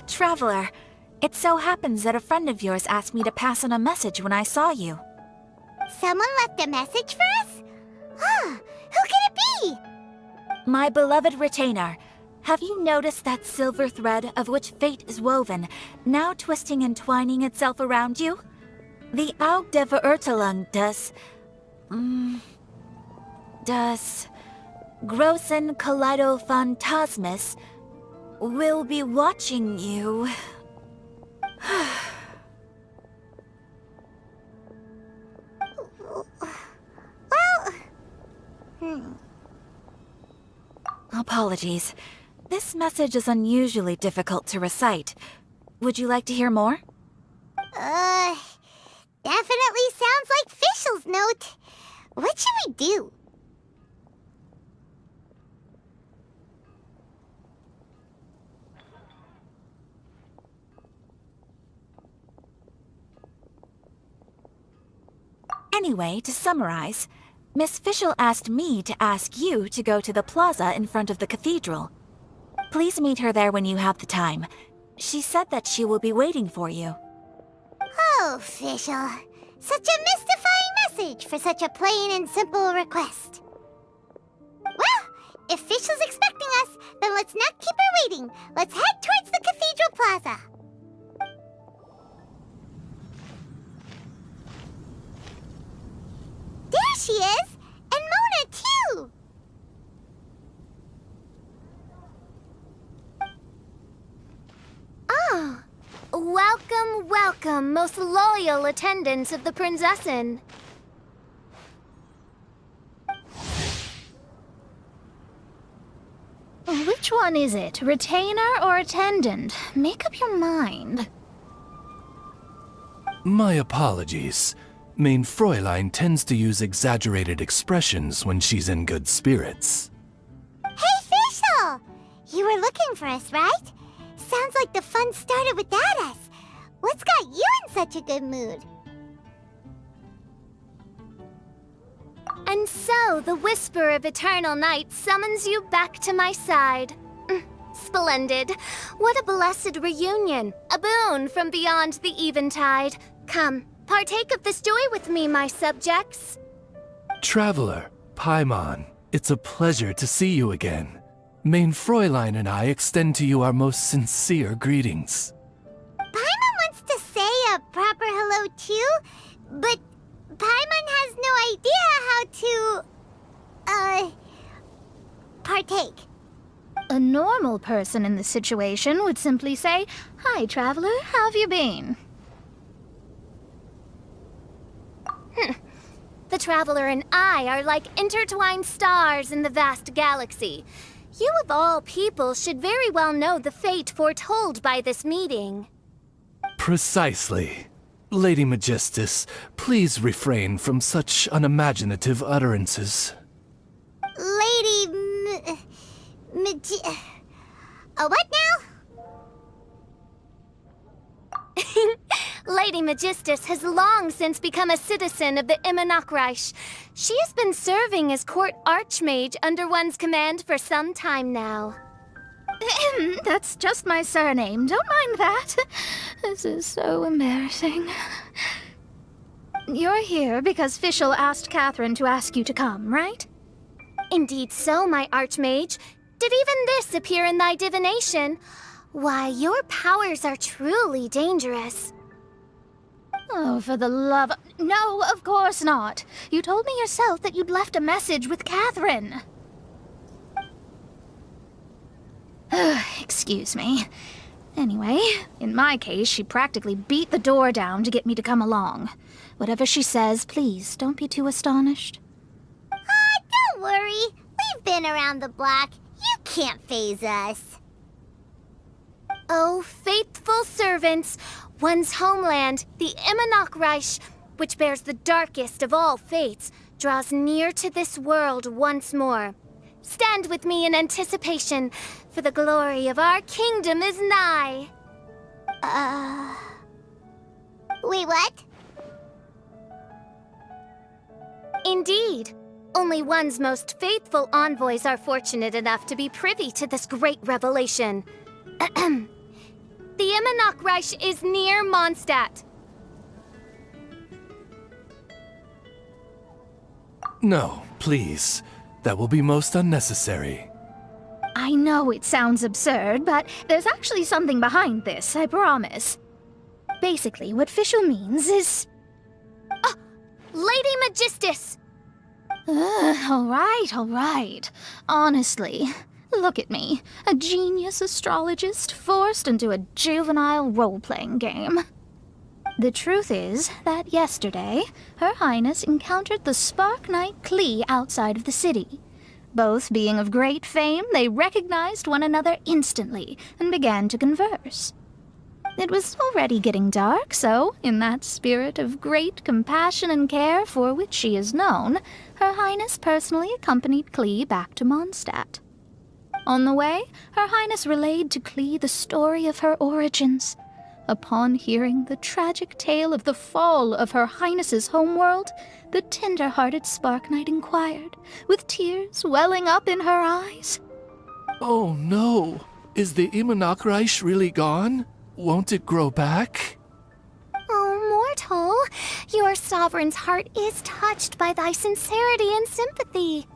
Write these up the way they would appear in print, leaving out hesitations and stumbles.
Traveler. It so happens that a friend of yours asked me to pass on a message when I saw you. Someone left a message for us? Who could it be? My beloved retainer, have you noticed that silver thread of which fate is woven, now twisting and twining itself around you? The Aug der Verurteilung das Großen Kaleido-Phantasmus will be watching you. Apologies. This message is unusually difficult to recite. Would you like to hear more? Definitely sounds like Fischl's note. What should we do? Anyway, to summarize, Miss Fischl asked me to ask you to go to the plaza in front of the cathedral. Please meet her there when you have the time. She said that she will be waiting for you. Oh, Fischl. Such a mystifying message for such a plain and simple request. Well, if Fischl's expecting us, then let's not keep her waiting. Let's head towards the cathedral plaza. There she is! And Mona, too! Ah, welcome, welcome, most loyal attendants of the Prinzessin. Which one is it, retainer or attendant? Make up your mind. My apologies. Mein Fräulein tends to use exaggerated expressions when she's in good spirits. Hey, Fischl! You were looking for us, right? Sounds like the fun started without us. What's got you in such a good mood? And so, the whisper of eternal night summons you back to my side. Splendid. What a blessed reunion. A boon from beyond the eventide. Come, partake of this joy with me, my subjects. Traveler, Paimon, it's a pleasure to see you again. Mein Fräulein and I extend to you our most sincere greetings. Paimon wants to say a proper hello too, but Paimon has no idea how to, partake. A normal person in this situation would simply say, "Hi, traveler, how have you been?" The traveler and I are like intertwined stars in the vast galaxy. You of all people should very well know the fate foretold by this meeting. Precisely. Lady Magistus, please refrain from such unimaginative utterances. What now? Lady Magistus has long since become a citizen of the Immonachreich. She has been serving as court archmage under one's command for some time now. That's just my surname. Don't mind that. This is so embarrassing. You're here because Fischl asked Catherine to ask you to come, right? Indeed so, my archmage. Did even this appear in thy divination? Why, your powers are truly dangerous. Oh, for the love... No, of course not. You told me yourself that you'd left a message with Catherine. Excuse me. Anyway, in my case, she practically beat the door down to get me to come along. Whatever she says, please, don't be too astonished. Don't worry. We've been around the block. You can't faze us. Oh, faithful servants, one's homeland, the Immonachreich, which bears the darkest of all fates, draws near to this world once more. Stand with me in anticipation, for the glory of our kingdom is nigh. Wait, what? Indeed. Only one's most faithful envoys are fortunate enough to be privy to this great revelation. Immernachtreich is near Mondstadt. No, please. That will be most unnecessary. I know it sounds absurd, but there's actually something behind this, I promise. Basically, what Fischl means is... Lady Magistus! All right. Honestly, look at me. A genius astrologist forced into a juvenile role-playing game. The truth is that yesterday, Her Highness encountered the Spark Knight Klee outside of the city. Both being of great fame, they recognized one another instantly and began to converse. It was already getting dark, so, in that spirit of great compassion and care for which she is known, Her Highness personally accompanied Klee back to Mondstadt. On the way, Her Highness relayed to Klee the story of her origins. Upon hearing the tragic tale of the fall of Her Highness's homeworld, the tender-hearted Spark Knight inquired, with tears welling up in her eyes. Oh no! Is the Immernachtreich really gone? Won't it grow back? Oh, mortal, your sovereign's heart is touched by thy sincerity and sympathy.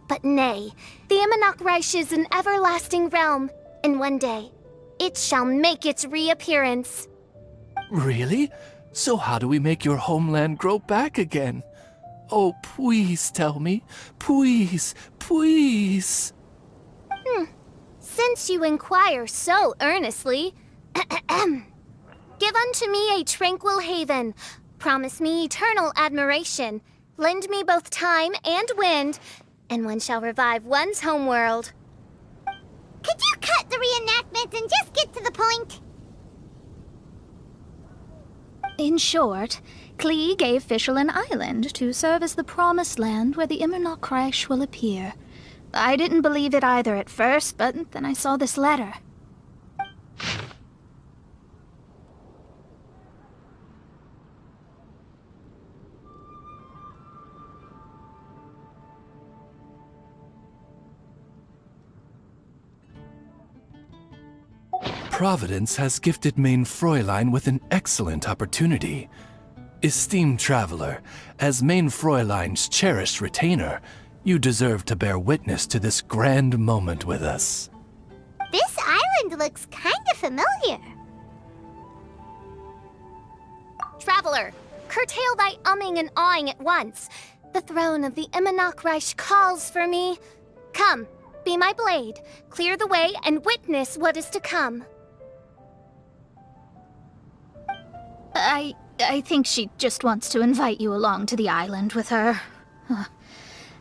But nay, the Immernachtreich is an everlasting realm, and one day, it shall make its reappearance. Really? So how do we make your homeland grow back again? Oh, please tell me. Please, please. Since you inquire so earnestly, give unto me a tranquil haven. Promise me eternal admiration. Lend me both time and wind, and one shall revive one's homeworld. Could you cut the reenactment and just get to the point? In short, Klee gave Fischl an island to serve as the promised land where the Immernachtreich will appear. I didn't believe it either at first, but then I saw this letter. Providence has gifted Main Fräulein with an excellent opportunity. Esteemed traveler, as Main Fräulein's cherished retainer, you deserve to bear witness to this grand moment with us. This island looks kinda familiar. Traveler, curtail thy umming and awing at once. The throne of the Immernachtreich calls for me. Come, be my blade, clear the way, and witness what is to come. I think she just wants to invite you along to the island with her.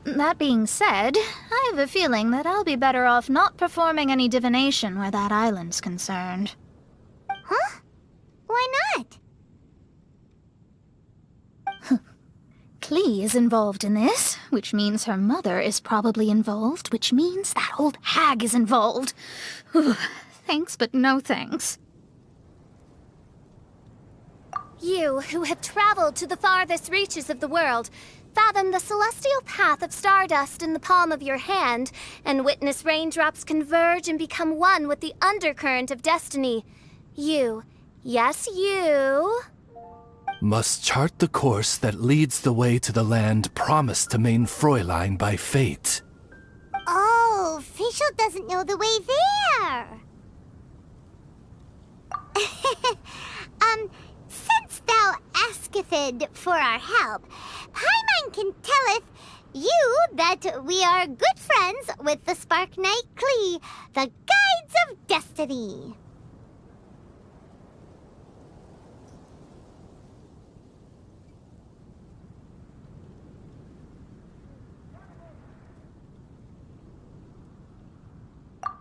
That being said, I have a feeling that I'll be better off not performing any divination where that island's concerned. Huh? Why not? Klee is involved in this, which means her mother is probably involved, which means that old hag is involved. Thanks, but no thanks. You, who have traveled to the farthest reaches of the world, fathom the celestial path of stardust in the palm of your hand, and witness raindrops converge and become one with the undercurrent of destiny. You, yes you... Must chart the course that leads the way to the land promised to Main Fräulein by fate. Oh, Fischl doesn't know the way there. Since thou asketh for our help, Paimon can telleth you that we are good friends with the Spark Knight Klee, the Guides of Destiny.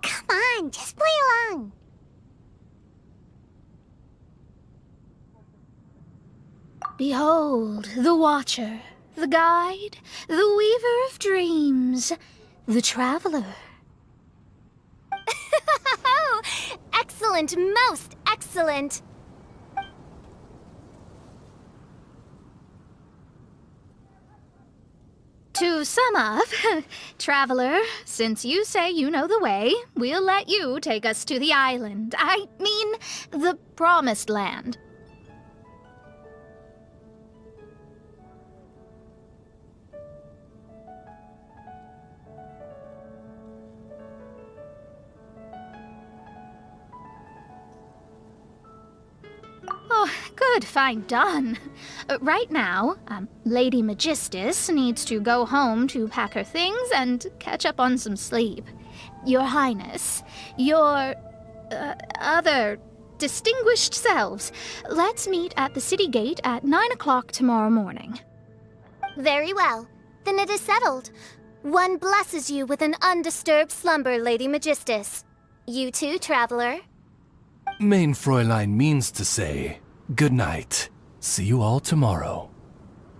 Come on, just play along. Behold, the Watcher, the Guide, the Weaver of Dreams, the Traveler. Excellent, most excellent! To sum up, Traveler, since you say you know the way, we'll let you take us to the island. I mean, the Promised Land. Oh, good, fine, done. Right now, Lady Magistus needs to go home to pack her things and catch up on some sleep. Your Highness, your other distinguished selves, let's meet at the city gate at 9 o'clock tomorrow morning. Very well. Then it is settled. One blesses you with an undisturbed slumber, Lady Magistus. You too, Traveler. Main Fräulein means to say, good night. See you all tomorrow.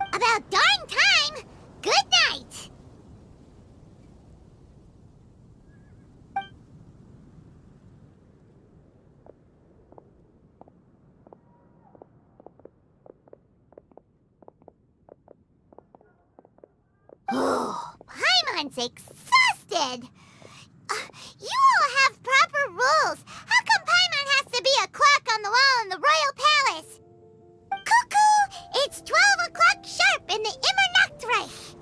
About darn time! Good night! Oh, Paimon's exhausted! You all have proper rules. How come Paimon has to be a clock on the wall in the royal palace? Cuckoo! It's 12 o'clock sharp in the Immernachtreich.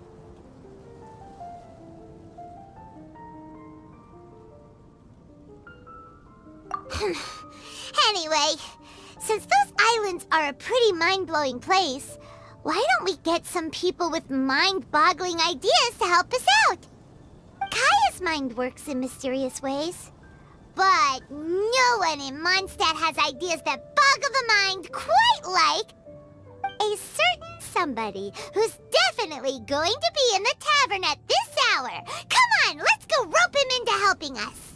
Anyway, since those islands are a pretty mind-blowing place, why don't we get some people with mind-boggling ideas to help us out? Kaya's mind works in mysterious ways. But no one in Mondstadt has ideas that boggle the mind quite like a certain somebody who's definitely going to be in the tavern at this hour. Come on, let's go rope him into helping us.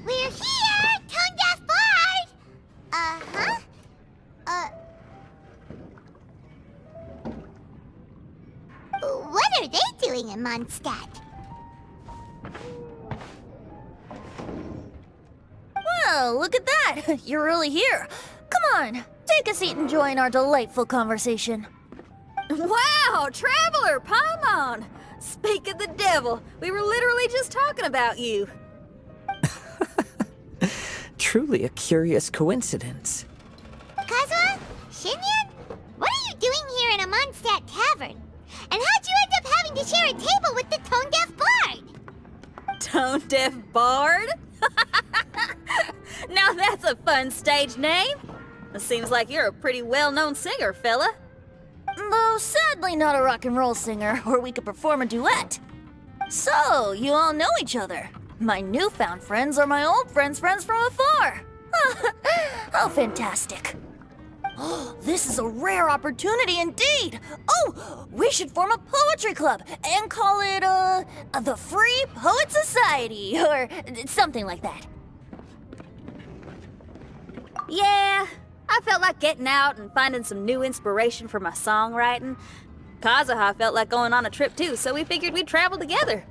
We're here, Tone-Deaf Bard! Uh-huh. What are they doing in Mondstadt? Well, look at that! You're really here. Come on, take a seat and join our delightful conversation. Wow, Traveler, Paimon! Speak of the devil, we were literally just talking about you. Truly a curious coincidence. Kazuha? Shinyan? What are you doing here in a Mondstadt tavern? And how'd you end up having to share a table with the Tone-Deaf Bard? Tone-Deaf Bard? Now that's a fun stage name. It seems like you're a pretty well-known singer, fella. Though sadly not a rock and roll singer, or we could perform a duet. So, you all know each other. My newfound friends are my old friends' friends from afar. How fantastic. This is a rare opportunity indeed. Oh, we should form a poetry club and call it, the Free Poet Society, or something like that. Yeah, I felt like getting out and finding some new inspiration for my songwriting. Kazuha felt like going on a trip too, so we figured we'd travel together.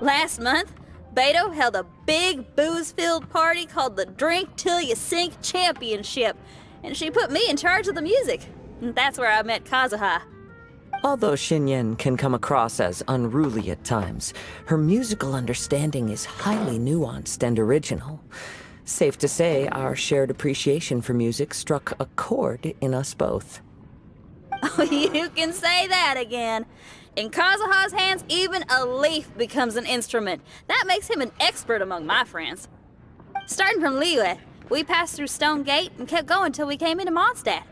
Last month, Beto held a big booze-filled party called the Drink Till You Sink Championship, and she put me in charge of the music. And that's where I met Kazuha. Although Shinyen can come across as unruly at times, her musical understanding is highly nuanced and original. Safe to say, our shared appreciation for music struck a chord in us both. Oh, you can say that again. In Kazuha's hands, even a leaf becomes an instrument. That makes him an expert among my friends. Starting from Liyue, we passed through Stone Gate and kept going till we came into Mondstadt.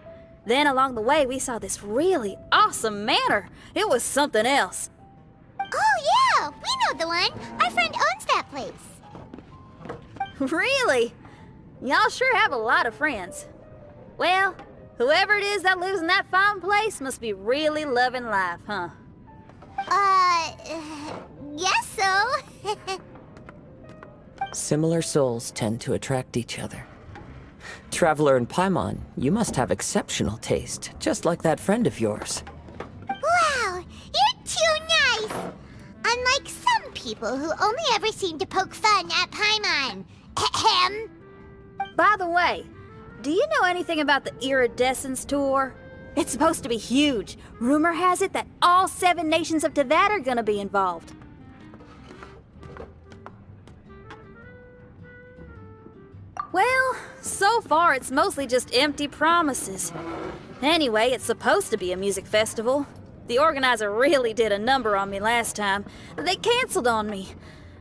Then along the way, we saw this really awesome manor. It was something else. Oh yeah, we know the one. Our friend owns that place. Really? Y'all sure have a lot of friends. Well, whoever it is that lives in that fine place must be really loving life, huh? Guess so. Similar souls tend to attract each other. Traveler and Paimon, you must have exceptional taste, just like that friend of yours. Wow, you're too nice. Unlike some people who only ever seem to poke fun at Paimon. Ahem. By the way, do you know anything about the Iridescence Tour? It's supposed to be huge. Rumor has it that all 7 nations of Teyvat are gonna be involved. Well, so far it's mostly just empty promises. Anyway, it's supposed to be a music festival. The organizer really did a number on me last time. They canceled on me.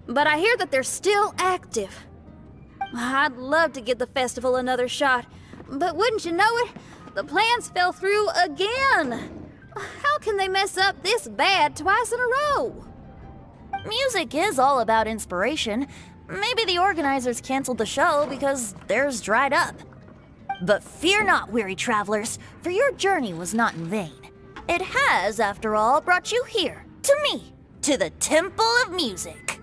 But I hear that they're still active. I'd love to give the festival another shot. But wouldn't you know it, the plans fell through again. How can they mess up this bad twice in a row? Music is all about inspiration. Maybe the organizers canceled the show because theirs dried up. But fear not, weary travelers, for your journey was not in vain. It has, after all, brought you here, to me, to the Temple of Music.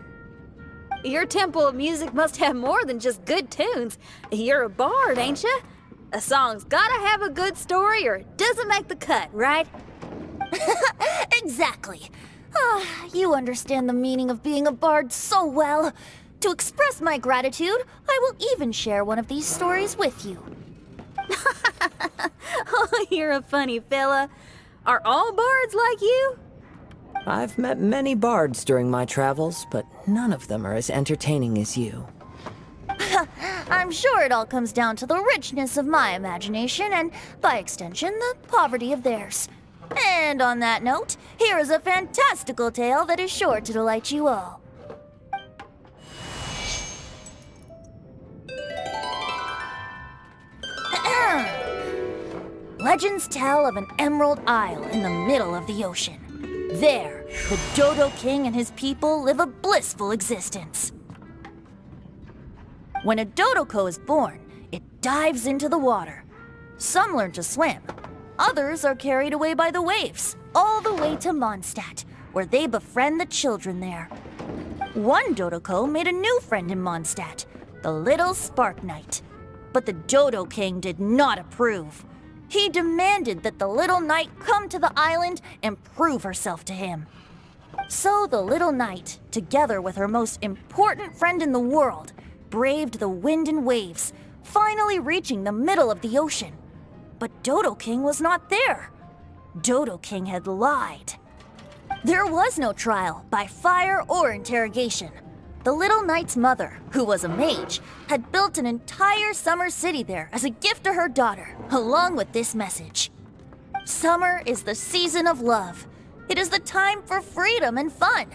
Your Temple of Music must have more than just good tunes. You're a bard, ain't ya? A song's gotta have a good story or it doesn't make the cut, right? Exactly. You understand the meaning of being a bard so well. To express my gratitude, I will even share one of these stories with you. Oh, you're a funny fella. Are all bards like you? I've met many bards during my travels, but none of them are as entertaining as you. I'm sure it all comes down to the richness of my imagination and, by extension, the poverty of theirs. And on that note, here is a fantastical tale that is sure to delight you all. Legends tell of an emerald isle in the middle of the ocean. There, the Dodo King and his people live a blissful existence. When a Dodoko is born, it dives into the water. Some learn to swim. Others are carried away by the waves, all the way to Mondstadt, where they befriend the children there. One Dodoko made a new friend in Mondstadt, the little Spark Knight. But the Dodo King did not approve. He demanded that the little knight come to the island and prove herself to him. So the little knight, together with her most important friend in the world, braved the wind and waves, finally reaching the middle of the ocean. But Dodo King was not there. Dodo King had lied. There was no trial by fire or interrogation. The little knight's mother, who was a mage, had built an entire summer city there as a gift to her daughter, along with this message. Summer is the season of love. It is the time for freedom and fun.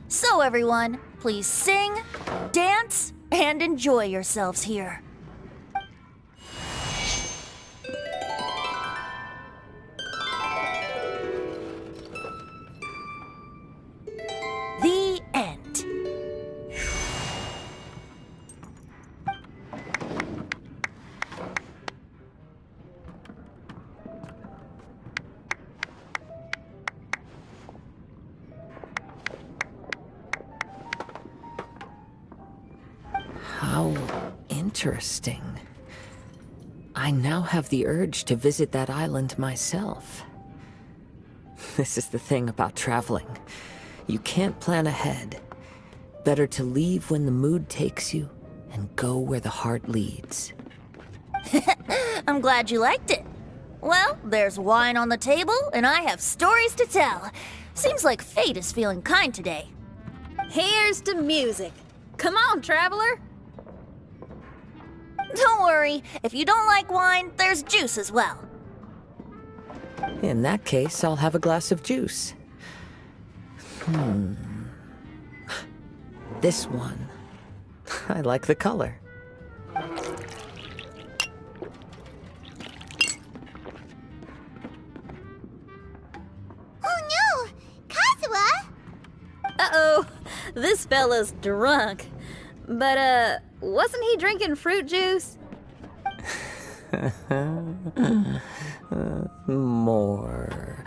So everyone, please sing, dance, and enjoy yourselves here. The end. How interesting. I now have the urge to visit that island myself. This is the thing about traveling. You can't plan ahead. Better to leave when the mood takes you and go where the heart leads. I'm glad you liked it. Well, there's wine on the table, and I have stories to tell. Seems like fate is feeling kind today. Here's to music. Come on, traveler. Don't worry, if you don't like wine, there's juice as well. In that case, I'll have a glass of juice. This one. I like the color. Oh no! Kazuha! Uh-oh, this fella's drunk. But, wasn't he drinking fruit juice? More.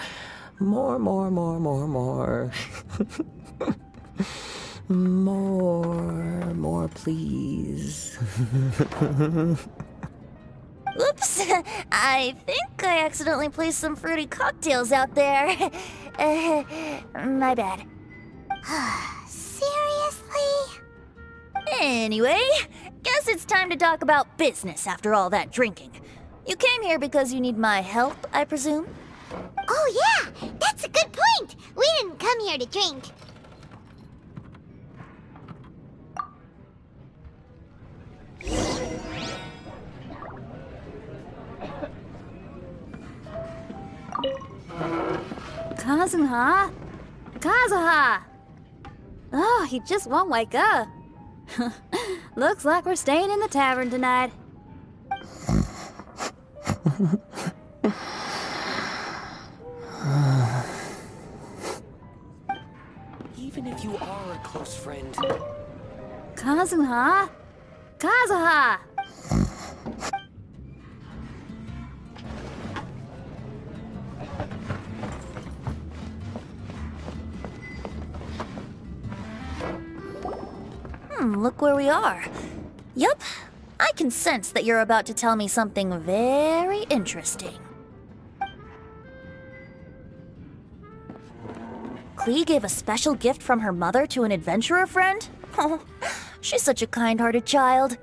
More, please. Oops, I think I accidentally placed some fruity cocktails out there. My bad. Seriously? Anyway, guess it's time to talk about business after all that drinking. You came here because you need my help, I presume? Oh yeah, that's a good point. We didn't come here to drink. Kazuha? Kazuha! Oh, he just won't wake up. Looks like we're staying in the tavern tonight. Even if you are a close friend, Kazuha? Kazuha! Look where we are. Yup, I can sense that you're about to tell me something very interesting. Klee gave a special gift from her mother to an adventurer friend? Oh, she's such a kind-hearted child.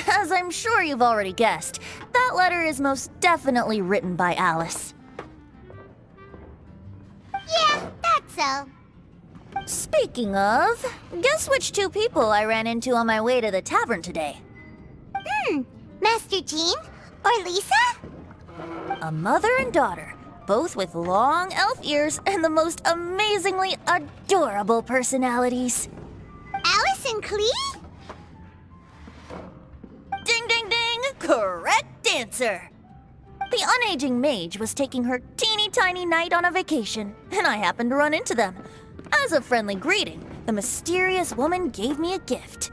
As I'm sure you've already guessed, that letter is most definitely written by Alice. Yeah, that's so. Speaking of, guess which two people I ran into on my way to the tavern today? Master Jean? Or Lisa? A mother and daughter, both with long elf ears and the most amazingly adorable personalities. Alice and Klee? Ding ding ding! Correct answer! The unaging mage was taking her teeny tiny knight on a vacation, and I happened to run into them. As a friendly greeting, the mysterious woman gave me a gift.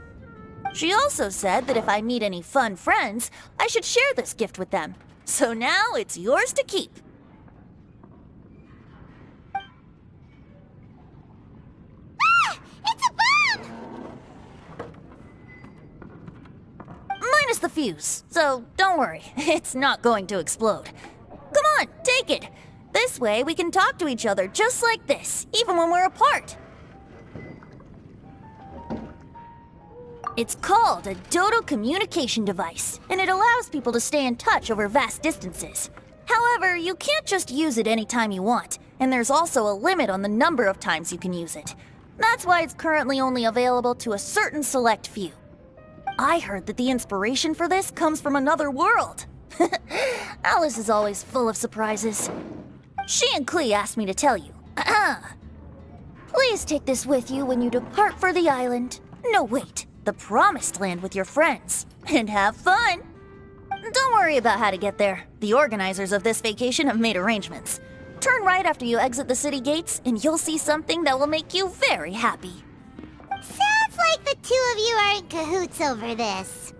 She also said that if I meet any fun friends, I should share this gift with them. So now it's yours to keep. Ah! It's a bomb! Minus the fuse, so don't worry, it's not going to explode. Come on, take it. This way we can talk to each other just like this, even when we're apart. It's called a Dodo communication device, and it allows people to stay in touch over vast distances. However, you can't just use it anytime you want, and there's also a limit on the number of times you can use it. That's why it's currently only available to a certain select few. I heard that the inspiration for this comes from another world. Alice is always full of surprises. She and Klee asked me to tell you. Please take this with you when you depart for the island. No, wait, the Promised Land with your friends. And have fun. Don't worry about how to get there. The organizers of this vacation have made arrangements. Turn right after you exit the city gates, and you'll see something that will make you very happy. Sounds like the two of you are in cahoots over this.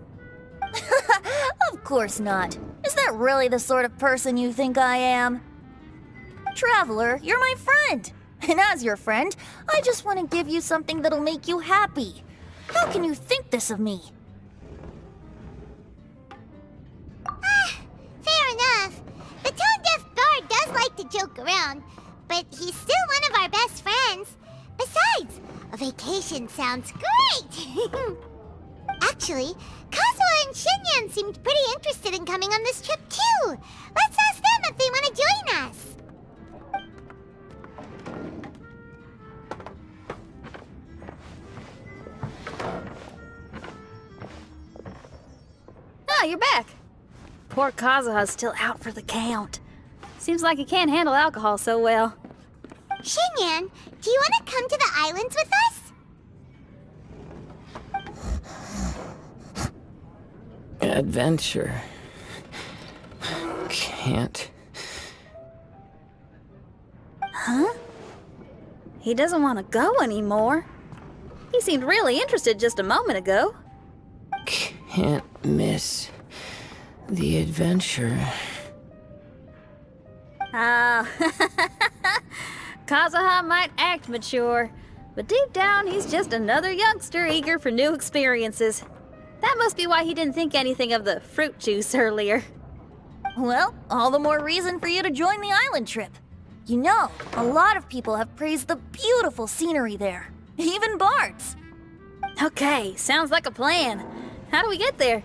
Of course not. Is that really the sort of person you think I am? Traveler, you're my friend. And as your friend, I just want to give you something that'll make you happy. How can you think this of me? Fair enough. The tone-deaf bard does like to joke around, but he's still one of our best friends. Besides, a vacation sounds great! Actually, Kazuha and Shinyan seemed pretty interested in coming on this trip too. Let's ask them if they want to join us. Ah, you're back. Poor Kazuha's still out for the count. Seems like he can't handle alcohol so well. Shinyan, do you want to come to the islands with us? Adventure. Can't. Huh? He doesn't want to go anymore. He seemed really interested just a moment ago. Can't miss the adventure. Ah, Kazuha might act mature, but deep down he's just another youngster eager for new experiences. That must be why he didn't think anything of the fruit juice earlier. Well, all the more reason for you to join the island trip. You know, a lot of people have praised the beautiful scenery there, even bards. Okay, sounds like a plan. How do we get there?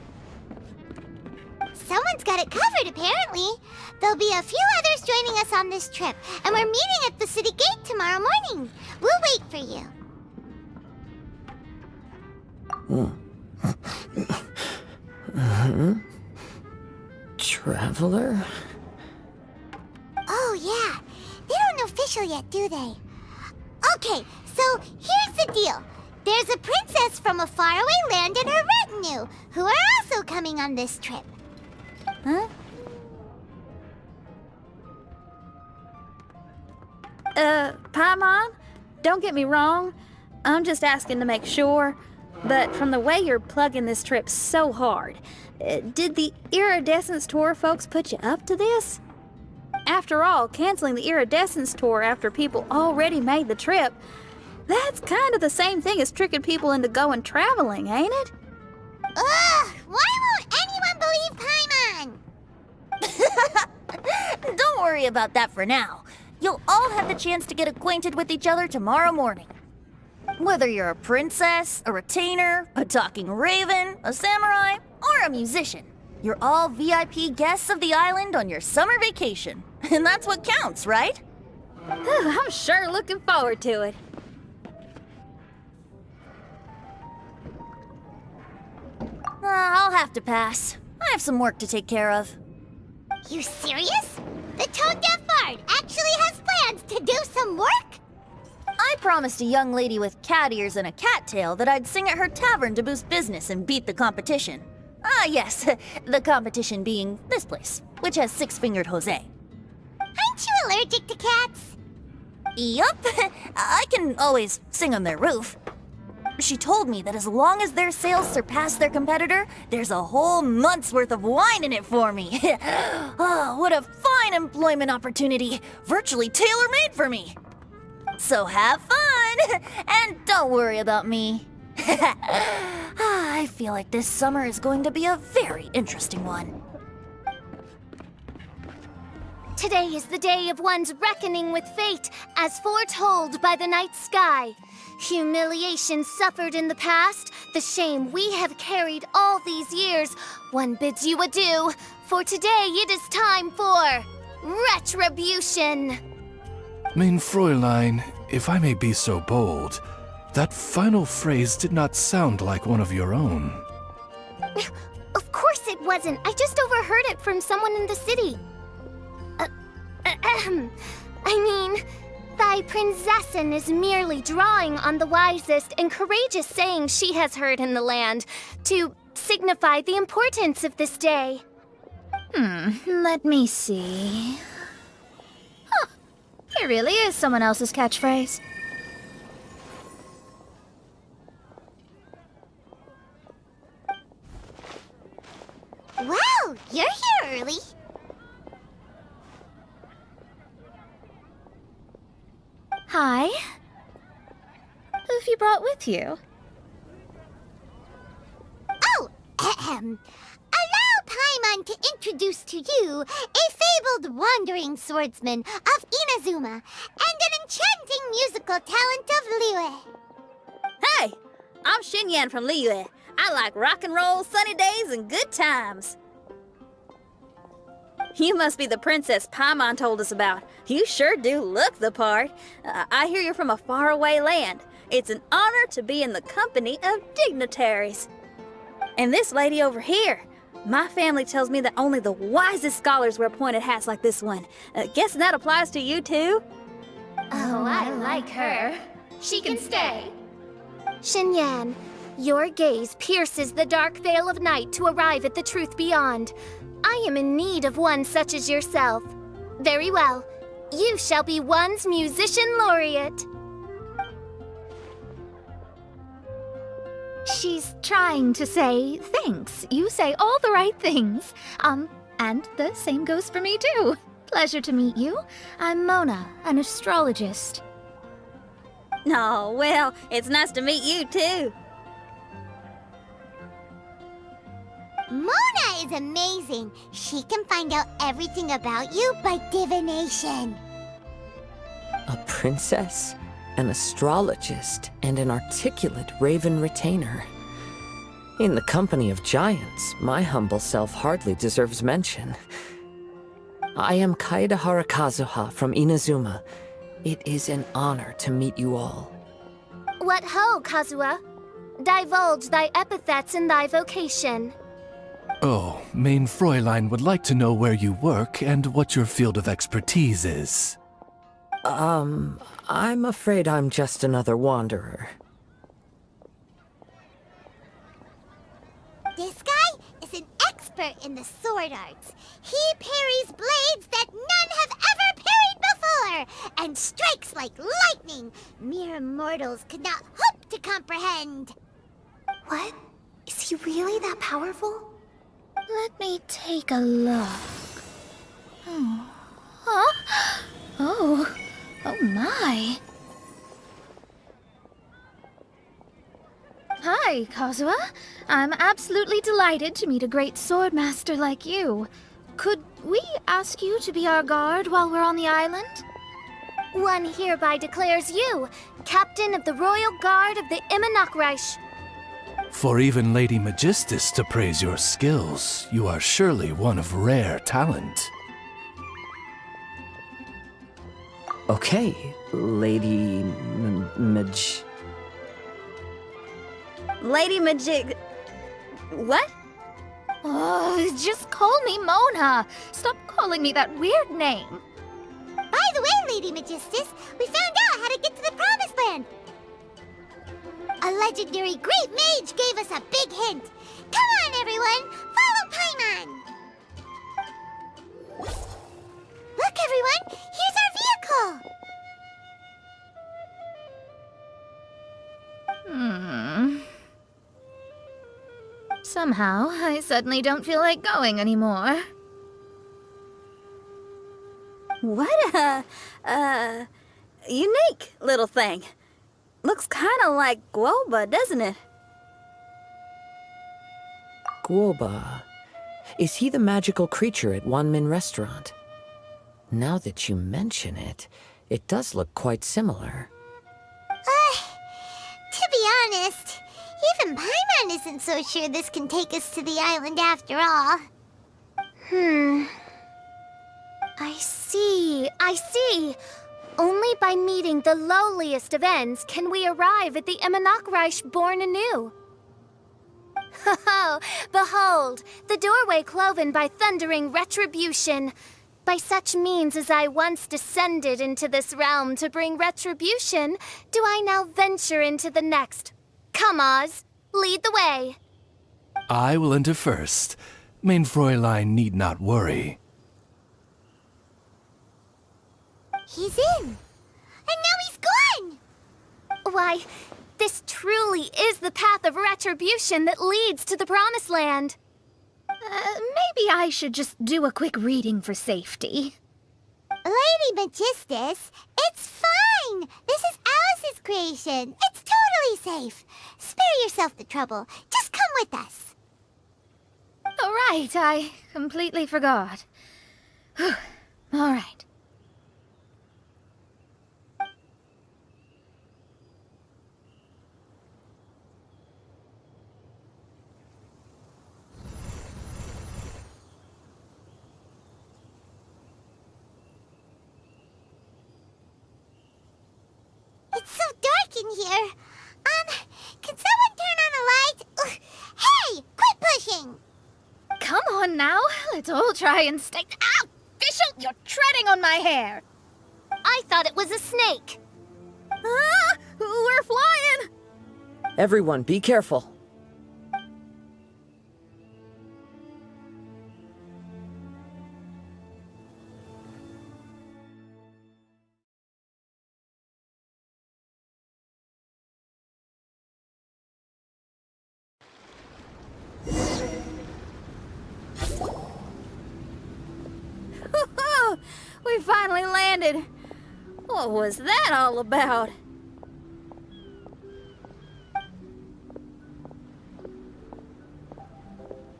Someone's got it covered, apparently. There'll be a few others joining us on this trip, and we're meeting at the city gate tomorrow morning. We'll wait for you. Traveler? Oh, yeah. They don't know Fischl yet, do they? Okay, so here's the deal. There's a princess from a faraway land and her retinue, who are also coming on this trip. Huh? Paimon, don't get me wrong. I'm just asking to make sure. But from the way you're plugging this trip so hard, did the Iridescence Tour folks put you up to this? After all, canceling the Iridescence Tour after people already made the trip, that's kind of the same thing as tricking people into going traveling, ain't it? Ugh! Why won't anyone believe Paimon? Don't worry about that for now. You'll all have the chance to get acquainted with each other tomorrow morning. Whether you're a princess, a retainer, a talking raven, a samurai, or a musician, you're all VIP guests of the island on your summer vacation. And that's what counts, right? I'm sure looking forward to it. I'll have to pass. I have some work to take care of. You serious? The tone-deaf bard actually has plans to do some work? I promised a young lady with cat ears and a cattail that I'd sing at her tavern to boost business and beat the competition. Ah, yes, the competition being this place, which has six-fingered Jose. Aren't you allergic to cats? Yup, I can always sing on their roof. She told me that as long as their sales surpass their competitor, there's a whole month's worth of wine in it for me. Oh, what a fine employment opportunity, virtually tailor-made for me. So have fun, and don't worry about me. I feel like this summer is going to be a very interesting one. Today is the day of one's reckoning with fate, as foretold by the night sky. Humiliation suffered in the past, the shame we have carried all these years. One bids you adieu, for today it is time for retribution. Mein Fräulein, if I may be so bold, that final phrase did not sound like one of your own. Of course it wasn't. I just overheard it from someone in the city. I mean, thy prinzessin is merely drawing on the wisest and courageous saying she has heard in the land to signify the importance of this day. Let me see. Huh. It really is someone else's catchphrase. Wow, you're here early. Hi. Who have you brought with you? Oh, ahem. Allow Paimon to introduce to you a fabled wandering swordsman of Inazuma and an enchanting musical talent of Liyue. Hey, I'm Xinyan from Liyue. I like rock and roll, sunny days, and good times. You must be the princess Paimon told us about. You sure do look the part. I hear you're from a faraway land. It's an honor to be in the company of dignitaries. And this lady over here, my family tells me that only the wisest scholars wear pointed hats like this one. Guessing that applies to you too? Oh, I like her. She can stay. Xinyan, your gaze pierces the dark veil of night to arrive at the truth beyond. I am in need of one such as yourself. Very well. You shall be one's musician laureate. She's trying to say thanks. You say all the right things. And the same goes for me too. Pleasure to meet you. I'm Mona, an astrologist. Oh, well, it's nice to meet you too. Mona is amazing. She can find out everything about you by divination. A princess? an astrologist, and an articulate raven retainer. In the company of giants, my humble self hardly deserves mention. I am Kaedehara Kazuha from Inazuma. It is an honor to meet you all. What ho, Kazuha? Divulge thy epithets and thy vocation. Oh, Main Fräulein would like to know where you work and what your field of expertise is. I'm afraid I'm just another wanderer. This guy is an expert in the sword arts. He parries blades that none have ever parried before, and strikes like lightning mere mortals could not hope to comprehend. What? Is he really that powerful? Let me take a look. Huh? Oh my. Hi, Kazuha. I'm absolutely delighted to meet a great swordmaster like you. Could we ask you to be our guard while we're on the island? One hereby declares you Captain of the Royal Guard of the Immanokreich. For even Lady Magistus to praise your skills, you are surely one of rare talent. Okay, Lady Lady Majig... What? Oh, just call me Mona. Stop calling me that weird name. By the way, Lady Magistus, we found out how to get to the Promised Land. A legendary great mage gave us a big hint. Come on, everyone! Follow Paimon! Look, everyone! Here's our vehicle! Somehow, I suddenly don't feel like going anymore. What a, unique little thing. Looks kinda like Guoba, doesn't it? Guoba. Is he the magical creature at Wanmin Restaurant? Now that you mention it, it does look quite similar. To be honest, even Paimon isn't so sure this can take us to the island after all. I see. Only by meeting the lowliest of ends can we arrive at the Immanokreich born anew. Ho, behold, the doorway cloven by thundering retribution. By such means as I once descended into this realm to bring retribution, do I now venture into the next. Come, Oz, lead the way. I will enter first. Main Fräulein need not worry. He's in! And now he's gone! Why, this truly is the path of retribution that leads to the Promised Land. Maybe I should just do a quick reading for safety. Lady Magistus, it's fine! This is Alice's creation. It's totally safe. Spare yourself the trouble. Just come with us. Oh, right, I completely forgot. All right. It's so dark in here. Can someone turn on a light? Ugh. Hey, quit pushing! Come on now, let's all try and stay. Ow! Fischl, you're treading on my hair! I thought it was a snake. Ah! We're flying! Everyone, be careful. We finally landed. What was that all about?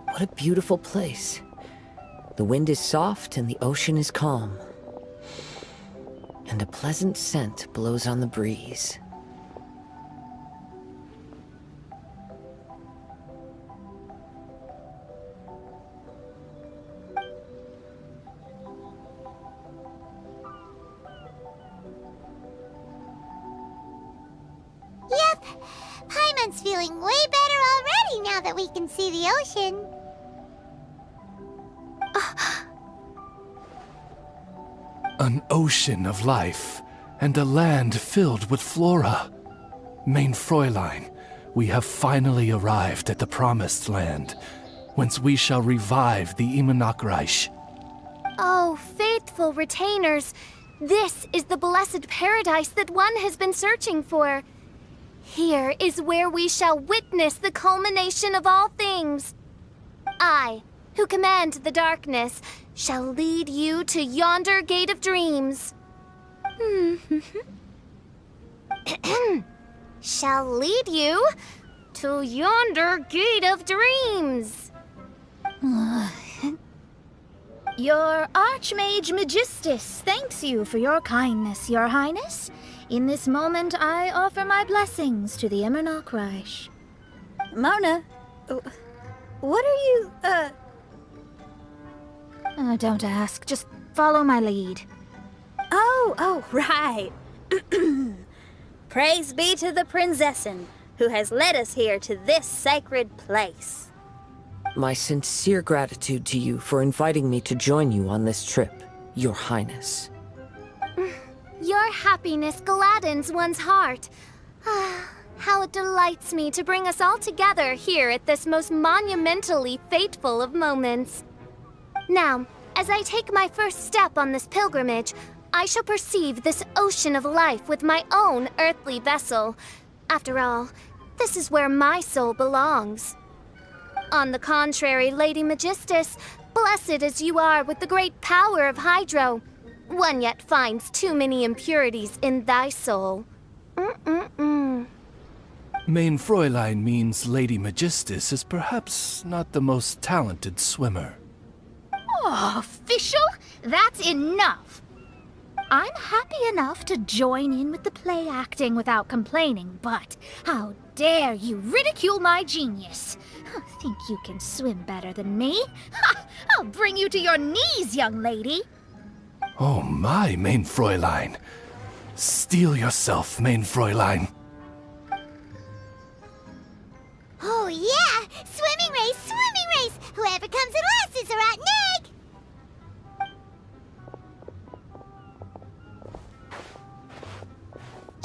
What a beautiful place. The wind is soft and the ocean is calm. and a pleasant scent blows on the breeze. Yep, Paimon's feeling way better already now that we can see the ocean. An ocean of life, and a land filled with flora. Mein Fräulein, we have finally arrived at the Promised Land, whence we shall revive the Imanakreich. Oh, faithful retainers, this is the blessed paradise that one has been searching for. Here is where we shall witness the culmination of all things. I, who command the darkness, shall lead you to yonder gate of dreams. Shall lead you to yonder gate of dreams. Your Archmage Magistus thanks you for your kindness, Your Highness. In this moment, I offer my blessings to the Imanakreich. Mona, what are you, Don't ask, just follow my lead. Oh, right. Praise be to the Prinzessin, who has led us here to this sacred place. My sincere gratitude to you for inviting me to join you on this trip, Your Highness. Your happiness gladdens one's heart. How it delights me to bring us all together here at this most monumentally fateful of moments. Now, as I take my first step on this pilgrimage, I shall perceive this ocean of life with my own earthly vessel. After all, this is where my soul belongs. On the contrary, Lady Magistus, blessed as you are with the great power of Hydro, one yet finds too many impurities in thy soul. Mein Fräulein means Lady Magistus is perhaps not the most talented swimmer. Oh, Fischl, that's enough. I'm happy enough to join in with the play acting without complaining, but how dare you ridicule my genius? Think you can swim better than me? Ha! I'll bring you to your knees, young lady. Oh my, Mein Fräulein. Steel yourself, Mein Fräulein. Oh yeah! Swimming race, swimming race! Whoever comes in last is a rotten egg!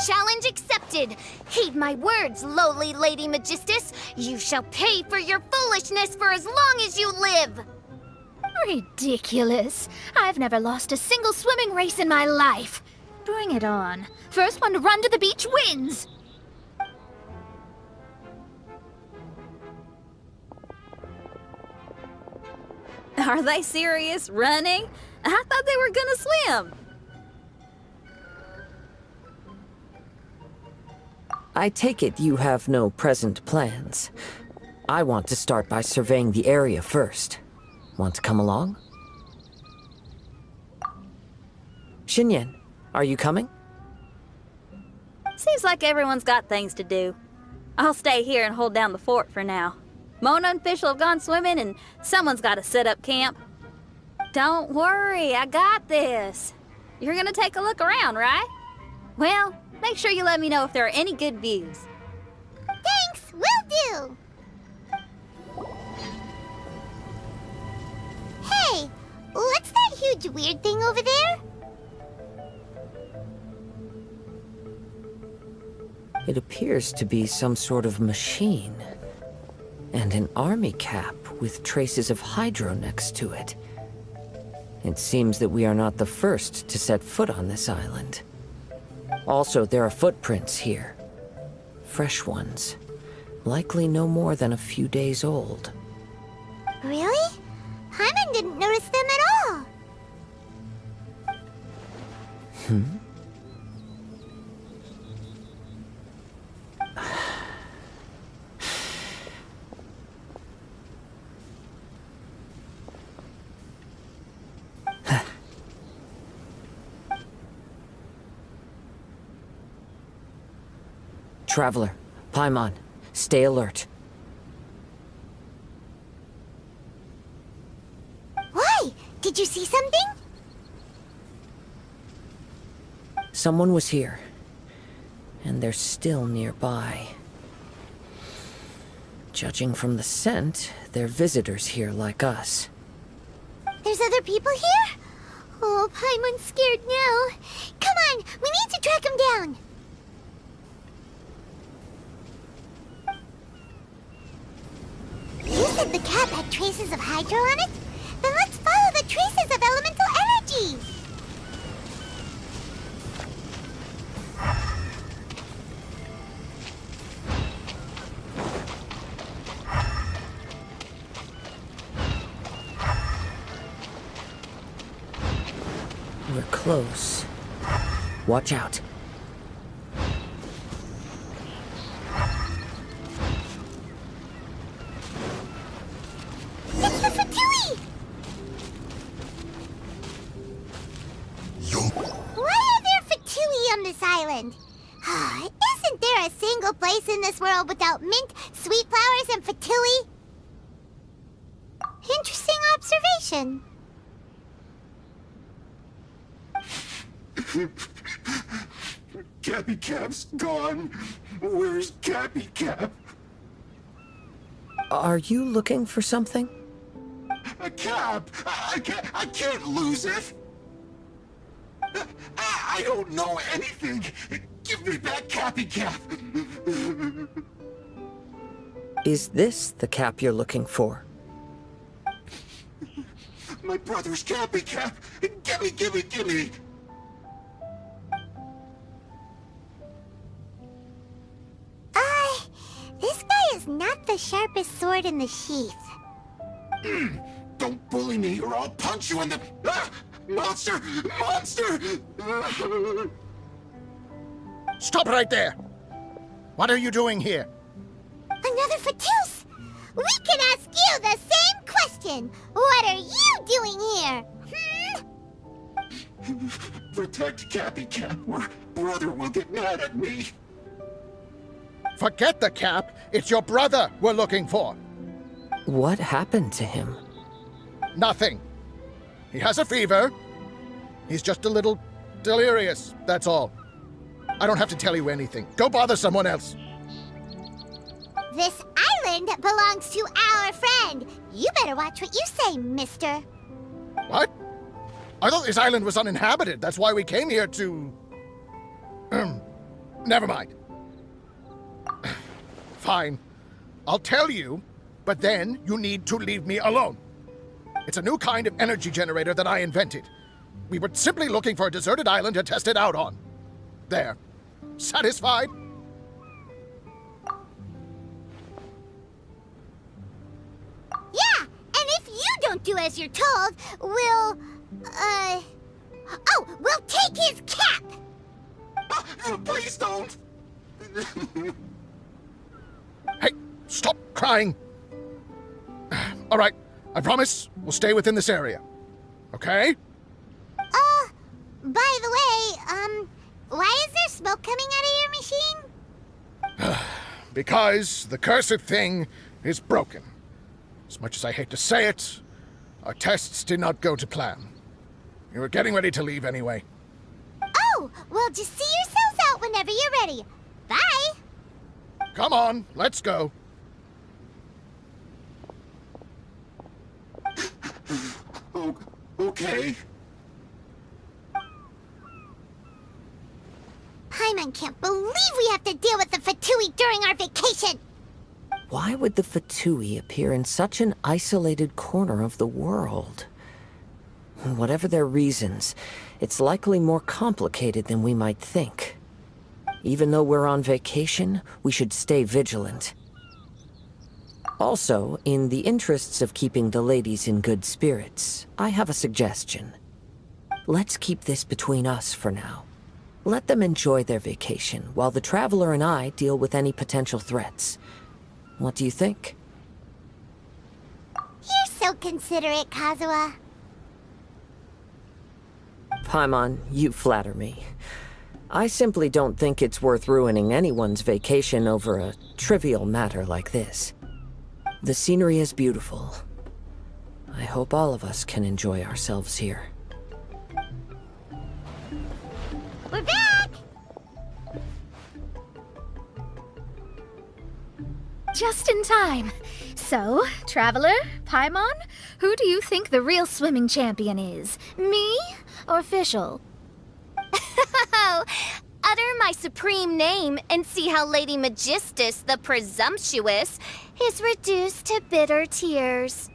Challenge accepted! Heed my words, lowly Lady Magistus! You shall pay for your foolishness for as long as you live! Ridiculous. I've never lost a single swimming race in my life. Bring it on. First one to run to the beach wins. Are they serious? Running? I thought they were gonna swim. I take it you have no present plans. I want to start by surveying the area first. Want to come along? Xinyan, are you coming? Seems like everyone's got things to do. I'll stay here and hold down the fort for now. Mona and Fischl have gone swimming, and someone's got to set up camp. Don't worry, I got this. You're gonna take a look around, right? Well, make sure you let me know if there are any good views. Thanks, will do! Hey, what's that huge weird thing over there? It appears to be some sort of machine. And an army cap with traces of Hydro next to it. It seems that we are not the first to set foot on this island. Also, there are footprints here. Fresh ones. Likely no more than a few days old. Really? Paimon didn't notice them at all. Traveler, Paimon, stay alert. Why? Did you see something? Someone was here, and they're still nearby. Judging from the scent, they're visitors here like us. There's other people here? Oh, Paimon's scared now. Come on, we need to track him down. You said the cap had traces of hydro on it? Then let's follow the traces of elemental energy. We're close. Watch out. It's the Fatui! Why are there Fatui on this island? Isn't there a single place in this world without mint, sweet flowers, and Fatui? Interesting observation. Cappy Cap's gone. Where's Cappy Cap? Are you looking for something? A cap! I can't lose it! I don't know anything! Give me back Cappy Cap! Is this the cap you're looking for? My brother's Cappy Cap! Gimme, gimme, gimme! This guy is not the sharpest sword in the sheath. Don't bully me or I'll punch you in the... Ah! Monster! Monster! Stop right there! What are you doing here? Another Fatus! We can ask you the same question! What are you doing here? Protect Cappy Cap or brother will get mad at me. Forget the cap. It's your brother we're looking for. What happened to him? Nothing. He has a fever. He's just a little delirious, that's all. I don't have to tell you anything. Go bother someone else. This island belongs to our friend. You better watch what you say, mister. What? I thought this island was uninhabited. That's why we came here to... Never mind. Fine. I'll tell you, but then you need to leave me alone. It's a new kind of energy generator that I invented. We were simply looking for a deserted island to test it out on. There. Satisfied? Yeah, and if you don't do as you're told, we'll take his cap! Please don't! Hey, stop crying! All right, I promise we'll stay within this area. Okay? By the way, why is there smoke coming out of your machine? Because the cursed thing is broken. As much as I hate to say it, our tests did not go to plan. We were getting ready to leave anyway. Oh, well, just see yourselves out whenever you're ready. Bye! Come on, let's go. Oh, okay. Paimon can't believe we have to deal with the Fatui during our vacation! Why would the Fatui appear in such an isolated corner of the world? Whatever their reasons, it's likely more complicated than we might think. Even though we're on vacation, we should stay vigilant. Also, in the interests of keeping the ladies in good spirits, I have a suggestion. Let's keep this between us for now. Let them enjoy their vacation, while the Traveler and I deal with any potential threats. What do you think? You're so considerate, Kazuha. Paimon, you flatter me. I simply don't think it's worth ruining anyone's vacation over a trivial matter like this. The scenery is beautiful. I hope all of us can enjoy ourselves here. We're back! Just in time. So, Traveler, Paimon, who do you think the real swimming champion is? Me or Fischl? Utter my supreme name and see how Lady Magistus the Presumptuous is reduced to bitter tears.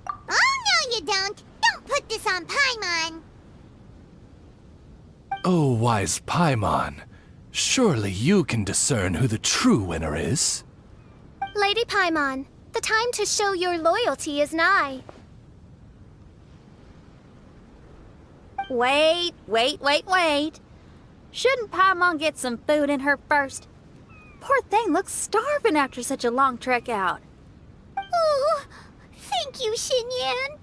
Oh, no you don't! Don't put this on Paimon! Oh, wise Paimon. Surely you can discern who the true winner is. Lady Paimon, the time to show your loyalty is nigh. Wait. Shouldn't Paimon get some food in her first? Poor thing looks starving after such a long trek out. Oh, thank you, Xinyan.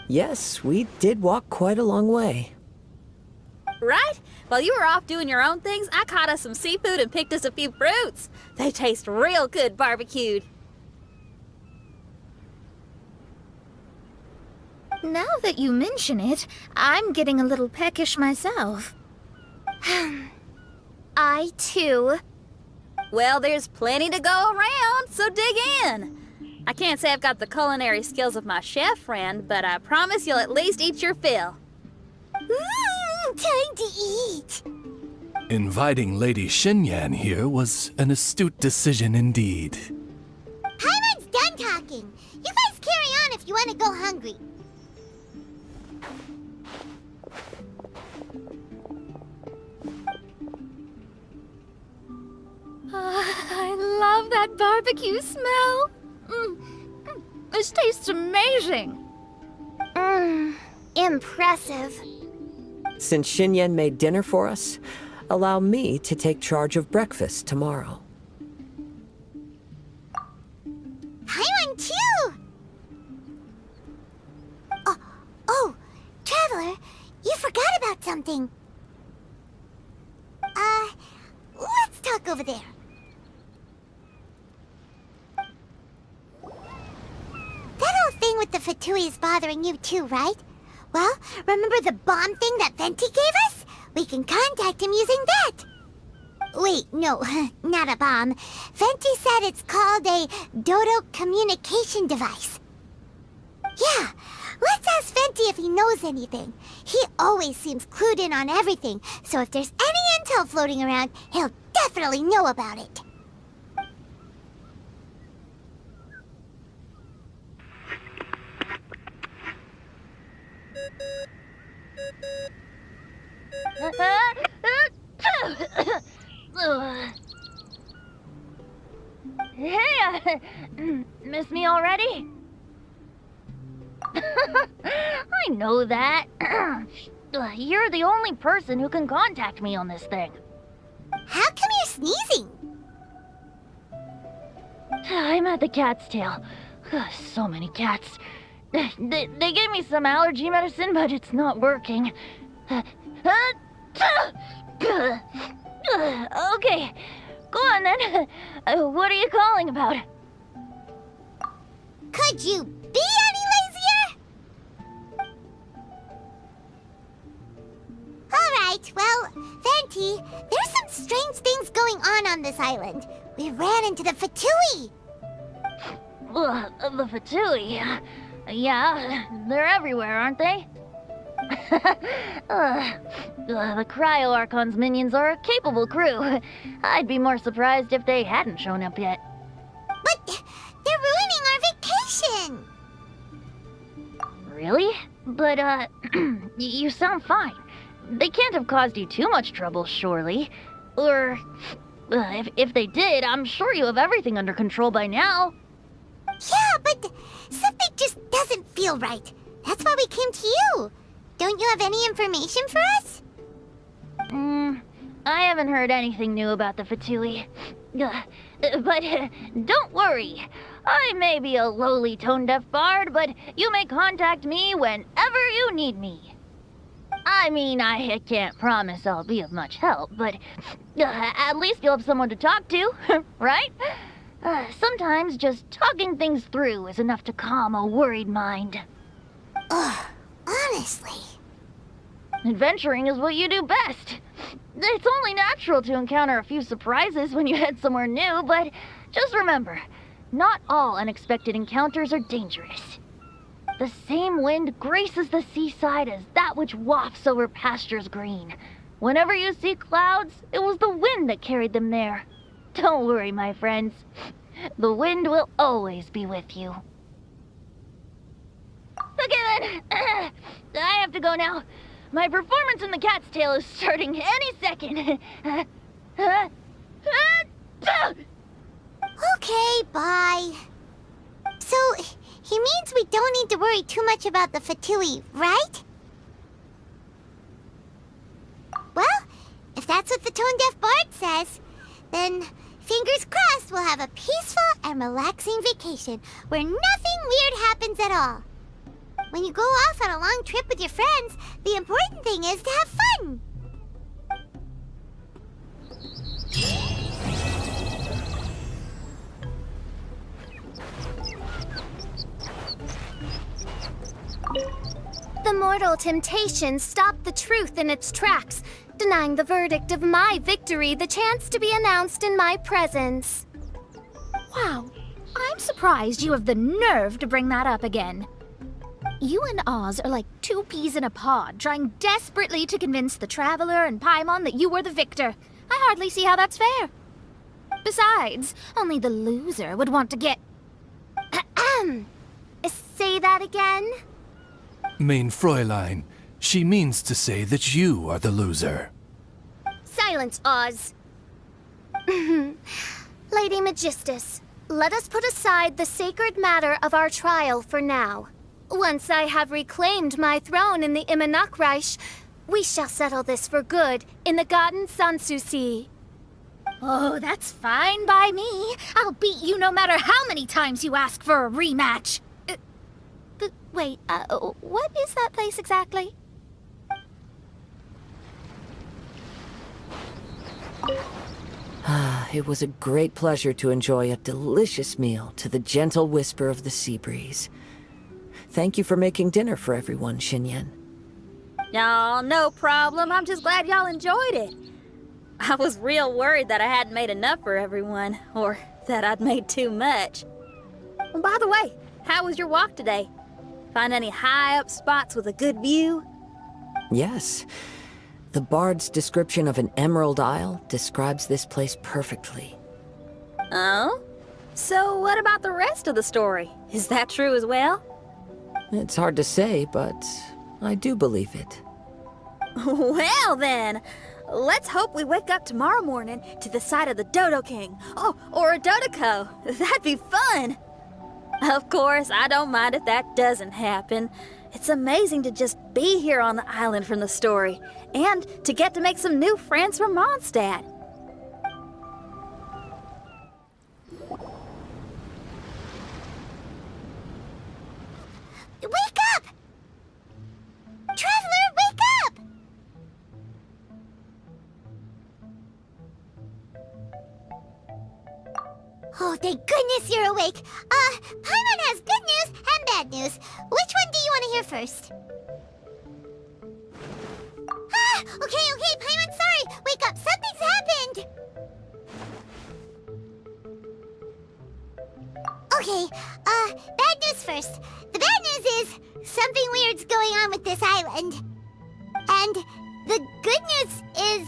Yes, we did walk quite a long way. Right? While you were off doing your own things, I caught us some seafood and picked us a few fruits. They taste real good barbecued. Now that you mention it, I'm getting a little peckish myself. I, too. Well, there's plenty to go around, so dig in. I can't say I've got the culinary skills of my chef friend, but I promise you'll at least eat your fill. Time to eat. Inviting Lady Xinyan here was an astute decision indeed. Paimon's done talking. You guys carry on if you want to go hungry. I love that barbecue smell. This tastes amazing. Impressive. Since Xinyan made dinner for us, allow me to take charge of breakfast tomorrow. Paimon too! Oh, Traveler, you forgot about something. Let's talk over there. That whole thing with the Fatui is bothering you too, right? Well, remember the bomb thing that Venti gave us? We can contact him using that. Wait, no, not a bomb. Venti said it's called a Dodo communication device. Yeah, let's ask Venti if he knows anything. He always seems clued in on everything, so if there's any intel floating around, he'll definitely know about it. Hey, miss me already? I know that. You're the only person who can contact me on this thing. How come you're sneezing? I'm at the cat's tail. So many cats. They gave me some allergy medicine, but it's not working. Okay, go on then. What are you calling about? Could you be any lazier? Alright, well, Venti, there's some strange things going on this island. We ran into the Fatui. The Fatui? Yeah, they're everywhere, aren't they? The Cryo-Archon's minions are a capable crew. I'd be more surprised if they hadn't shown up yet. But they're ruining our vacation! Really? But, you sound fine. They can't have caused you too much trouble, surely. Or, if they did, I'm sure you have everything under control by now. Yeah, but something just doesn't feel right. That's why we came to you. Don't you have any information for us? I haven't heard anything new about the Fatui. But don't worry. I may be a lowly tone-deaf bard, but you may contact me whenever you need me. I mean, I can't promise I'll be of much help, but at least you'll have someone to talk to, right? Sometimes just talking things through is enough to calm a worried mind. Ugh, honestly. Adventuring is what you do best. It's only natural to encounter a few surprises when you head somewhere new, but just remember, not all unexpected encounters are dangerous. The same wind graces the seaside as that which wafts over pastures green. Whenever you see clouds, it was the wind that carried them there. Don't worry, my friends. The wind will always be with you. Okay then, I have to go now. My performance in the Cat's Tail is starting any second. Okay, bye. So, he means we don't need to worry too much about the Fatui, right? Well, if that's what the tone-deaf bard says, then fingers crossed we'll have a peaceful and relaxing vacation where nothing weird happens at all. When you go off on a long trip with your friends, the important thing is to have fun. The mortal temptation stopped the truth in its tracks, denying the verdict of my victory the chance to be announced in my presence. Wow, I'm surprised you have the nerve to bring that up again. You and Oz are like two peas in a pod, trying desperately to convince the Traveler and Paimon that you were the victor. I hardly see how that's fair. Besides, only the loser would want to get... Say that again? Main Fräulein, she means to say that you are the loser. Silence, Oz. Lady Magistus, let us put aside the sacred matter of our trial for now. Once I have reclaimed my throne in the Immanakreich, we shall settle this for good in the Garden Sanssouci. Oh, that's fine by me. I'll beat you no matter how many times you ask for a rematch. Wait, what is that place exactly? It was a great pleasure to enjoy a delicious meal to the gentle whisper of the sea breeze. Thank you for making dinner for everyone, Xinyan. Y'all, no problem. I'm just glad y'all enjoyed it. I was real worried that I hadn't made enough for everyone, or that I'd made too much. And by the way, how was your walk today? Find any high-up spots with a good view? Yes. The bard's description of an emerald isle describes this place perfectly. Oh? So what about the rest of the story? Is that true as well? It's hard to say, but I do believe it. Well then, let's hope we wake up tomorrow morning to the sight of the Dodo King. Oh, or a Dodoko. That'd be fun. Of course, I don't mind if that doesn't happen. It's amazing to just be here on the island from the story, and to get to make some new friends from Mondstadt. Wake up! Traveler, wake up! Oh, thank goodness you're awake. Paimon has good news and bad news. Which one do you want to hear first? Okay, Paimon, sorry. Wake up, something's happened. Okay, bad news first. The bad news is something weird's going on with this island. And the good news is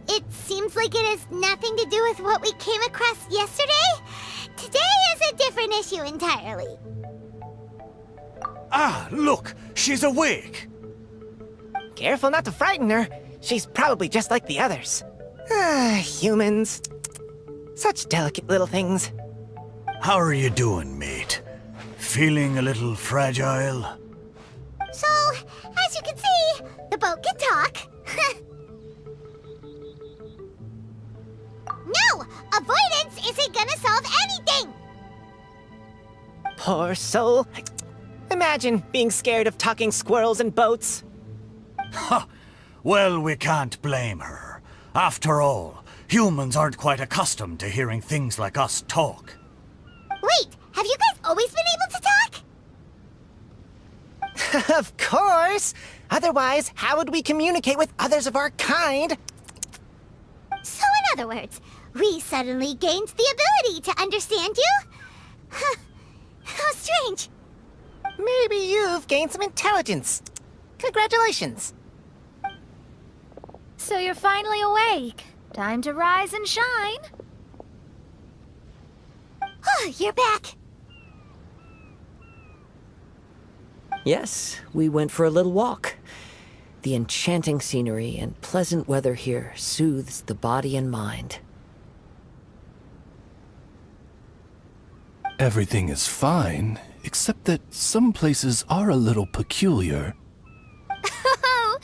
it seems like it has nothing to do with what we came across yesterday. Today is a different issue entirely. Ah, look, she's awake. Careful not to frighten her. She's probably just like the others. Ah, humans. Such delicate little things. How are you doing, mate? Feeling a little fragile? So, as you can see, the boat can talk. No! Avoidance isn't gonna solve anything! Poor soul. Imagine being scared of talking squirrels and boats. Ha! Well, we can't blame her. After all, humans aren't quite accustomed to hearing things like us talk. Wait, have you guys always been able to talk? Of course! Otherwise, how would we communicate with others of our kind? So in other words, we suddenly gained the ability to understand you? Huh. How strange. Maybe you've gained some intelligence. Congratulations. So you're finally awake. Time to rise and shine. Oh, you're back. Yes, we went for a little walk. The enchanting scenery and pleasant weather here soothes the body and mind. Everything is fine, except that some places are a little peculiar. Oh,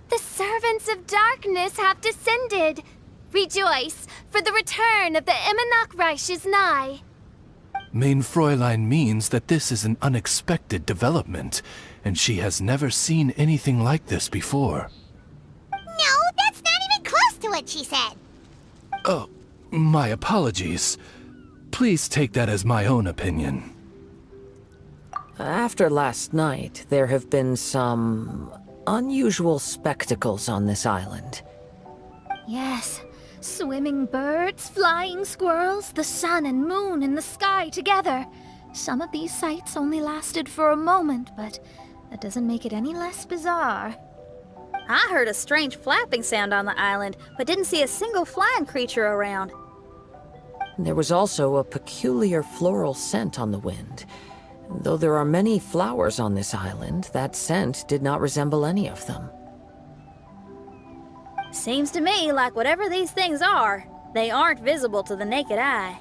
the servants of darkness have descended. Rejoice, for the return of the Reich is nigh. Mein Fräulein means that this is an unexpected development, and she has never seen anything like this before. No, that's not even close to what she said. Oh, my apologies. Please take that as my own opinion. After last night, there have been some unusual spectacles on this island. Yes, swimming birds, flying squirrels, the sun and moon in the sky together. Some of these sights only lasted for a moment, but that doesn't make it any less bizarre. I heard a strange flapping sound on the island, but didn't see a single flying creature around. There was also a peculiar floral scent on the wind. Though there are many flowers on this island, that scent did not resemble any of them. Seems to me like whatever these things are, they aren't visible to the naked eye.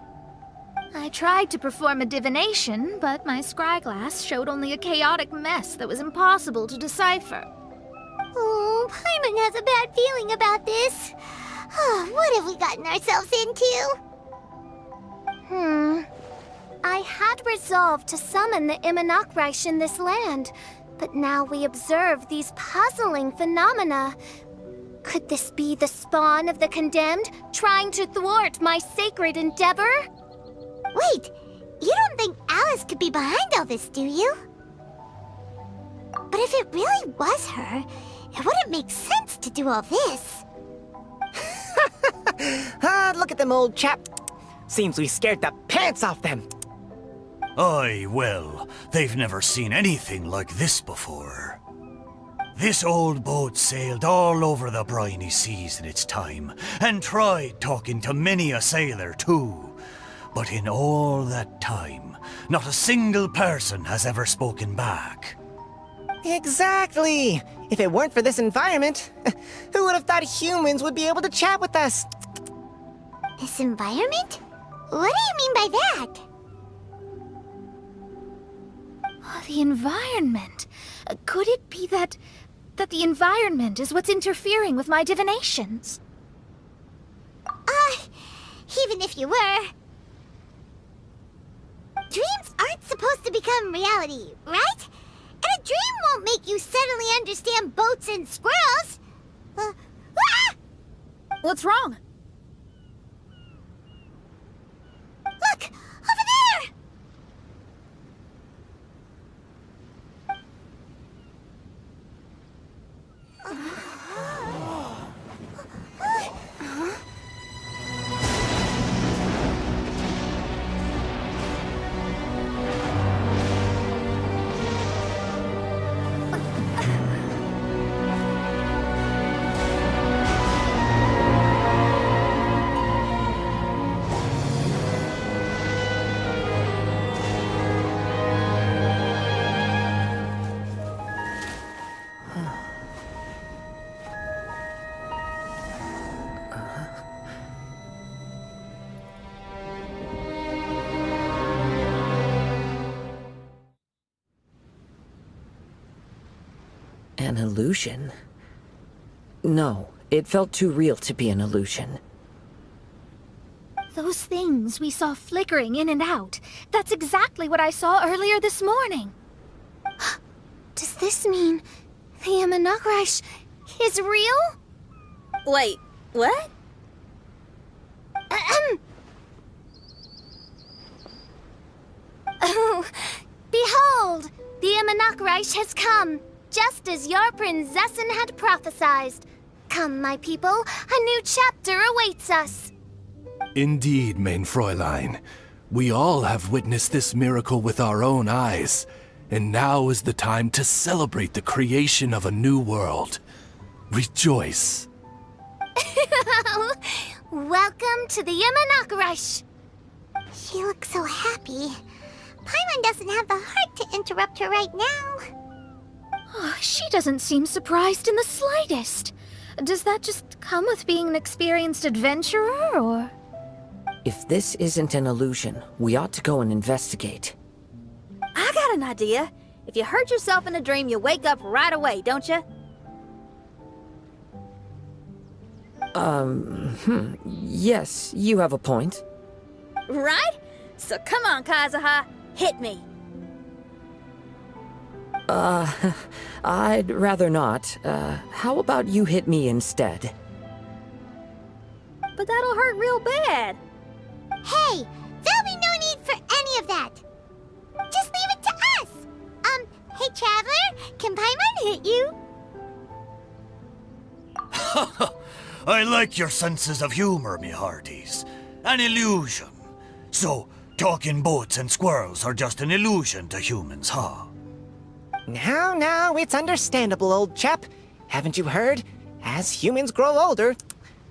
I tried to perform a divination, but my scryglass showed only a chaotic mess that was impossible to decipher. Oh, Paimon has a bad feeling about this. What have we gotten ourselves into? I had resolved to summon the Reich in this land, but now we observe these puzzling phenomena. Could this be the spawn of the condemned, trying to thwart my sacred endeavor? Wait, you don't think Alice could be behind all this, do you? But if it really was her, it wouldn't make sense to do all this. Look at them, old chap. Seems we scared the pants off them. Aye, well, they've never seen anything like this before. This old boat sailed all over the briny seas in its time, and tried talking to many a sailor too. But in all that time, not a single person has ever spoken back. Exactly! If it weren't for this environment, who would have thought humans would be able to chat with us? This environment? What do you mean by that? Oh, the environment. Could it be that the environment is what's interfering with my divinations? Even if you were... Dreams aren't supposed to become reality, right? And a dream won't make you suddenly understand boats and squirrels. What's wrong? Look! Over there! An illusion? No, it felt too real to be an illusion. Those things we saw flickering in and out. That's exactly what I saw earlier this morning. this mean? The Imanakrish is real? Wait, what? Oh, behold! The Imanakrish has come, just as your Prinzessin had prophesied. Come, my people, a new chapter awaits us. Indeed, Main Fräulein. We all have witnessed this miracle with our own eyes, and now is the time to celebrate the creation of a new world. Rejoice. Welcome to the Imanakrish. She looks so happy. Paimon doesn't have the heart to interrupt her right now. Oh, she doesn't seem surprised in the slightest. Does that just come with being an experienced adventurer, or...? If this isn't an illusion, we ought to go and investigate. I got an idea. If you hurt yourself in a dream, you wake up right away, don't you? Yes, you have a point. Right? So come on, Kazuha, hit me. I'd rather not. How about you hit me instead? But that'll hurt real bad. Hey, there'll be no need for any of that. Just leave it to us. Hey, Traveler, can Paimon hit you? I like your senses of humor, me hearties. An illusion. So, talking boats and squirrels are just an illusion to humans, huh? Now, it's understandable, old chap. Haven't you heard? As humans grow older,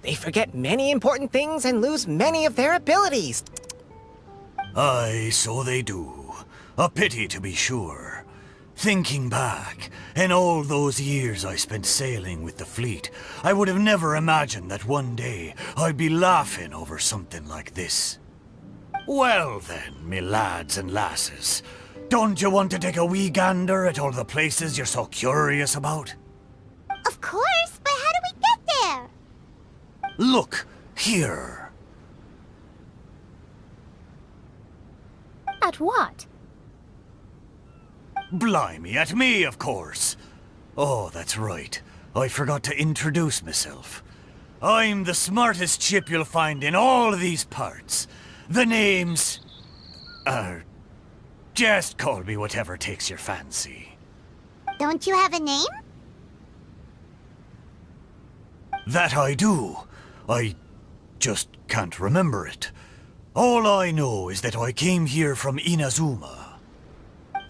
they forget many important things and lose many of their abilities. Aye, so they do. A pity, to be sure. Thinking back, in all those years I spent sailing with the fleet, I would have never imagined that one day I'd be laughing over something like this. Well then, me lads and lasses, don't you want to take a wee gander at all the places you're so curious about? Of course, but how do we get there? Look, here. At what? Blimey, at me, of course. Oh, that's right. I forgot to introduce myself. I'm the smartest chip you'll find in all these parts. The name's... just call me whatever takes your fancy. Don't you have a name? That I do. I just can't remember it. All I know is that I came here from Inazuma.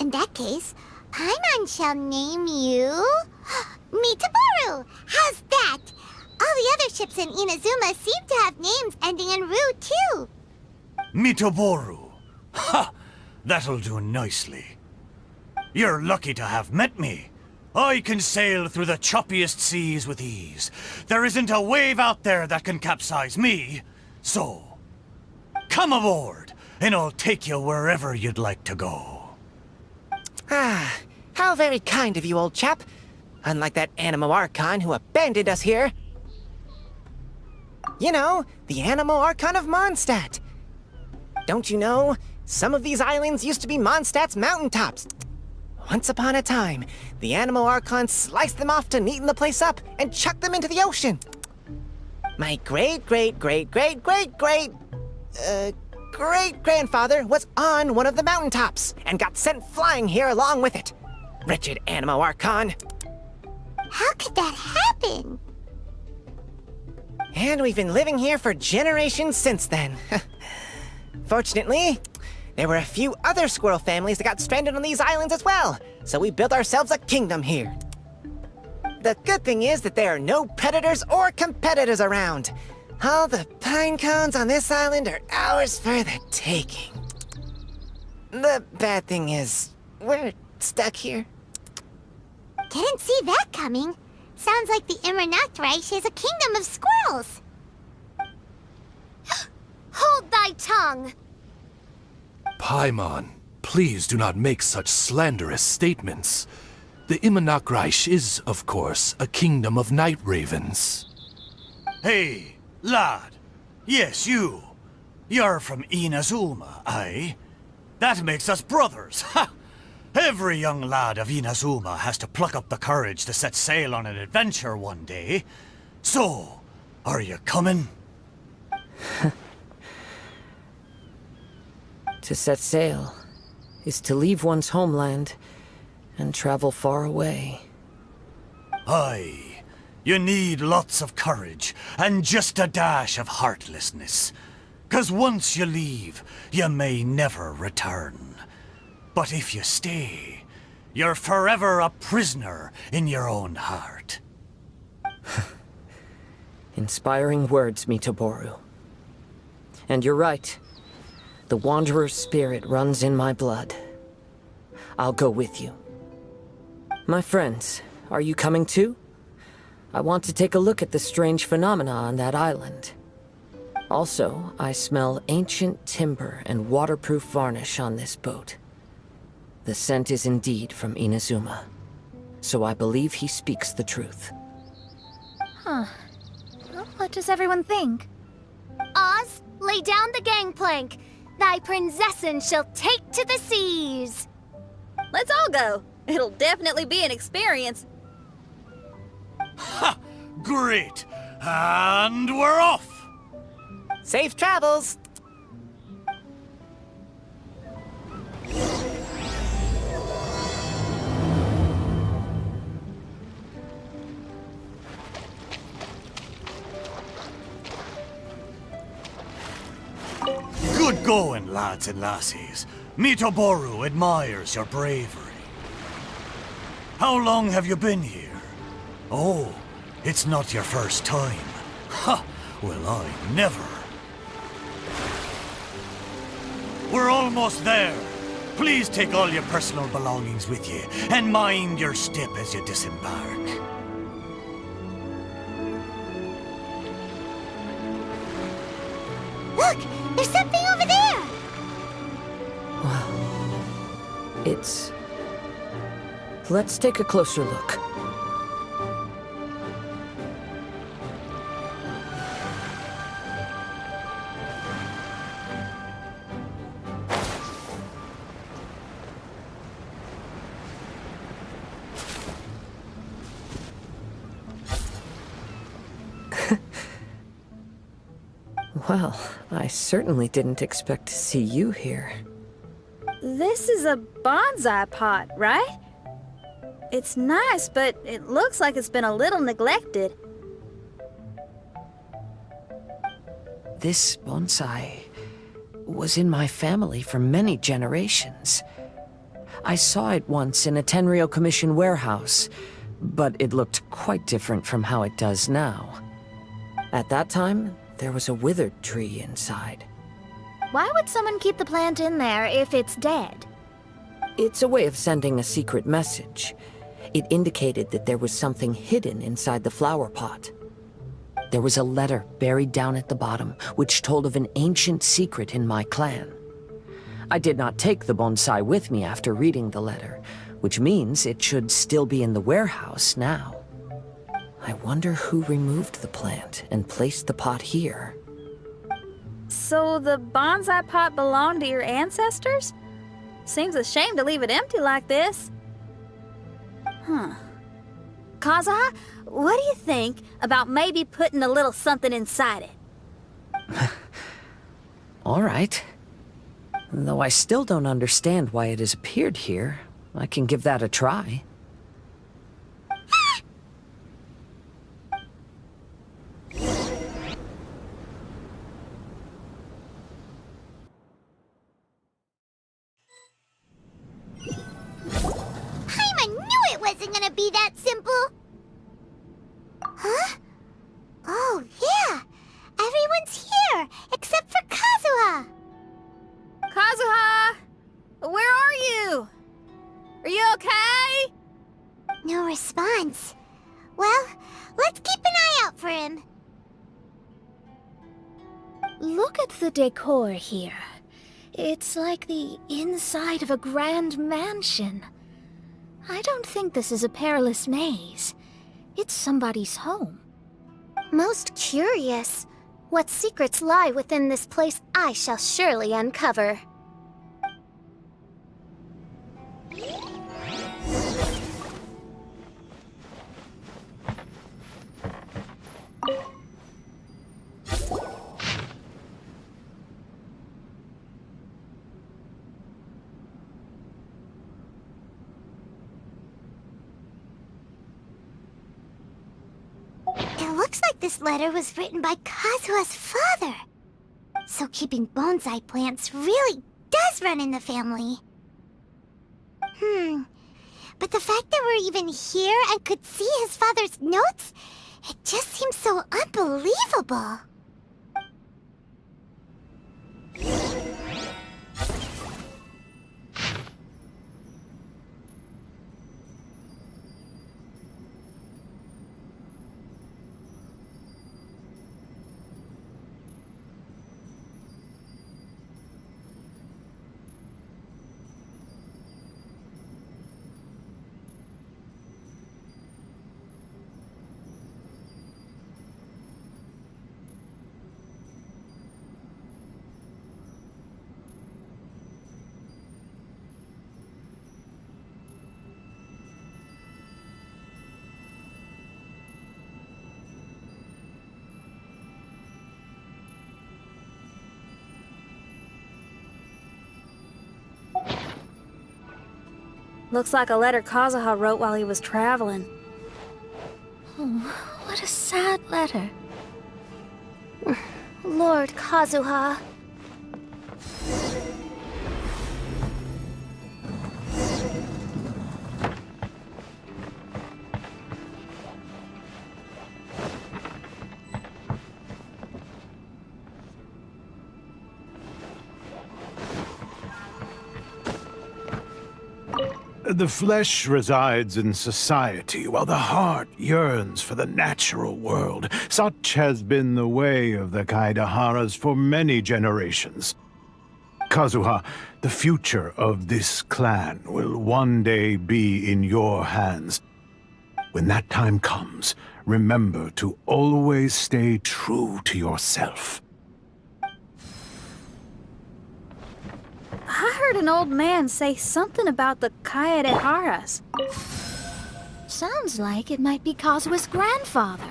In that case, Paimon shall name you... Mitaboru! How's that? All the other ships in Inazuma seem to have names ending in Ru, too. Mitaboru. Ha! That'll do nicely. You're lucky to have met me. I can sail through the choppiest seas with ease. There isn't a wave out there that can capsize me. So, come aboard, and I'll take you wherever you'd like to go. Ah, how very kind of you, old chap. Unlike that Animo Archon who abandoned us here. You know, the Animo Archon of Mondstadt. Don't you know, some of these islands used to be Mondstadt's mountaintops. Once upon a time, the Animo Archon sliced them off to neaten the place up and chucked them into the ocean. My great-grandfather was on one of the mountaintops and got sent flying here along with it. Wretched Animo Archon. How could that happen? And we've been living here for generations since then. Fortunately, there were a few other squirrel families that got stranded on these islands as well, so we built ourselves a kingdom here. The good thing is that there are no predators or competitors around. All the pine cones on this island are ours for the taking. The bad thing is, we're stuck here. Didn't see that coming. Sounds like the Imanakrish is a kingdom of squirrels. Hold thy tongue! Paimon, please do not make such slanderous statements. The Imanakrish is, of course, a kingdom of night ravens. Hey, lad. Yes, you. You're from Inazuma, aye? That makes us brothers, ha! Every young lad of Inazuma has to pluck up the courage to set sail on an adventure one day. So, are you coming? To set sail is to leave one's homeland and travel far away. Aye. You need lots of courage and just a dash of heartlessness. 'Cause once you leave, you may never return. But if you stay, you're forever a prisoner in your own heart. Inspiring words, Mitoboru. And you're right. The Wanderer's spirit runs in my blood. I'll go with you. My friends, are you coming too? I want to take a look at the strange phenomena on that island. Also, I smell ancient timber and waterproof varnish on this boat. The scent is indeed from Inazuma, so I believe he speaks the truth. Huh. Well, what does everyone think? Oz, lay down the gangplank. Thy princessin shall take to the seas. Let's all go. It'll definitely be an experience. Ha! Great! And we're off! Safe travels! Good going, lads and lassies. Mitoboru admires your bravery. How long have you been here? Oh, it's not your first time. Ha! Well, I never. We're almost there. Please take all your personal belongings with you, and mind your step as you disembark. Look! There's something over there! Wow. It's... Let's take a closer look. Well, I certainly didn't expect to see you here. This is a bonsai pot, right? It's nice, but it looks like it's been a little neglected. This bonsai was in my family for many generations. I saw it once in a Tenryo Commission warehouse, but it looked quite different from how it does now. At that time, there was a withered tree inside. Why would someone keep the plant in there if it's dead? It's a way of sending a secret message. It indicated that there was something hidden inside the flower pot. There was a letter buried down at the bottom, which told of an ancient secret in my clan. I did not take the bonsai with me after reading the letter, which means it should still be in the warehouse now. I wonder who removed the plant and placed the pot here. So the bonsai pot belonged to your ancestors? Seems a shame to leave it empty like this. Huh. Kazuha, what do you think about maybe putting a little something inside it? All right. Though I still don't understand why it has appeared here, I can give that a try. I knew it wasn't gonna be that simple! Huh? Oh, yeah! Everyone's here, except for Kazuha! Kazuha! Where are you? Are you okay? No response. Well, let's keep an eye out for him. Look at the decor here. It's like the inside of a grand mansion. I don't think this is a perilous maze. It's somebody's home. Most curious. What secrets lie within this place I shall surely uncover. It looks like this letter was written by Kazuha's father. So keeping bonsai plants really does run in the family. But the fact that we're even here and could see his father's notes, it just seems so unbelievable. Looks like a letter Kazuha wrote while he was traveling. Oh, what a sad letter. Lord Kazuha. The flesh resides in society, while the heart yearns for the natural world. Such has been the way of the Kaidaharas for many generations. Kazuha, the future of this clan will one day be in your hands. When that time comes, remember to always stay true to yourself. I heard an old man say something about the Kaidaharas. Sounds like it might be Kazuha's grandfather.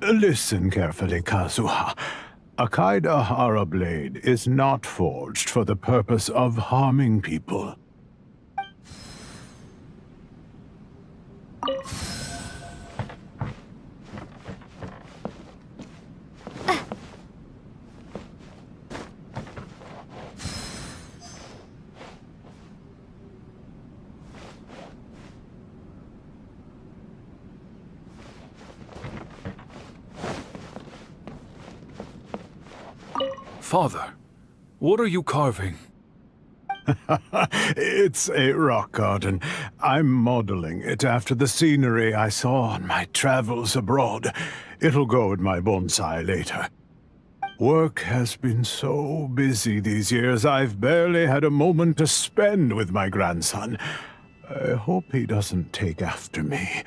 Listen carefully, Kazuha. A Kaidahara blade is not forged for the purpose of harming people. Father, what are you carving? It's a rock garden. I'm modeling it after the scenery I saw on my travels abroad. It'll go in my bonsai later. Work has been so busy these years, I've barely had a moment to spend with my grandson. I hope he doesn't take after me.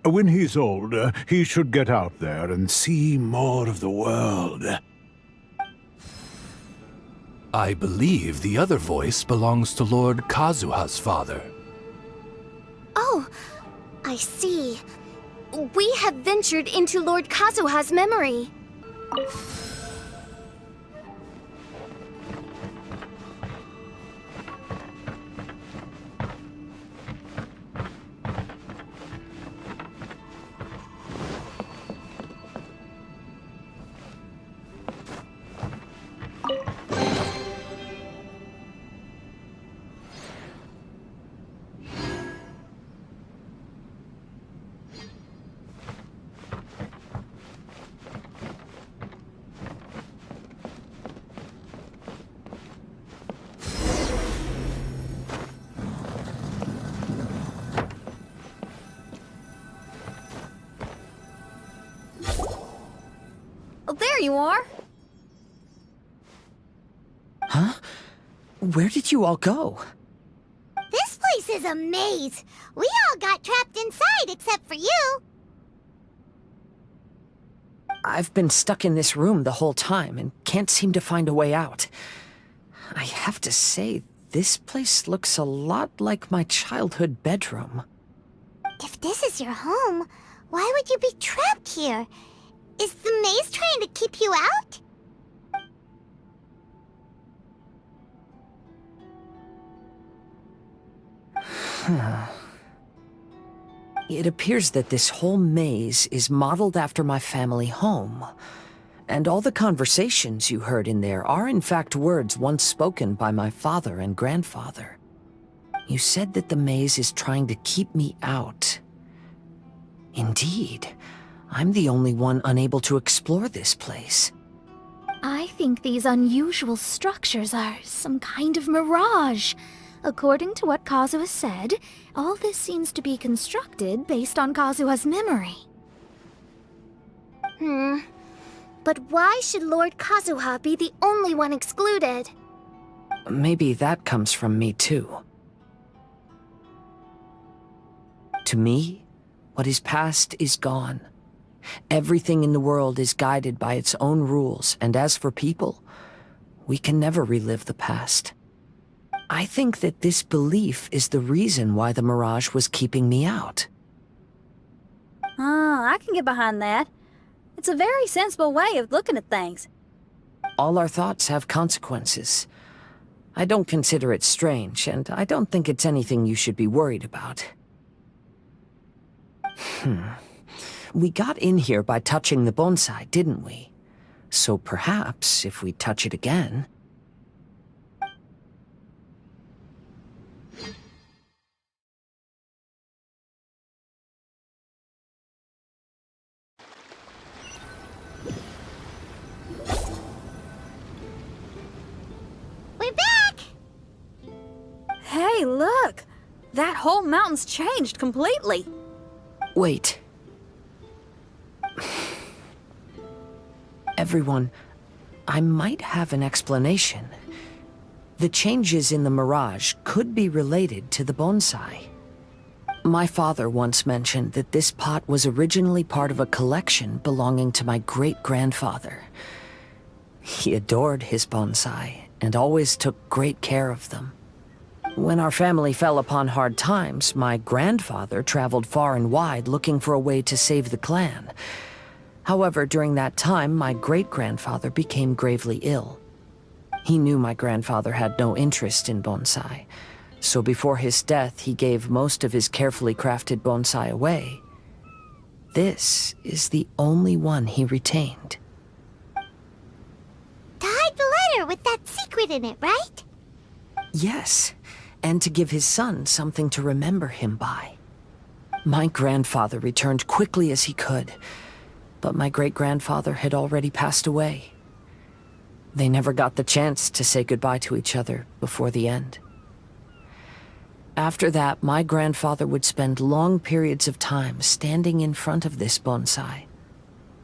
When he's older, he should get out there and see more of the world. I believe the other voice belongs to Lord Kazuha's father. Oh, I see. We have ventured into Lord Kazuha's memory. Oh, there you are. Huh? Where did you all go? This place is a maze. We all got trapped inside except for you. I've been stuck in this room the whole time and can't seem to find a way out. I have to say, this place looks a lot like my childhood bedroom. If this is your home, why would you be trapped here? Is the maze trying to keep you out? It appears that this whole maze is modeled after my family home. And all the conversations you heard in there are in fact words once spoken by my father and grandfather. You said that the maze is trying to keep me out. Indeed, I'm the only one unable to explore this place. I think these unusual structures are some kind of mirage. According to what Kazuha said, all this seems to be constructed based on Kazuha's memory. But why should Lord Kazuha be the only one excluded? Maybe that comes from me too. To me, what is past is gone. Everything in the world is guided by its own rules, and as for people, we can never relive the past. I think that this belief is the reason why the mirage was keeping me out. Oh, I can get behind that. It's a very sensible way of looking at things. All our thoughts have consequences. I don't consider it strange, and I don't think it's anything you should be worried about. We got in here by touching the bonsai, didn't we? So perhaps, if we touch it again... We're back! Hey, look! That whole mountain's changed completely. Wait. Everyone, I might have an explanation. The changes in the mirage could be related to the bonsai. My father once mentioned that this pot was originally part of a collection belonging to my great-grandfather. He adored his bonsai and always took great care of them. When our family fell upon hard times, my grandfather traveled far and wide looking for a way to save the clan. However, during that time, my great-grandfather became gravely ill. He knew my grandfather had no interest in bonsai, so before his death, he gave most of his carefully crafted bonsai away. This is the only one he retained. To hide the letter with that secret in it, right? Yes, and to give his son something to remember him by. My grandfather returned quickly as he could, but my great-grandfather had already passed away. They never got the chance to say goodbye to each other before the end. After that, my grandfather would spend long periods of time standing in front of this bonsai,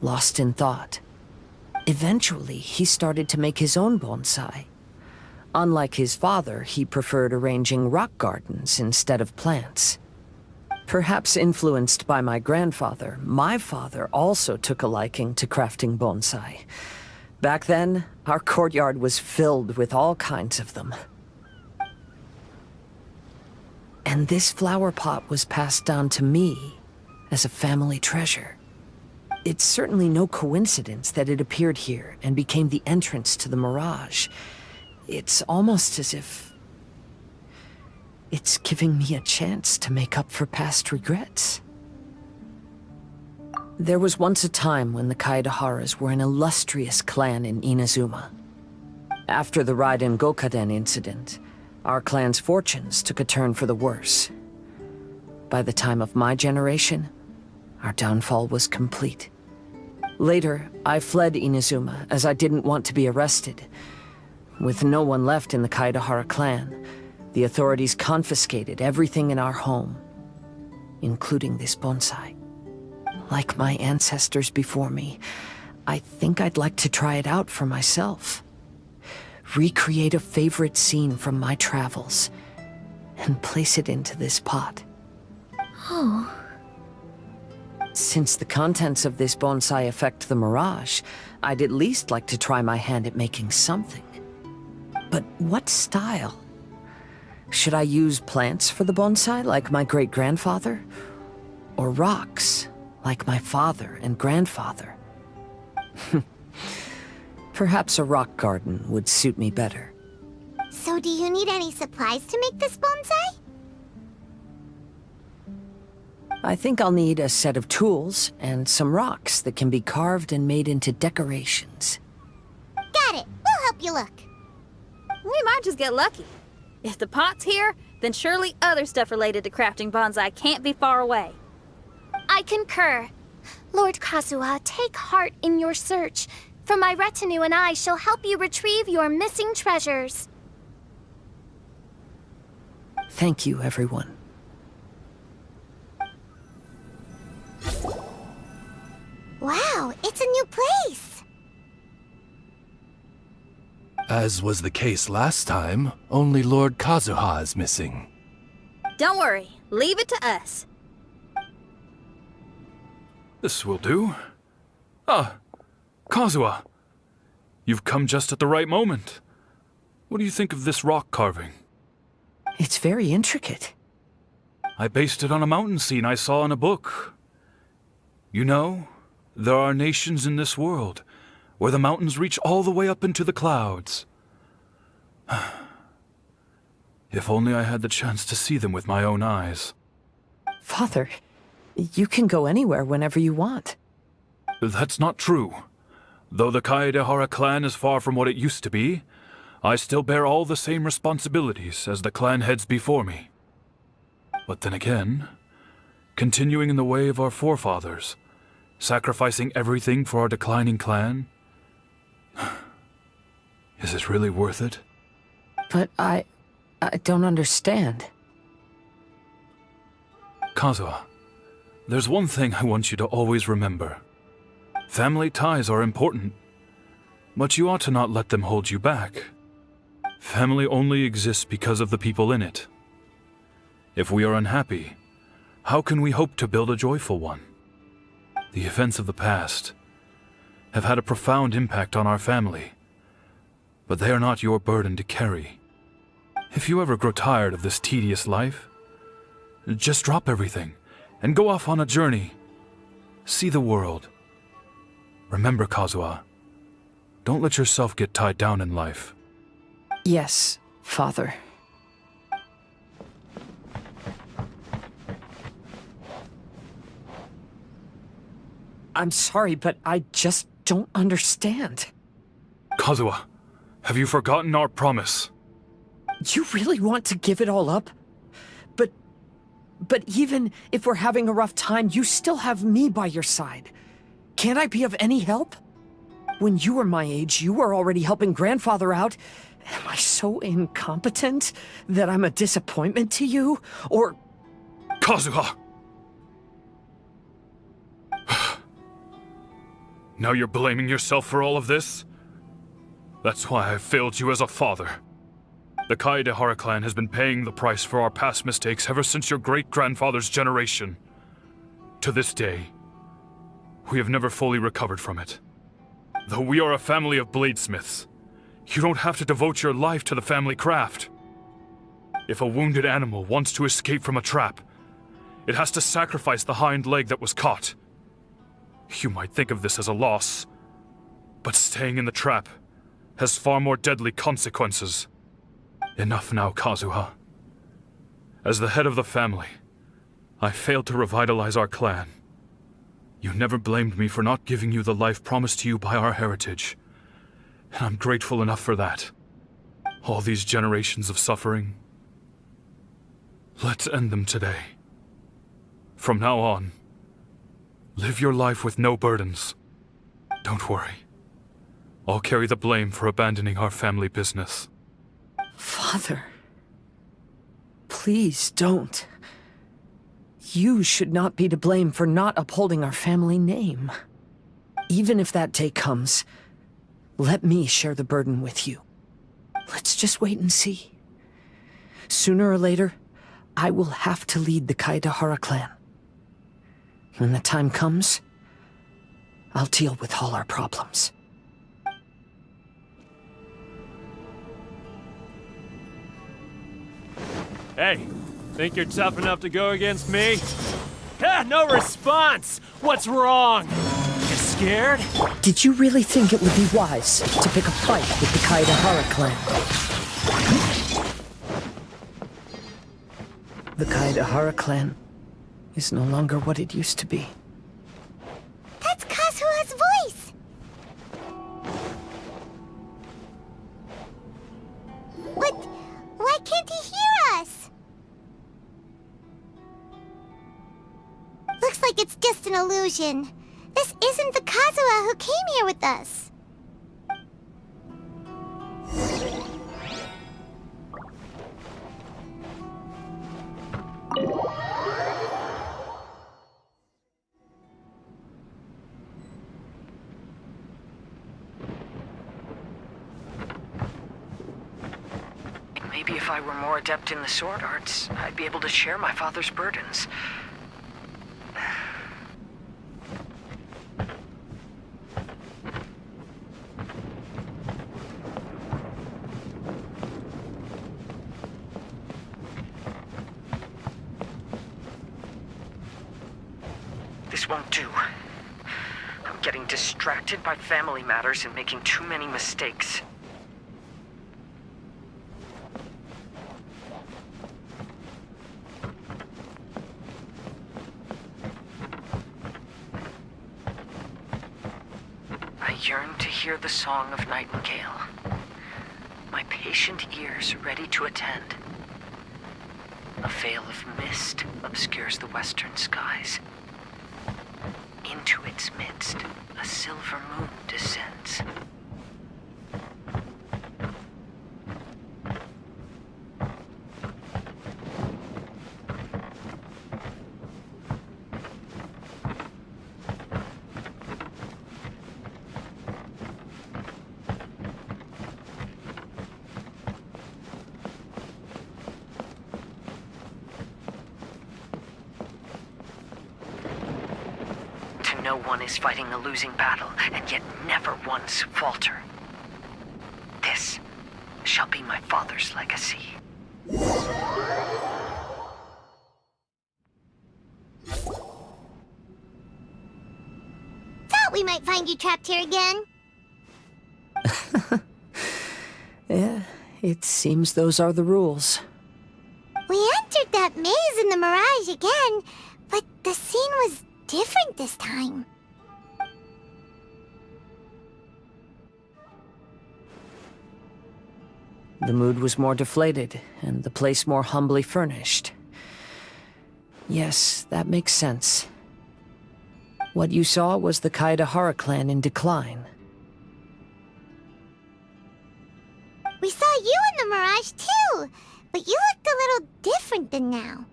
lost in thought. Eventually, he started to make his own bonsai. Unlike his father, he preferred arranging rock gardens instead of plants. Perhaps influenced by my grandfather, my father also took a liking to crafting bonsai. Back then, our courtyard was filled with all kinds of them. And this flower pot was passed down to me as a family treasure. It's certainly no coincidence that it appeared here and became the entrance to the mirage. It's almost as if it's giving me a chance to make up for past regrets. There was once a time when the Kaidaharas were an illustrious clan in Inazuma. After the Raiden Gokaden incident, our clan's fortunes took a turn for the worse. By the time of my generation, our downfall was complete. Later, I fled Inazuma as I didn't want to be arrested. With no one left in the Kaidahara clan, the authorities confiscated everything in our home, including this bonsai. Like my ancestors before me, I think I'd like to try it out for myself. recreate a favorite scene from my travels, and place it into this pot. Oh. Since the contents of this bonsai affect the mirage, I'd at least like to try my hand at making something. But what style? Should I use plants for the bonsai, like my great-grandfather? Or rocks, like my father and grandfather? Perhaps a rock garden would suit me better. So do you need any supplies to make this bonsai? I think I'll need a set of tools and some rocks that can be carved and made into decorations. Got it. We'll help you look. We might just get lucky. If the pot's here, then surely other stuff related to crafting bonsai can't be far away. I concur. Lord Kazuha, take heart in your search. For my retinue and I shall help you retrieve your missing treasures. Thank you, everyone. Wow, it's a new place. As was the case last time, only Lord Kazuha is missing. Don't worry, leave it to us. This will do. Ah, Kazuha. You've come just at the right moment. What do you think of this rock carving? It's very intricate. I based it on a mountain scene I saw in a book. You know, there are nations in this world where the mountains reach all the way up into the clouds. If only I had the chance to see them with my own eyes. Father, you can go anywhere whenever you want. That's not true. Though the Kaedehara clan is far from what it used to be, I still bear all the same responsibilities as the clan heads before me. But then again, continuing in the way of our forefathers, sacrificing everything for our declining clan, is it really worth it? But I don't understand. Kazuha, there's one thing I want you to always remember. Family ties are important, but you ought to not let them hold you back. Family only exists because of the people in it. If we are unhappy, how can we hope to build a joyful one? The events of the past have had a profound impact on our family, but they are not your burden to carry. If you ever grow tired of this tedious life, just drop everything and go off on a journey. See the world. Remember, Kazuha, don't let yourself get tied down in life. Yes, Father. I'm sorry, but I just don't understand. Kazuha, have you forgotten our promise? You really want to give it all up? But even if we're having a rough time, you still have me by your side. Can't I be of any help? When you were my age, you were already helping Grandfather out. Am I so incompetent that I'm a disappointment to you? Or... Kazuha! Now you're blaming yourself for all of this? That's why I failed you as a father. The Kaedehara clan has been paying the price for our past mistakes ever since your great-grandfather's generation. To this day, we have never fully recovered from it. Though we are a family of bladesmiths, you don't have to devote your life to the family craft. If a wounded animal wants to escape from a trap, it has to sacrifice the hind leg that was caught. You might think of this as a loss, but staying in the trap has far more deadly consequences. Enough now, Kazuha. As the head of the family, I failed to revitalize our clan. You never blamed me for not giving you the life promised to you by our heritage, and I'm grateful enough for that. All these generations of suffering, let's end them today. From now on, live your life with no burdens. Don't worry. I'll carry the blame for abandoning our family business. Father, please don't. You should not be to blame for not upholding our family name. Even if that day comes, let me share the burden with you. Let's just wait and see. Sooner or later, I will have to lead the Kaidahara clan. When the time comes, I'll deal with all our problems. Hey, think you're tough enough to go against me? Ha! No response! What's wrong? You scared? Did you really think it would be wise to pick a fight with the Kaidahara clan? The Kaidahara clan is no longer what it used to be. That's Kazuha's voice! But why can't he hear us? Looks like it's just an illusion. This isn't the Kazuha who came here with us. Maybe if I were more adept in the sword arts, I'd be able to share my father's burdens. This won't do. I'm getting distracted by family matters and making too many mistakes. I yearn to hear the song of Nightingale. My patient ears ready to attend. A veil of mist obscures the western skies. Into its midst, a silver moon descends. No one is fighting a losing battle, and yet never once falter. This shall be my father's legacy. Thought we might find you trapped here again. Yeah, it seems those are the rules. We entered that maze in the Mirage again, but the scene was different this time. The mood was more deflated, and the place more humbly furnished. Yes, that makes sense. What you saw was the Kaidahara clan in decline. We saw you in the Mirage too, but you looked a little different than now.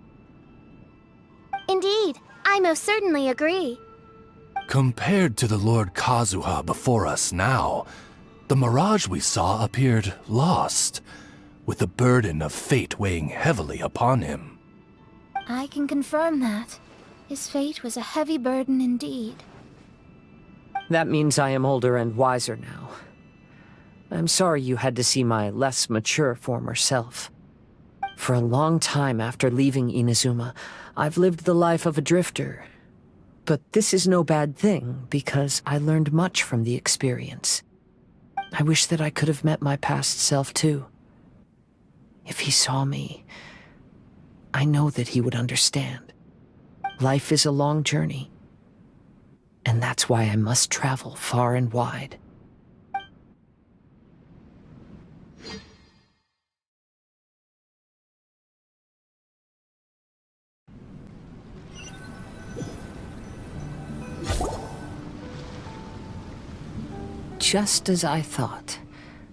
Indeed, I most certainly agree. Compared to the Lord Kazuha before us now, the mirage we saw appeared lost, with the burden of fate weighing heavily upon him. I can confirm that. His fate was a heavy burden indeed. That means I am older and wiser now. I'm sorry you had to see my less mature former self. For a long time after leaving Inazuma, I've lived the life of a drifter. But this is no bad thing, because I learned much from the experience. I wish that I could have met my past self too. If he saw me, I know that he would understand. Life is a long journey, and that's why I must travel far and wide. Just as I thought.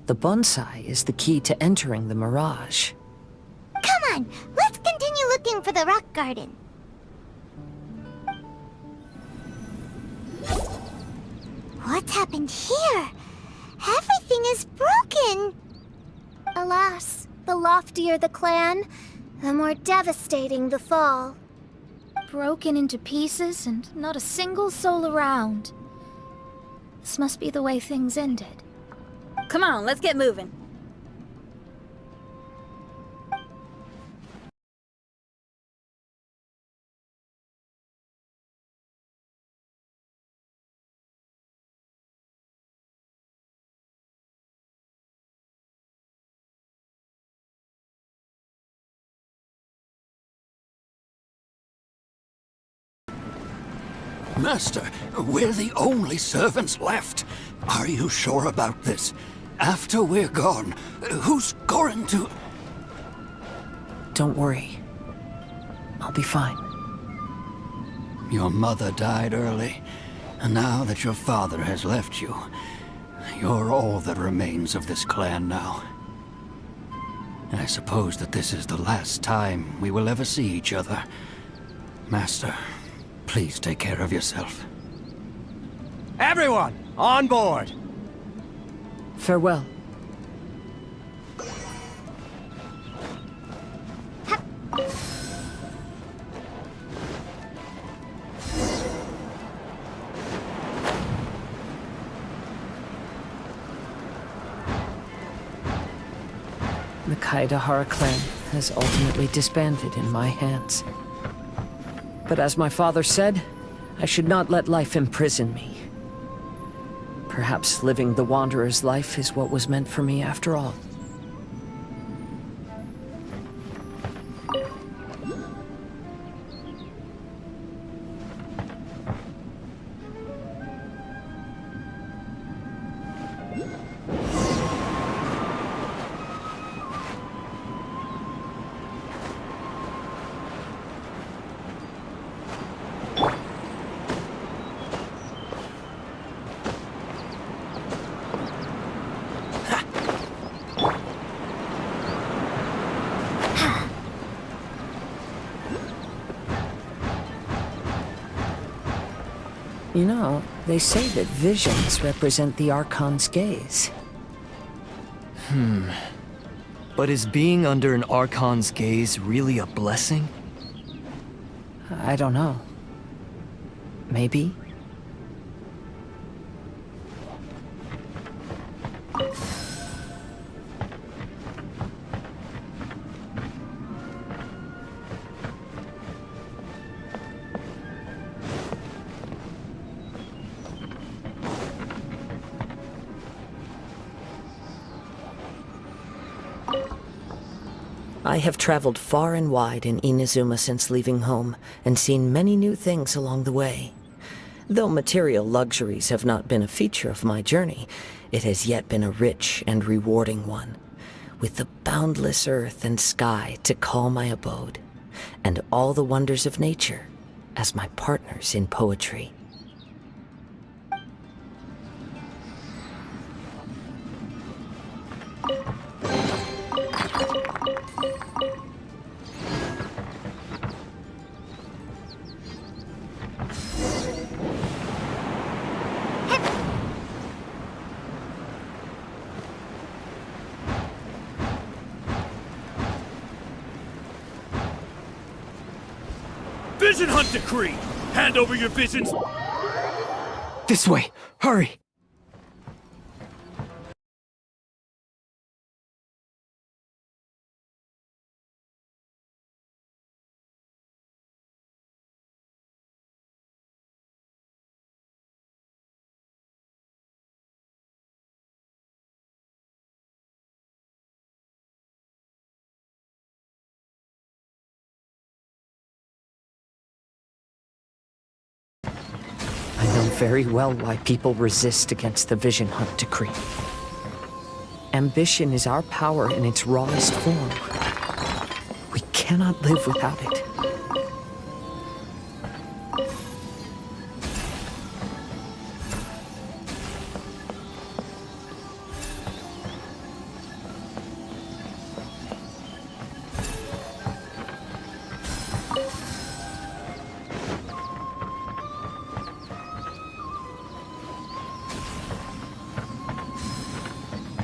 The bonsai is the key to entering the Mirage. Come on, let's continue looking for the rock garden. What's happened here? Everything is broken. Alas, the loftier the clan, the more devastating the fall. Broken into pieces and not a single soul around. This must be the way things ended. Come on, let's get moving. Master, we're the only servants left. Are you sure about this? After we're gone, who's going to... Don't worry. I'll be fine. Your mother died early, and now that your father has left you, you're all that remains of this clan now. I suppose that this is the last time we will ever see each other. Master, please take care of yourself. Everyone, on board! Farewell. The Kaidahara clan has ultimately disbanded in my hands. But as my father said, I should not let life imprison me. Perhaps living the Wanderer's life is what was meant for me after all. You know, they say that visions represent the Archon's gaze. But is being under an Archon's gaze really a blessing? I don't know. Maybe? I have traveled far and wide in Inazuma since leaving home, and seen many new things along the way. Though material luxuries have not been a feature of my journey, it has yet been a rich and rewarding one, with the boundless earth and sky to call my abode, and all the wonders of nature as my partners in poetry. Vision Hunt Decree! Hand over your visions! This way! Hurry! I know very well why people resist against the Vision Hunt Decree. Ambition is our power in its rawest form. We cannot live without it.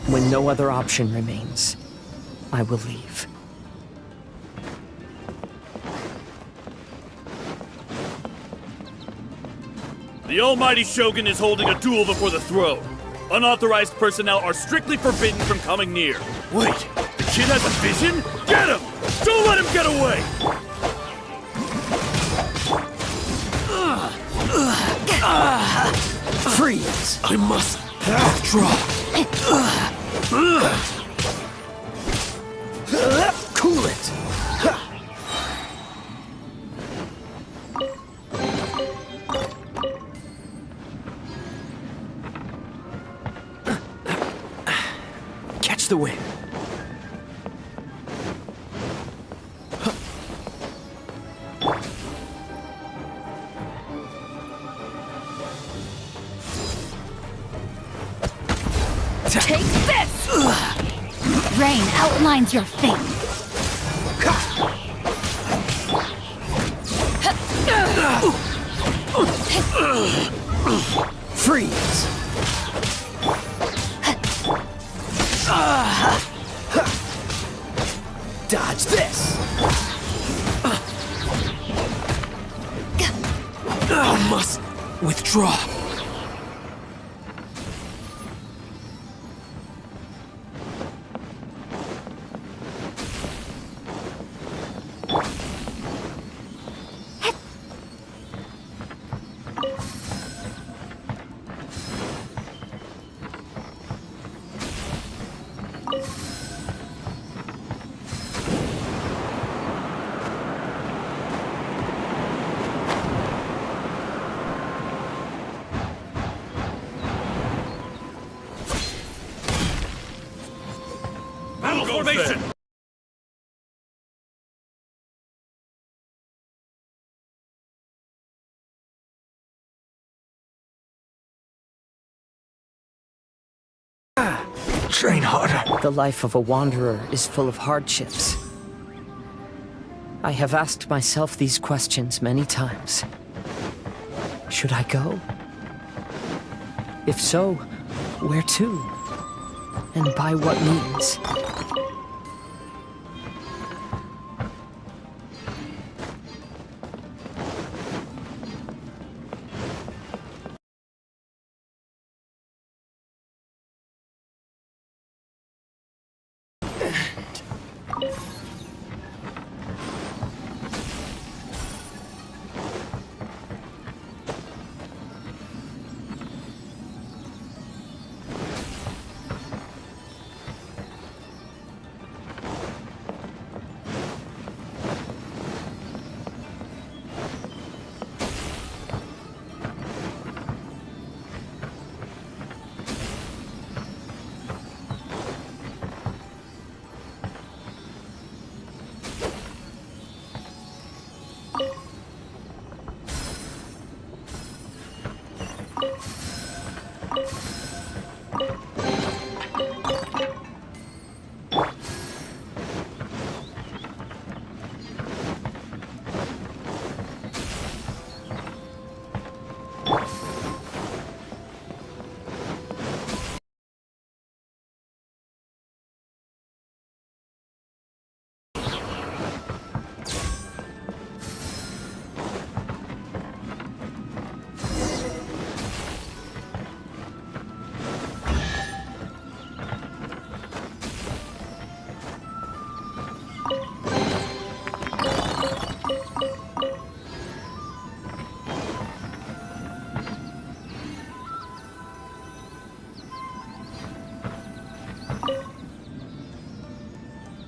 When no other option remains, I will leave. The almighty Shogun is holding a duel before the throne. Unauthorized personnel are strictly forbidden from coming near. Wait, the kid has a vision? Get him! Don't let him get away! Freeze! I must withdraw. Cool it! Catch the wind. Take this! Rain outlines your fate. Freeze! Dodge this! I must withdraw. Battle formation! Train harder. The life of a wanderer is full of hardships. I have asked myself these questions many times. Should I go? If so, where to? And by what means?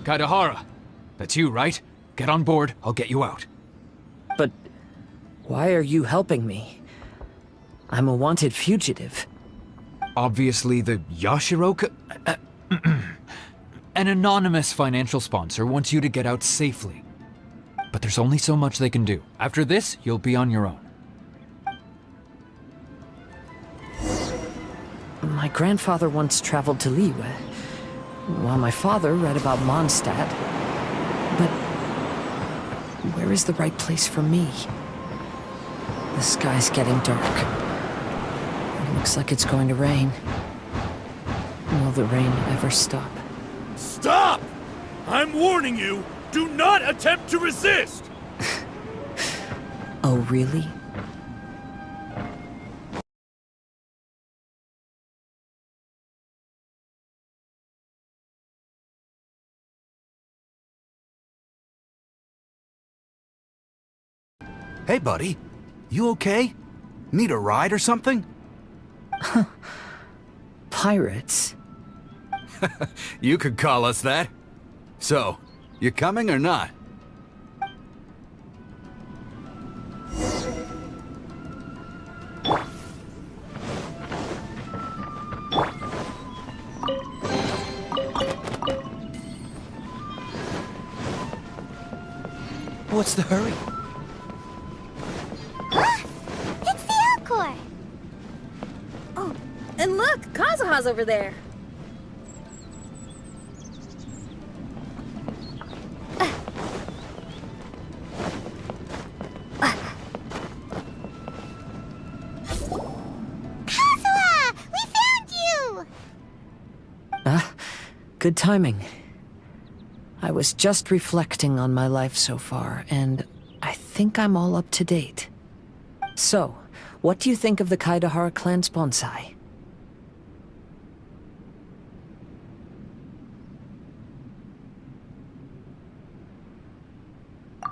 Kaidahara, that's you, right? Get on board, I'll get you out. But why are you helping me? I'm a wanted fugitive. Obviously the Yashiroka... An anonymous financial sponsor wants you to get out safely. But there's only so much they can do. After this, you'll be on your own. My grandfather once traveled to Liyue, while my father read about Mondstadt. But where is the right place for me? The sky's getting dark. It looks like it's going to rain. Will the rain ever stop? Stop! I'm warning you, do not attempt to resist! Oh, really? Hey, buddy. You okay? Need a ride or something? Pirates? You could call us that. So, you coming or not? What's the hurry? It's the Alcor! Oh, and look, Kazuha's over there. Kazuha! We found you! Good timing. I was just reflecting on my life so far, and I think I'm all up to date. So, what do you think of the Kaidahara clan's bonsai?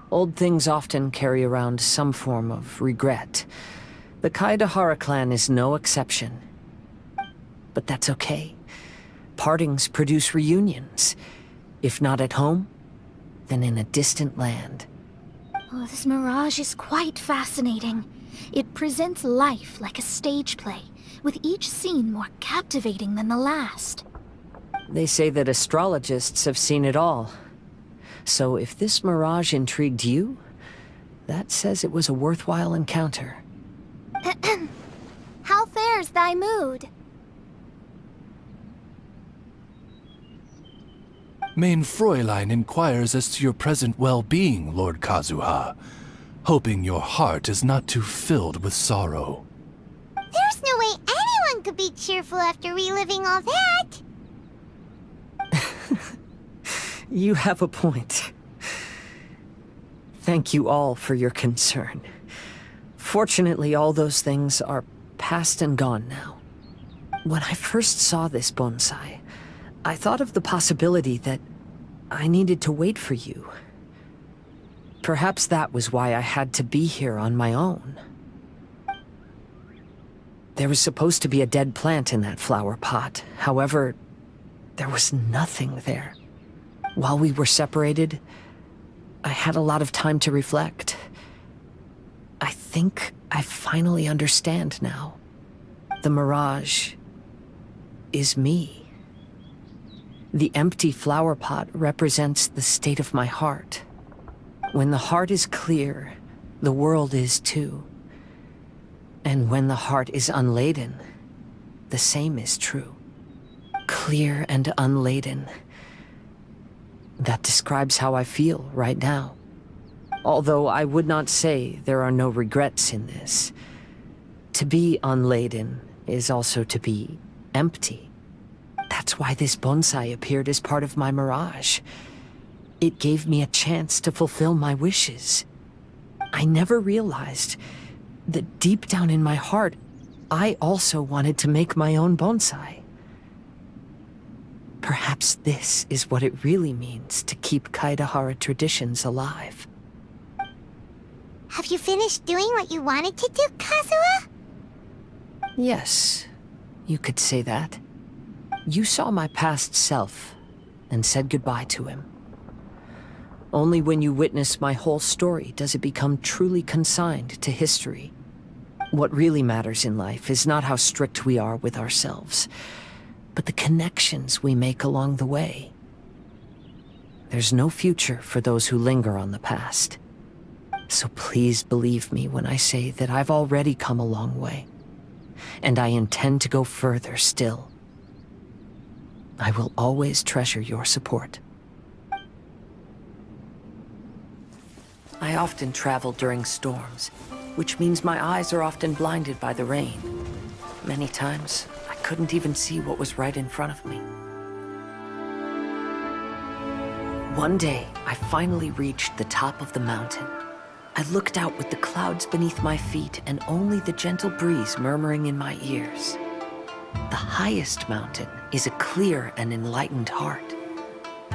Old things often carry around some form of regret. The Kaidahara clan is no exception. But that's okay. Partings produce reunions. If not at home, then in a distant land. Oh, this mirage is quite fascinating. It presents life like a stage play, with each scene more captivating than the last. They say that astrologists have seen it all. So if this mirage intrigued you, that says it was a worthwhile encounter. How fares thy mood? Main Fräulein inquires as to your present well-being, Lord Kazuha, hoping your heart is not too filled with sorrow. There's no way anyone could be cheerful after reliving all that! You have a point. Thank you all for your concern. Fortunately, all those things are past and gone now. When I first saw this bonsai, I thought of the possibility that I needed to wait for you. Perhaps that was why I had to be here on my own. There was supposed to be a dead plant in that flower pot. However, there was nothing there. While we were separated, I had a lot of time to reflect. I think I finally understand now. The mirage is me. The empty flower pot represents the state of my heart. When the heart is clear, the world is too. And when the heart is unladen, the same is true. Clear and unladen. That describes how I feel right now. Although I would not say there are no regrets in this. To be unladen is also to be empty. That's why this bonsai appeared as part of my mirage. It gave me a chance to fulfill my wishes. I never realized that deep down in my heart, I also wanted to make my own bonsai. Perhaps this is what it really means to keep Kaidahara traditions alive. Have you finished doing what you wanted to do, Kazuha? Yes, you could say that. You saw my past self and said goodbye to him. Only when you witness my whole story does it become truly consigned to history. What really matters in life is not how strict we are with ourselves, but the connections we make along the way. There's no future for those who linger on the past. So please believe me when I say that I've already come a long way, and I intend to go further still. I will always treasure your support. I often travel during storms, which means my eyes are often blinded by the rain. Many times, I couldn't even see what was right in front of me. One day, I finally reached the top of the mountain. I looked out with the clouds beneath my feet and only the gentle breeze murmuring in my ears. The highest mountain is a clear and enlightened heart.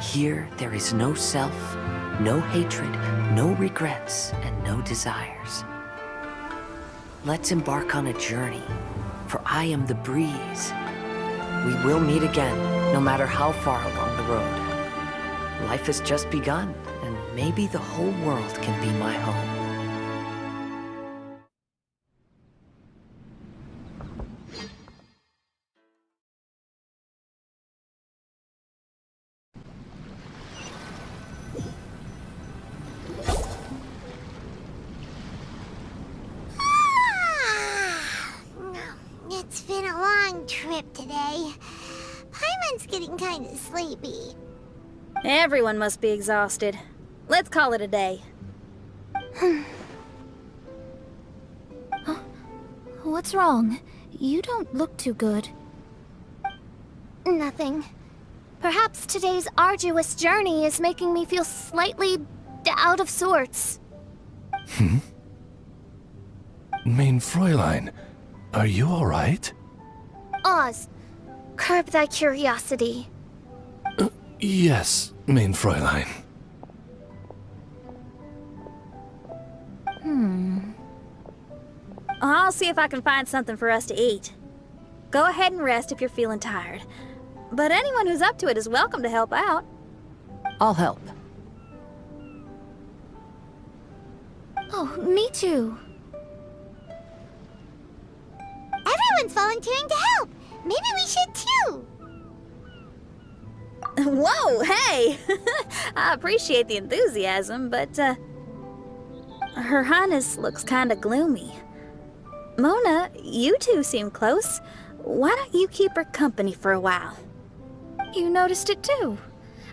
Here, there is no self, no hatred, no regrets, and no desires. Let's embark on a journey, for I am the breeze. We will meet again, no matter how far along the road. Life has just begun, and maybe the whole world can be my home. It's been a long trip today. Paimon's getting kind of sleepy. Everyone must be exhausted. Let's call it a day. What's wrong? You don't look too good. Nothing. Perhaps today's arduous journey is making me feel slightly out of sorts. Main Fräulein, are you alright? Oz, curb thy curiosity. Yes, Main Fräulein. I'll see if I can find something for us to eat. Go ahead and rest if you're feeling tired. But anyone who's up to it is welcome to help out. I'll help. Oh, me too. Everyone's volunteering to help. Maybe we should too. Whoa, hey! I appreciate the enthusiasm, but, Her Highness looks kinda gloomy. Mona, you two seem close. Why don't you keep her company for a while? You noticed it too.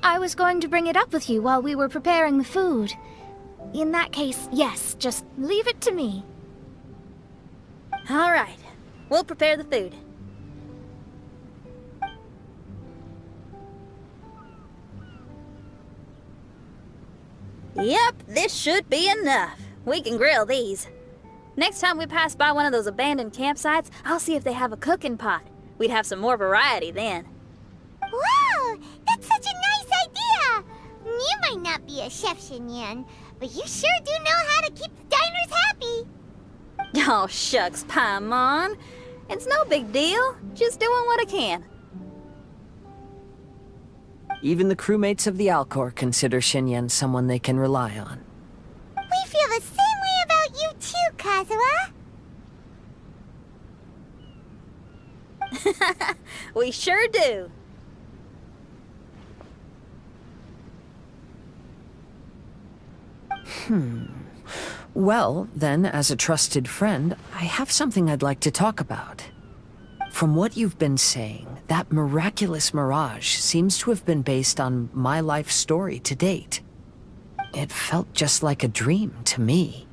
I was going to bring it up with you while we were preparing the food. In that case, yes, just leave it to me. All right, we'll prepare the food. Yep, this should be enough. We can grill these. Next time we pass by one of those abandoned campsites, I'll see if they have a cooking pot. We'd have some more variety then. Wow! That's such a nice idea! You might not be a chef, Xinyan, but you sure do know how to keep the diners happy. Oh, shucks, Paimon. It's no big deal. Just doing what I can. Even the crewmates of the Alcor consider Xinyan someone they can rely on. We feel the same way about you too, Kazuha. We sure do. Well, then, as a trusted friend, I have something I'd like to talk about. From what you've been saying, that miraculous mirage seems to have been based on my life story to date. It felt just like a dream to me.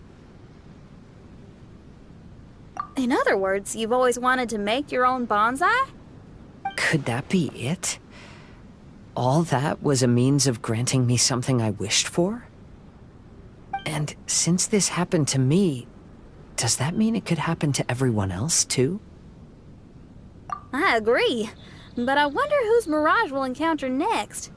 In other words, you've always wanted to make your own bonsai? Could that be it? All that was a means of granting me something I wished for? And since this happened to me, does that mean it could happen to everyone else too? I agree, but I wonder whose mirage we'll encounter next.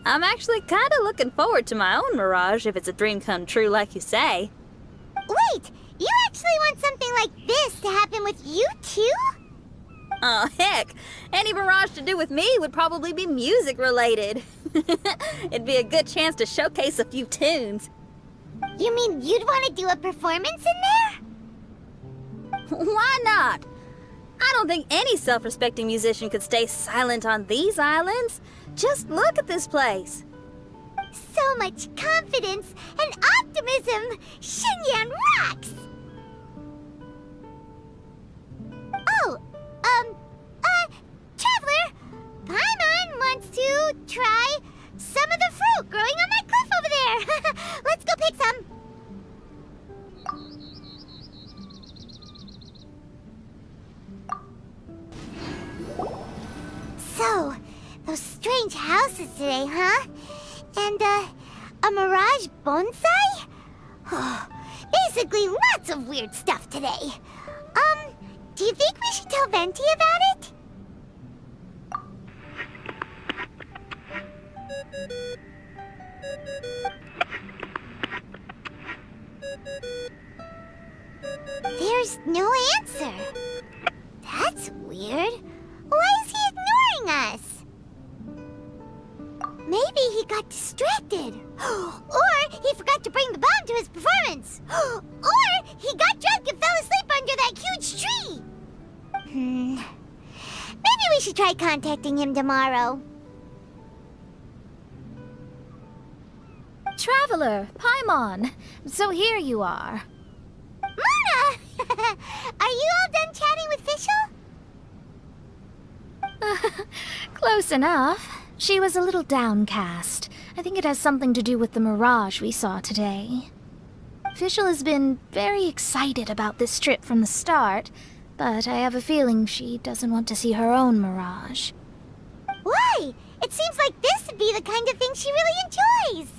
I'm actually kind of looking forward to my own mirage if it's a dream come true like you say. Wait, you actually want something like this to happen with you too? Oh, heck. Any mirage to do with me would probably be music related. It'd be a good chance to showcase a few tunes. You mean you'd want to do a performance in there? Why not? I don't think any self-respecting musician could stay silent on these islands. Just look at this place. So much confidence and optimism! Xinyan rocks! Oh, Traveler! Paimon wants to try some of the fruit growing on that cliff over there. Let's go pick some. So, those strange houses today, huh? bonsai? Basically, lots of weird stuff today. Do you think we should tell Venti about it? There's no answer. That's weird. Why is he ignoring us? Maybe he got distracted. Or he forgot to bring the bomb to his performance. Or he got drunk and fell asleep under that huge tree. Maybe we should try contacting him tomorrow. Traveler, Paimon. So here you are. Mona! Are you all done chatting with Fischl? Close enough. She was a little downcast. I think it has something to do with the mirage we saw today. Fischl has been very excited about this trip from the start, but I have a feeling she doesn't want to see her own mirage. Why? It seems like this would be the kind of thing she really enjoys.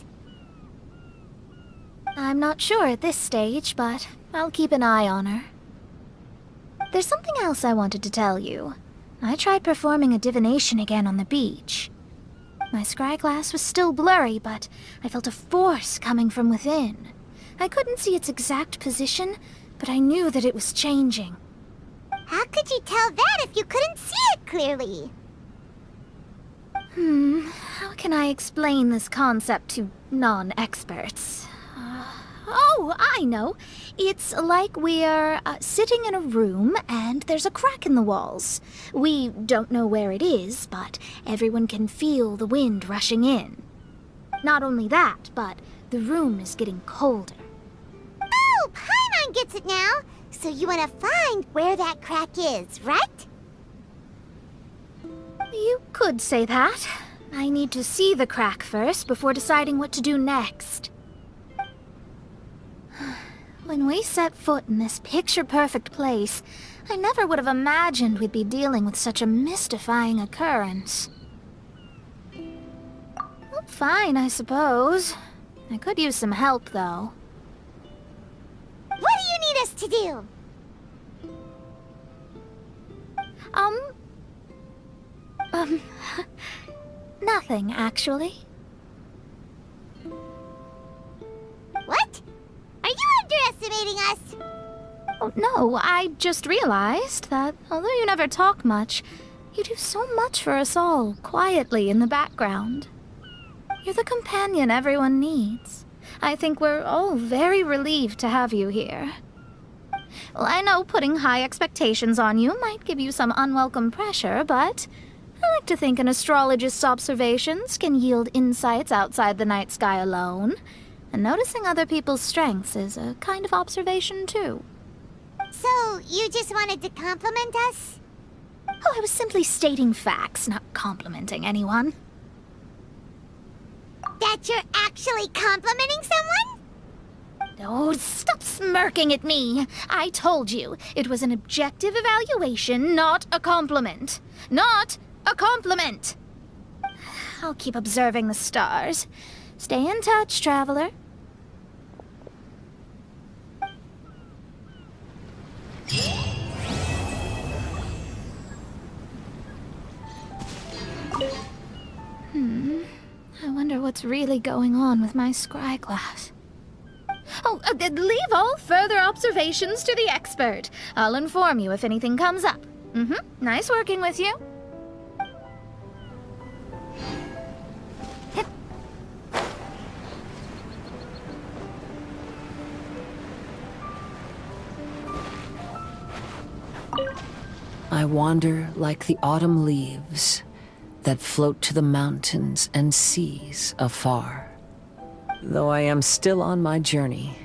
I'm not sure at this stage, but I'll keep an eye on her. There's something else I wanted to tell you. I tried performing a divination again on the beach. My scryglass was still blurry, but I felt a force coming from within. I couldn't see its exact position, but I knew that it was changing. How could you tell that if you couldn't see it clearly? How can I explain this concept to non-experts? Oh, I know. It's like we're sitting in a room and there's a crack in the walls. We don't know where it is, but everyone can feel the wind rushing in. Not only that, but the room is getting colder. Oh, Paimon gets it now. So you want to find where that crack is, right? You could say that. I need to see the crack first before deciding what to do next. When we set foot in this picture-perfect place, I never would have imagined we'd be dealing with such a mystifying occurrence. Well, fine, I suppose. I could use some help, though. What do you need us to do? Nothing, actually. What? Are you underestimating us? Oh, no, I just realized that although you never talk much, you do so much for us all, quietly in the background. You're the companion everyone needs. I think we're all very relieved to have you here. Well, I know putting high expectations on you might give you some unwelcome pressure, but I like to think an astrologist's observations can yield insights outside the night sky alone. And noticing other people's strengths is a kind of observation, too. So, you just wanted to compliment us? Oh, I was simply stating facts, not complimenting anyone. That you're actually complimenting someone? Oh, stop smirking at me. I told you, it was an objective evaluation, not a compliment. Not a compliment! I'll keep observing the stars. Stay in touch, traveler. I wonder what's really going on with my scryglass. Oh, leave all further observations to the expert. I'll inform you if anything comes up. Nice working with you. I wander like the autumn leaves that float to the mountains and seas afar. Though I am still on my journey,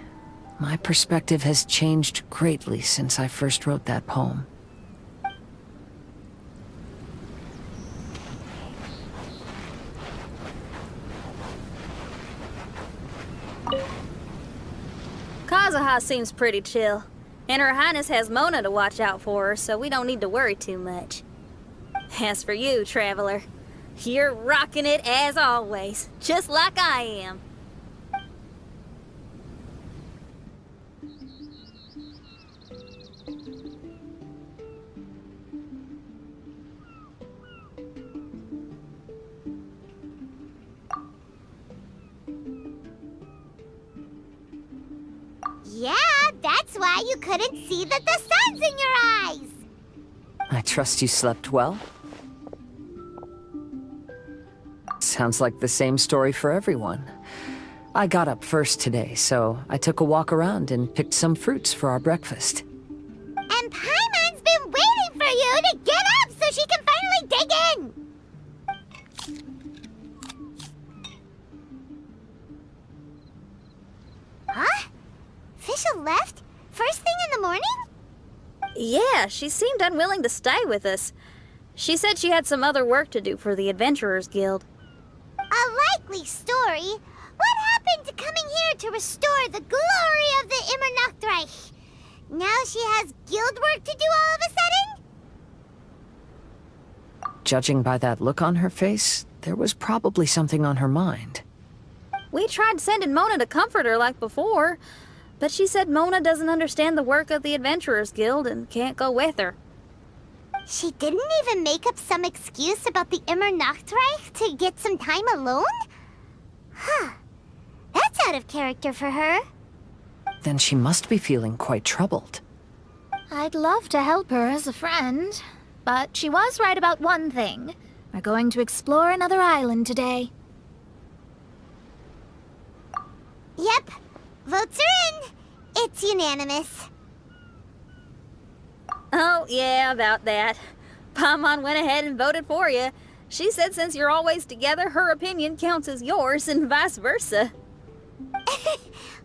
my perspective has changed greatly since I first wrote that poem. Kazuha seems pretty chill. And Her Highness has Mona to watch out for her, so we don't need to worry too much. As for you, traveler, you're rocking it as always, just like I am. Yeah, that's why you couldn't see that the sun's in your eyes! I trust you slept well? Sounds like the same story for everyone. I got up first today, so I took a walk around and picked some fruits for our breakfast. And Paimon's been waiting for you to get up so she can finally dig in! Huh? Fischl left? First thing in the morning? Yeah, she seemed unwilling to stay with us. She said she had some other work to do for the Adventurers Guild. A likely story. What happened to coming here to restore the glory of the Immernachtreich? Now she has guild work to do all of a sudden? Judging by that look on her face, there was probably something on her mind. We tried sending Mona to comfort her like before, but she said Mona doesn't understand the work of the Adventurers Guild and can't go with her. She didn't even make up some excuse about the Immernachtreich to get some time alone? Huh. That's out of character for her. Then she must be feeling quite troubled. I'd love to help her as a friend, but she was right about one thing. We're going to explore another island today. Yep. Votes are in. It's unanimous. Oh, yeah, about that. Paimon went ahead and voted for you. She said since you're always together, her opinion counts as yours and vice versa.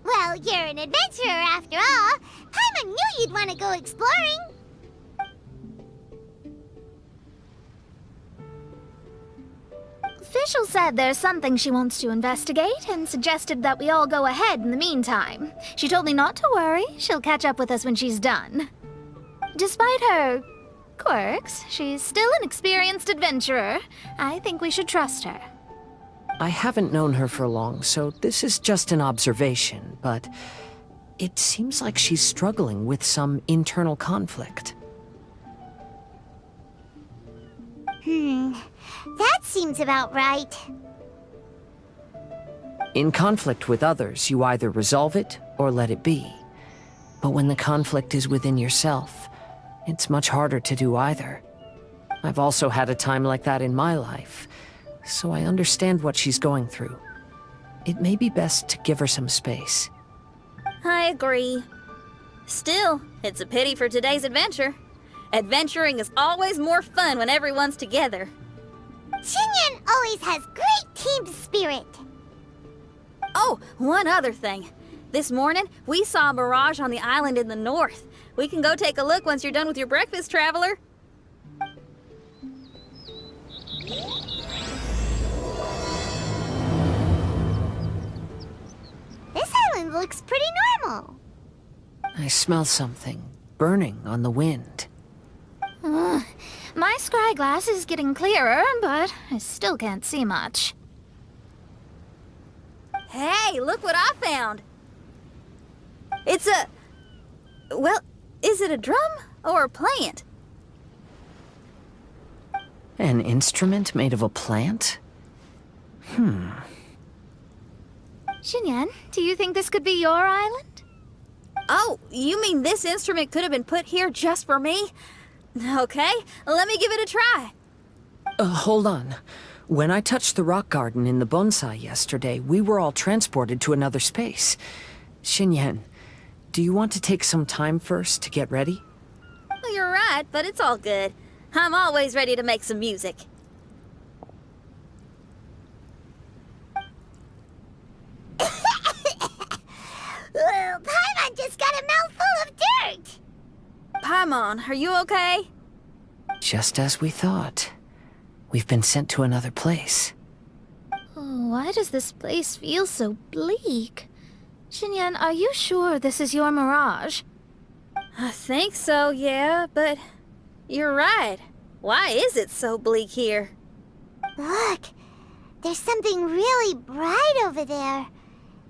Well, you're an adventurer after all. Paimon knew you'd want to go exploring. Fischl said there's something she wants to investigate and suggested that we all go ahead in the meantime. She told me not to worry. She'll catch up with us when she's done. Despite her quirks, she's still an experienced adventurer. I think we should trust her. I haven't known her for long, so this is just an observation, but it seems like she's struggling with some internal conflict. That seems about right. In conflict with others, you either resolve it or let it be. But when the conflict is within yourself, it's much harder to do either. I've also had a time like that in my life, so I understand what she's going through. It may be best to give her some space. I agree. Still, it's a pity for today's adventure. Adventuring is always more fun when everyone's together. Xinyan always has great team spirit. Oh, one other thing. This morning, we saw a mirage on the island in the north. We can go take a look once you're done with your breakfast, traveler. This island looks pretty normal. I smell something burning on the wind. My scry glass is getting clearer, but I still can't see much. Hey, look what I found. It's a... Well, is it a drum or a plant? An instrument made of a plant? Xinyan, do you think this could be your island? Oh, you mean this instrument could have been put here just for me? Okay, let me give it a try. Hold on. When I touched the rock garden in the bonsai yesterday, we were all transported to another space. Xinyan, do you want to take some time first to get ready? Well, you're right, but it's all good. I'm always ready to make some music. Paimon just got a mouthful of dirt. Paimon, are you okay? Just as we thought. We've been sent to another place. Oh, why does this place feel so bleak? Xinyan, are you sure this is your mirage? I think so, yeah, but you're right. Why is it so bleak here? Look, there's something really bright over there.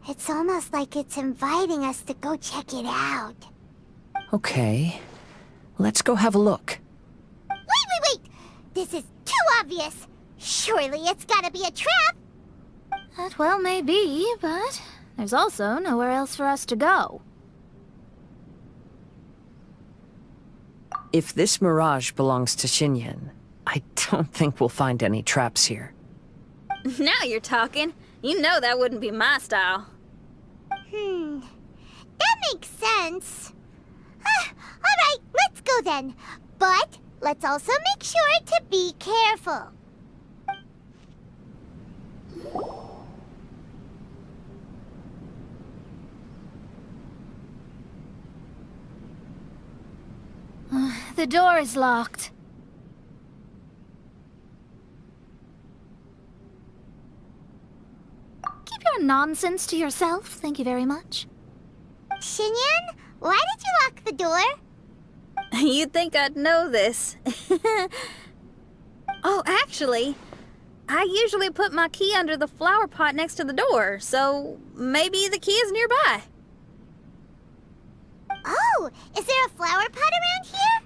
It's almost like it's inviting us to go check it out. Okay. Let's go have a look. Wait! This is too obvious! Surely it's gotta be a trap! That well may be, but there's also nowhere else for us to go. If this mirage belongs to Xinyan, I don't think we'll find any traps here. Now you're talking. You know that wouldn't be my style. That makes sense. Alright, let's go then. But let's also make sure to be careful. The door is locked. Keep your nonsense to yourself, thank you very much. Xinyan, why did you lock the door? You'd think I'd know this. Oh, actually, I usually put my key under the flower pot next to the door, so maybe the key is nearby. Oh, is there a flower pot around here?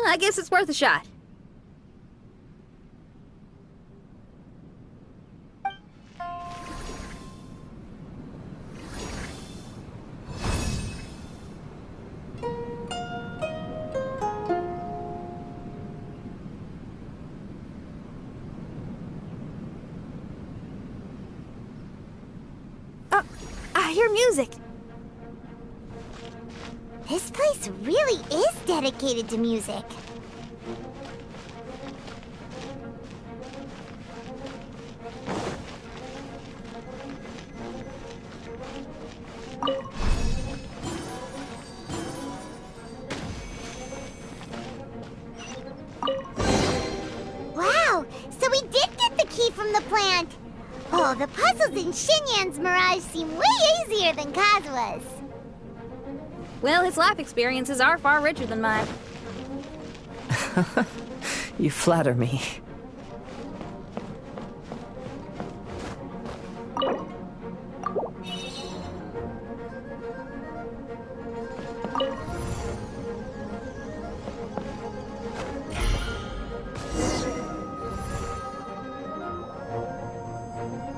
I guess it's worth a shot. Oh, I hear music. This place really is dedicated to music. Wow, so we did get the key from the plant. Oh, the puzzles in Xinyan's Mirage seem way easier than Kazua's. Well, his life experiences are far richer than mine. You flatter me.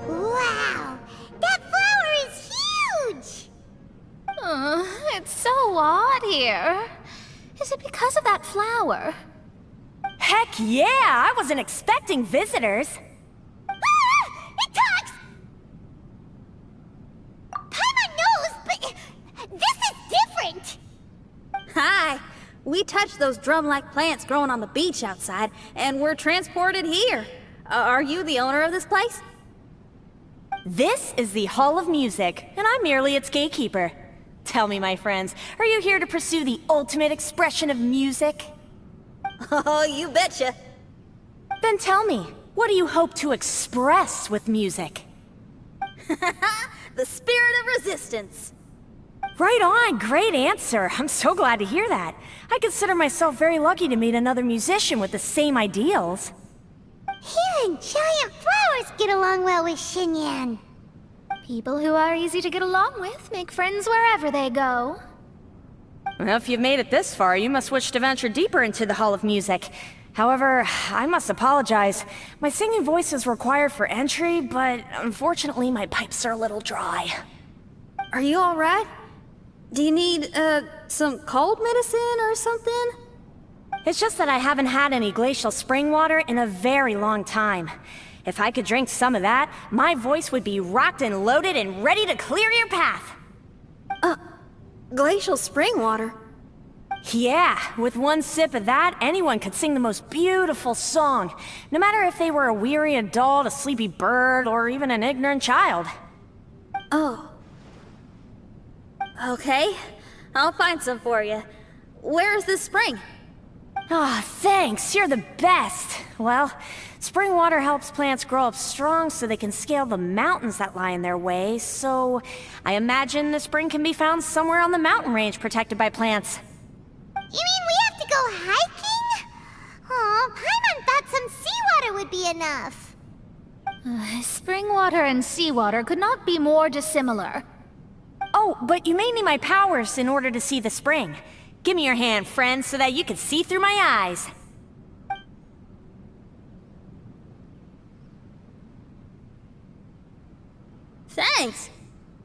Wow, that flower is huge! It's so odd here. Is it because of that flower? Heck yeah! I wasn't expecting visitors. It talks! Paimon knows, but this is different! Hi! We touched those drum-like plants growing on the beach outside, and we're transported here. Are you the owner of this place? This is the Hall of Music, and I'm merely its gatekeeper. Tell me, my friends, are you here to pursue the ultimate expression of music? Oh, you betcha. Then tell me, what do you hope to express with music? The spirit of resistance. Right on, great answer. I'm so glad to hear that. I consider myself very lucky to meet another musician with the same ideals. Even giant flowers get along well with Xinyan. People who are easy to get along with make friends wherever they go. Well, if you've made it this far, you must wish to venture deeper into the Hall of Music. However, I must apologize. My singing voice is required for entry, but unfortunately my pipes are a little dry. Are you alright? Do you need, some cold medicine or something? It's just that I haven't had any glacial spring water in a very long time. If I could drink some of that, my voice would be rocked and loaded and ready to clear your path. Glacial spring water? Yeah, with one sip of that, anyone could sing the most beautiful song, no matter if they were a weary adult, a sleepy bird, or even an ignorant child. Oh. Okay, I'll find some for you. Where is this spring? Ah, thanks, you're the best. Well, spring water helps plants grow up strong so they can scale the mountains that lie in their way, so I imagine the spring can be found somewhere on the mountain range protected by plants. You mean we have to go hiking? Oh, Paimon thought some seawater would be enough. Spring water and seawater could not be more dissimilar. Oh, but you may need my powers in order to see the spring. Give me your hand, friend, so that you can see through my eyes. Thanks.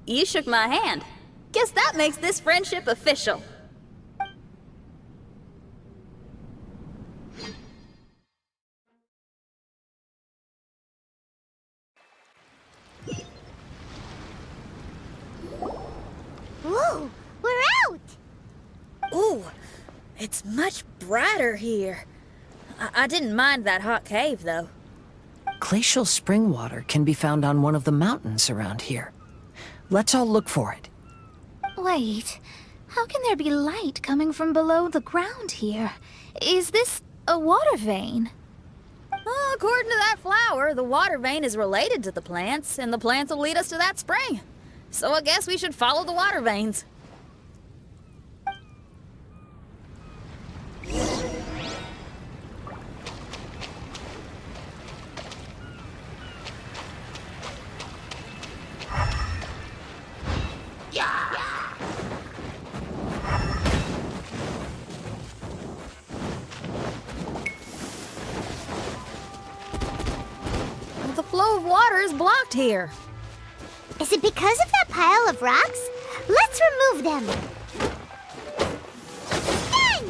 You shook my hand. Guess that makes this friendship official. Ooh, we're out! Ooh, it's much brighter here. I didn't mind that hot cave, though. Glacial spring water can be found on one of the mountains around here. Let's all look for it. Wait, how can there be light coming from below the ground here? Is this a water vein? Well, according to that flower, the water vein is related to the plants, and the plants will lead us to that spring. So I guess we should follow the water veins. The flow of water is blocked here. Is it because of that pile of rocks? Let's remove them. Done!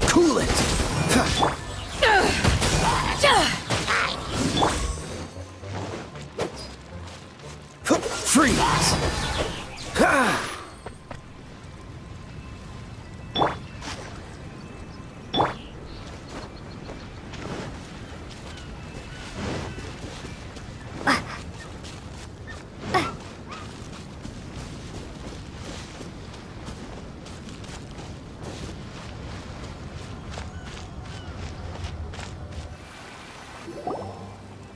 Cool it! Freeze!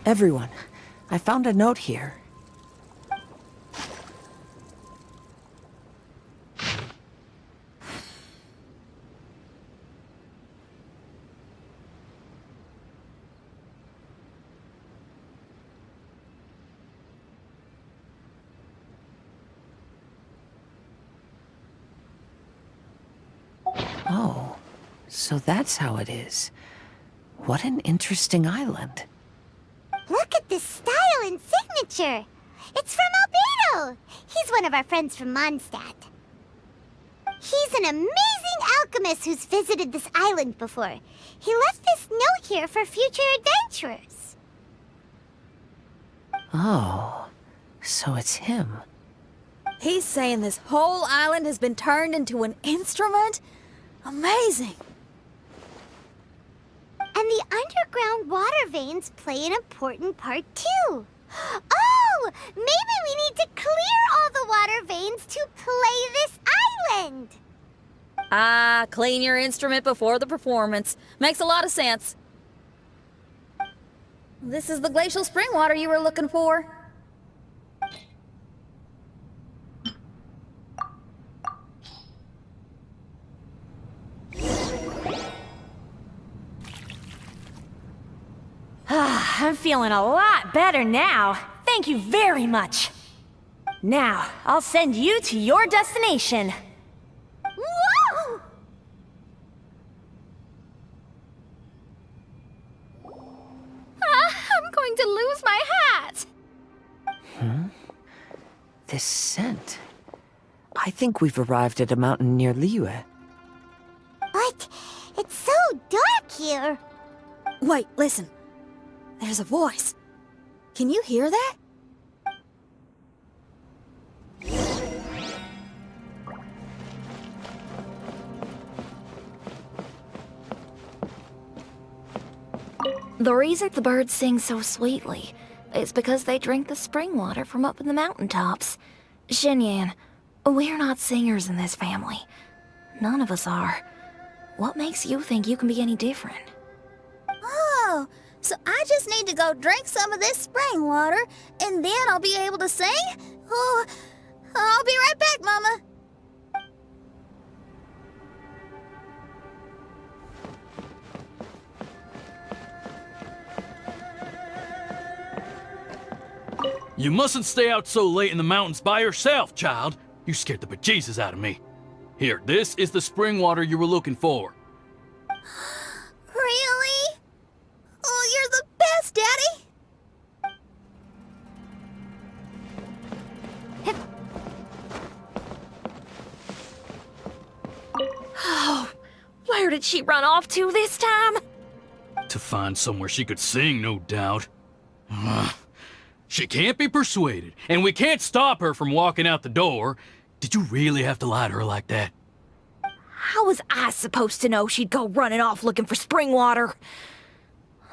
Everyone, I found a note here. Oh, so that's how it is. What an interesting island. Look at this style and signature. It's from Albedo. He's one of our friends from Mondstadt. He's an amazing alchemist who's visited this island before. He left this note here for future adventurers. Oh, so it's him. He's saying this whole island has been turned into an instrument? Amazing! And the underground water veins play an important part too. Oh, maybe we need to clear all the water veins to play this island. Ah, clean your instrument before the performance. Makes a lot of sense. This is the glacial spring water you were looking for. I'm feeling a lot better now. Thank you very much. Now, I'll send you to your destination. Whoa! I'm going to lose my hat! This scent. I think we've arrived at a mountain near Liyue. But it's so dark here. Wait, listen. There's a voice. Can you hear that? The reason the birds sing so sweetly is because they drink the spring water from up in the mountaintops. Xinyan, we're not singers in this family. None of us are. What makes you think you can be any different? Oh, So I just need to go drink some of this spring water, and then I'll be able to sing? Oh, I'll be right back, Mama. You mustn't stay out so late in the mountains by yourself, child. You scared the bejesus out of me. Here, this is the spring water you were looking for. Really? Oh, you're the best, Daddy! Oh, where did she run off to this time? To find somewhere she could sing, no doubt. She can't be persuaded, and we can't stop her from walking out the door. Did you really have to lie to her like that? How was I supposed to know she'd go running off looking for spring water?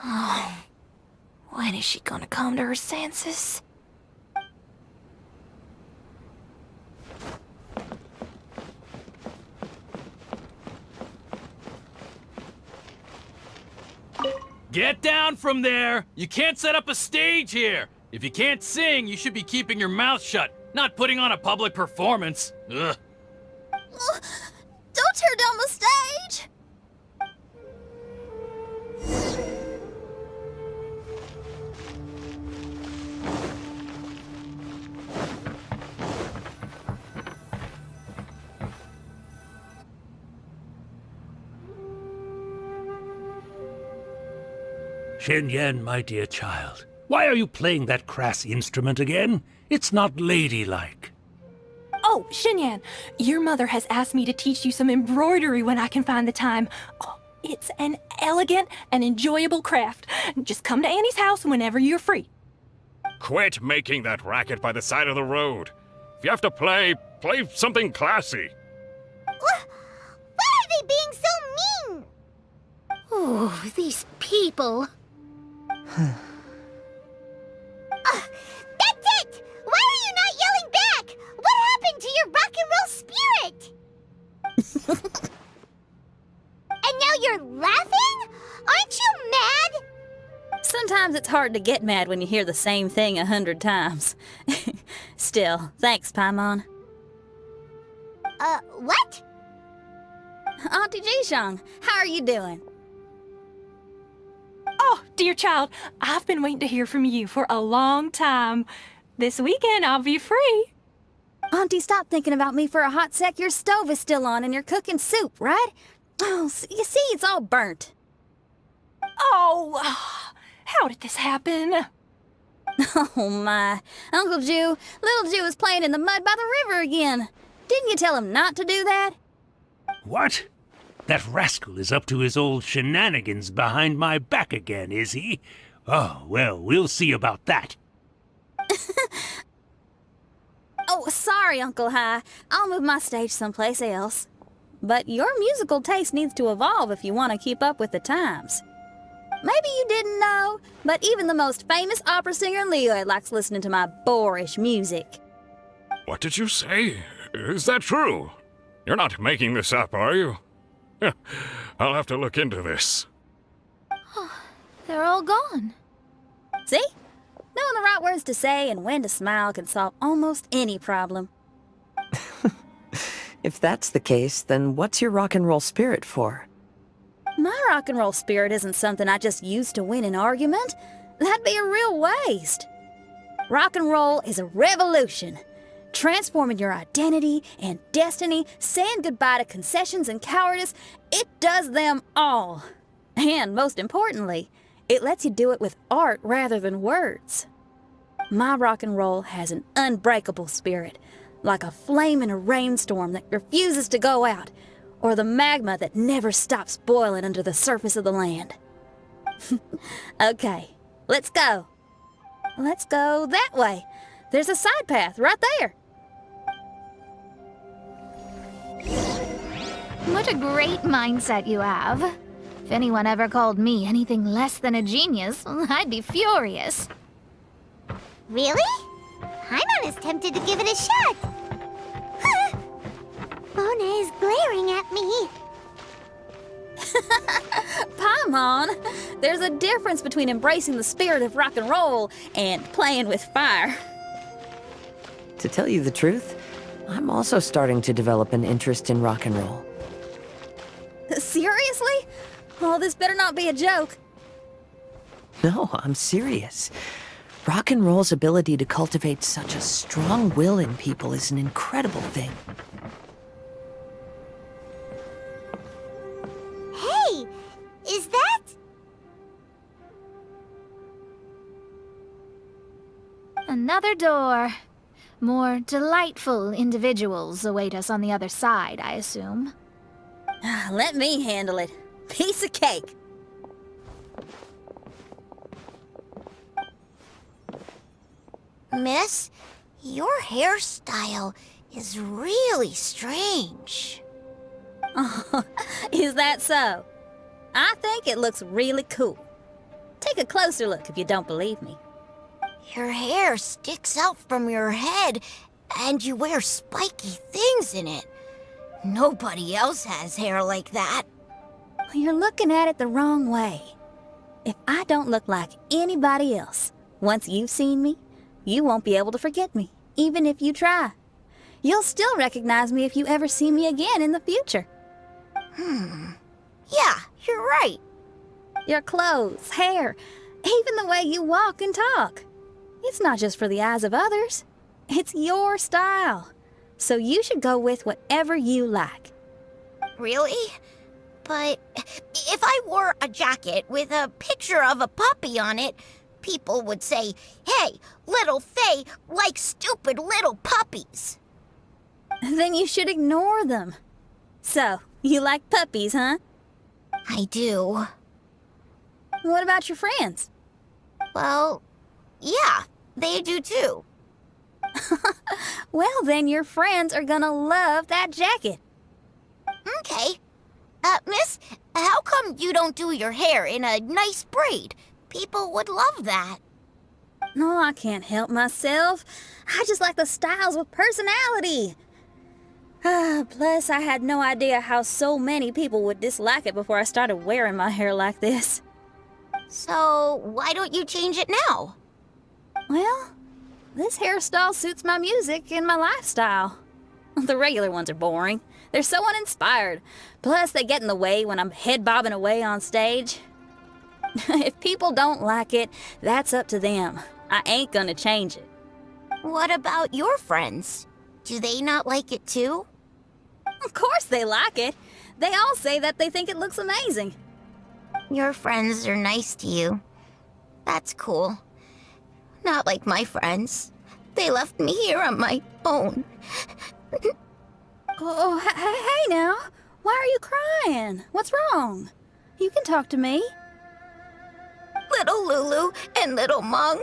Oh, when is she gonna come to her senses? Get down from there! You can't set up a stage here! If you can't sing, you should be keeping your mouth shut, not putting on a public performance. Ugh. Don't tear down the stage! Shen, my dear child, why are you playing that crass instrument again? It's not ladylike. Oh, Shen, your mother has asked me to teach you some embroidery when I can find the time. Oh, it's an elegant and enjoyable craft. Just come to Annie's house whenever you're free. Quit making that racket by the side of the road. If you have to play something classy. Why are they being so mean? Oh, these people. That's it! Why are you not yelling back? What happened to your rock and roll spirit? And now you're laughing? Aren't you mad? Sometimes it's hard to get mad when you hear the same thing 100 times. Still, thanks, Paimon. What? Auntie Jishang, how are you doing? Oh, dear child, I've been waiting to hear from you for a long time. This weekend, I'll be free. Auntie, stop thinking about me for a hot sec. Your stove is still on and you're cooking soup, right? Oh, you see, it's all burnt. Oh, how did this happen? Oh, my. Uncle Jew, little Jew is playing in the mud by the river again. Didn't you tell him not to do that? What? That rascal is up to his old shenanigans behind my back again, is he? Oh, well, we'll see about that. Oh, sorry, Uncle High. I'll move my stage someplace else. But your musical taste needs to evolve if you want to keep up with the times. Maybe you didn't know, but even the most famous opera singer Leo likes listening to my boorish music. What did you say? Is that true? You're not making this up, are you? I'll have to look into this. They're all gone. See? Knowing the right words to say and when to smile can solve almost any problem. If that's the case, then what's your rock and roll spirit for? My rock and roll spirit isn't something I just use to win an argument. That'd be a real waste. Rock and roll is a revolution. Transforming your identity and destiny, saying goodbye to concessions and cowardice, it does them all. And most importantly, it lets you do it with art rather than words. My rock and roll has an unbreakable spirit, like a flame in a rainstorm that refuses to go out, or the magma that never stops boiling under the surface of the land. Okay, let's go. Let's go that way. There's a side path right there. What a great mindset you have. If anyone ever called me anything less than a genius, I'd be furious. Really? Paimon is tempted to give it a shot. Mona is glaring at me. Paimon, there's a difference between embracing the spirit of rock and roll and playing with fire. To tell you the truth, I'm also starting to develop an interest in rock and roll. Seriously? Oh, this better not be a joke. No, I'm serious. Rock and roll's ability to cultivate such a strong will in people is an incredible thing. Hey, is that? Another door. More delightful individuals await us on the other side, I assume. Let me handle it. Piece of cake. Miss, your hairstyle is really strange. Oh, is that so? I think it looks really cool. Take a closer look if you don't believe me. Your hair sticks out from your head, and you wear spiky things in it. Nobody else has hair like that. You're looking at it the wrong way. If I don't look like anybody else, once you've seen me, you won't be able to forget me, even if you try. You'll still recognize me if you ever see me again in the future. Yeah, you're right. Your clothes, hair, even the way you walk and talk. It's not just for the eyes of others. It's your style. So you should go with whatever you like. Really? But if I wore a jacket with a picture of a puppy on it, people would say, "Hey, little Faye likes stupid little puppies." Then you should ignore them. So, you like puppies, huh? I do. What about your friends? Well, yeah, they do too. Well, then your friends are gonna love that jacket. Okay. Miss, how come you don't do your hair in a nice braid? People would love that. No, I can't help myself. I just like the styles with personality. Plus, I had no idea how so many people would dislike it before I started wearing my hair like this. So, why don't you change it now? Well, this hairstyle suits my music and my lifestyle. The regular ones are boring. They're so uninspired. Plus, they get in the way when I'm head bobbing away on stage. If people don't like it, that's up to them. I ain't gonna change it. What about your friends? Do they not like it too? Of course they like it. They all say that they think it looks amazing. Your friends are nice to you. That's cool. Not like my friends. They left me here on my own. Oh, hey now. Why are you crying? What's wrong? You can talk to me. Little Lulu and little Mung,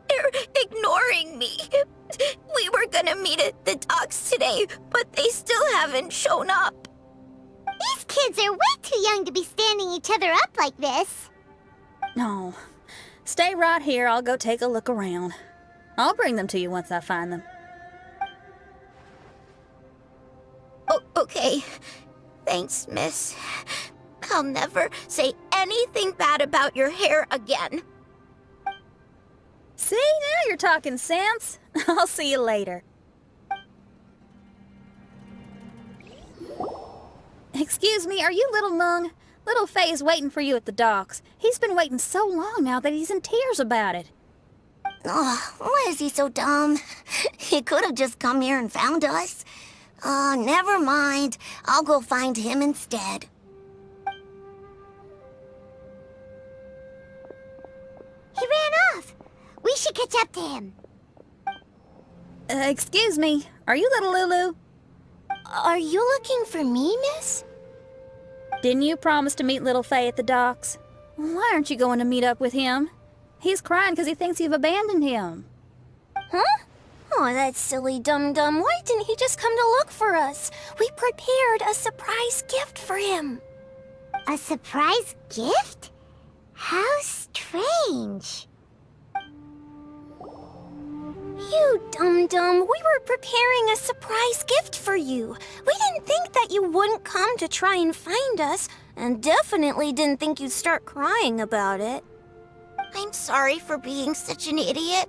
they're ignoring me. We were gonna meet at the docks today, but they still haven't shown up. These kids are way too young to be standing each other up like this. No. Stay right here. I'll go take a look around. I'll bring them to you once I find them. Oh, okay. Thanks, miss. I'll never say anything bad about your hair again. See, now you're talking sense. I'll see you later. Excuse me, are you Little Mung? Little Faye is waiting for you at the docks. He's been waiting so long now that he's in tears about it. Oh, why is he so dumb? He could have just come here and found us. Oh, never mind. I'll go find him instead. He ran off. We should catch up to him. Excuse me, are you Little Lulu? Are you looking for me, miss? Didn't you promise to meet Little Faye at the docks? Why aren't you going to meet up with him? He's crying because he thinks you've abandoned him. Huh? Oh, that silly dum-dum. Why didn't he just come to look for us? We prepared a surprise gift for him. A surprise gift? How strange. You dum-dum, we were preparing a surprise gift for you. We didn't think that you wouldn't come to try and find us, and definitely didn't think you'd start crying about it. I'm sorry for being such an idiot.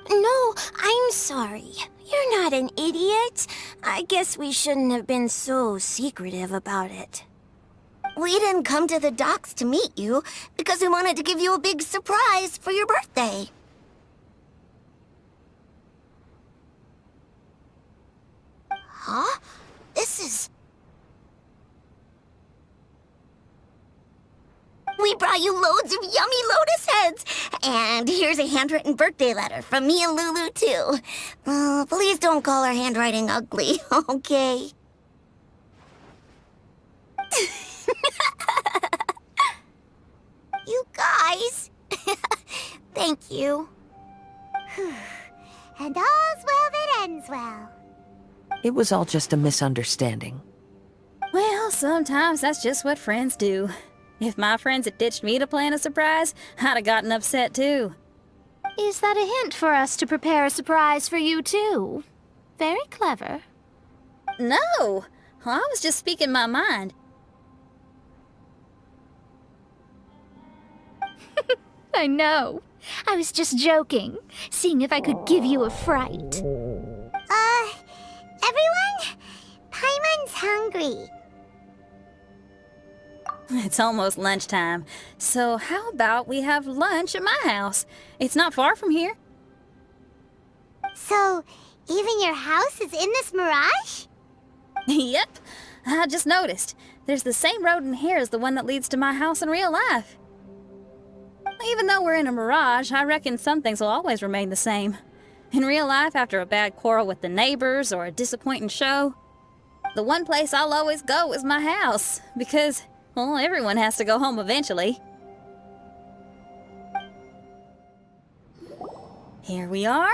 No, I'm sorry. You're not an idiot. I guess we shouldn't have been so secretive about it. We didn't come to the docks to meet you because we wanted to give you a big surprise for your birthday. Huh? This is... We brought you loads of yummy lotus heads! And here's a handwritten birthday letter from me and Lulu, too. Please don't call our handwriting ugly, okay? You guys! Thank you. And all's well that ends well. It was all just a misunderstanding. Well, sometimes that's just what friends do. If my friends had ditched me to plan a surprise, I'd have gotten upset too. Is that a hint for us to prepare a surprise for you too? Very clever. No! I was just speaking my mind. I know. I was just joking, seeing if I could give you a fright. Everyone? Paimon's hungry. It's almost lunchtime, so how about we have lunch at my house? It's not far from here. So, even your house is in this mirage? Yep, I just noticed. There's the same road in here as the one that leads to my house in real life. Even though we're in a mirage, I reckon some things will always remain the same. In real life, after a bad quarrel with the neighbors or a disappointing show, the one place I'll always go is my house, because, well, everyone has to go home eventually. Here we are.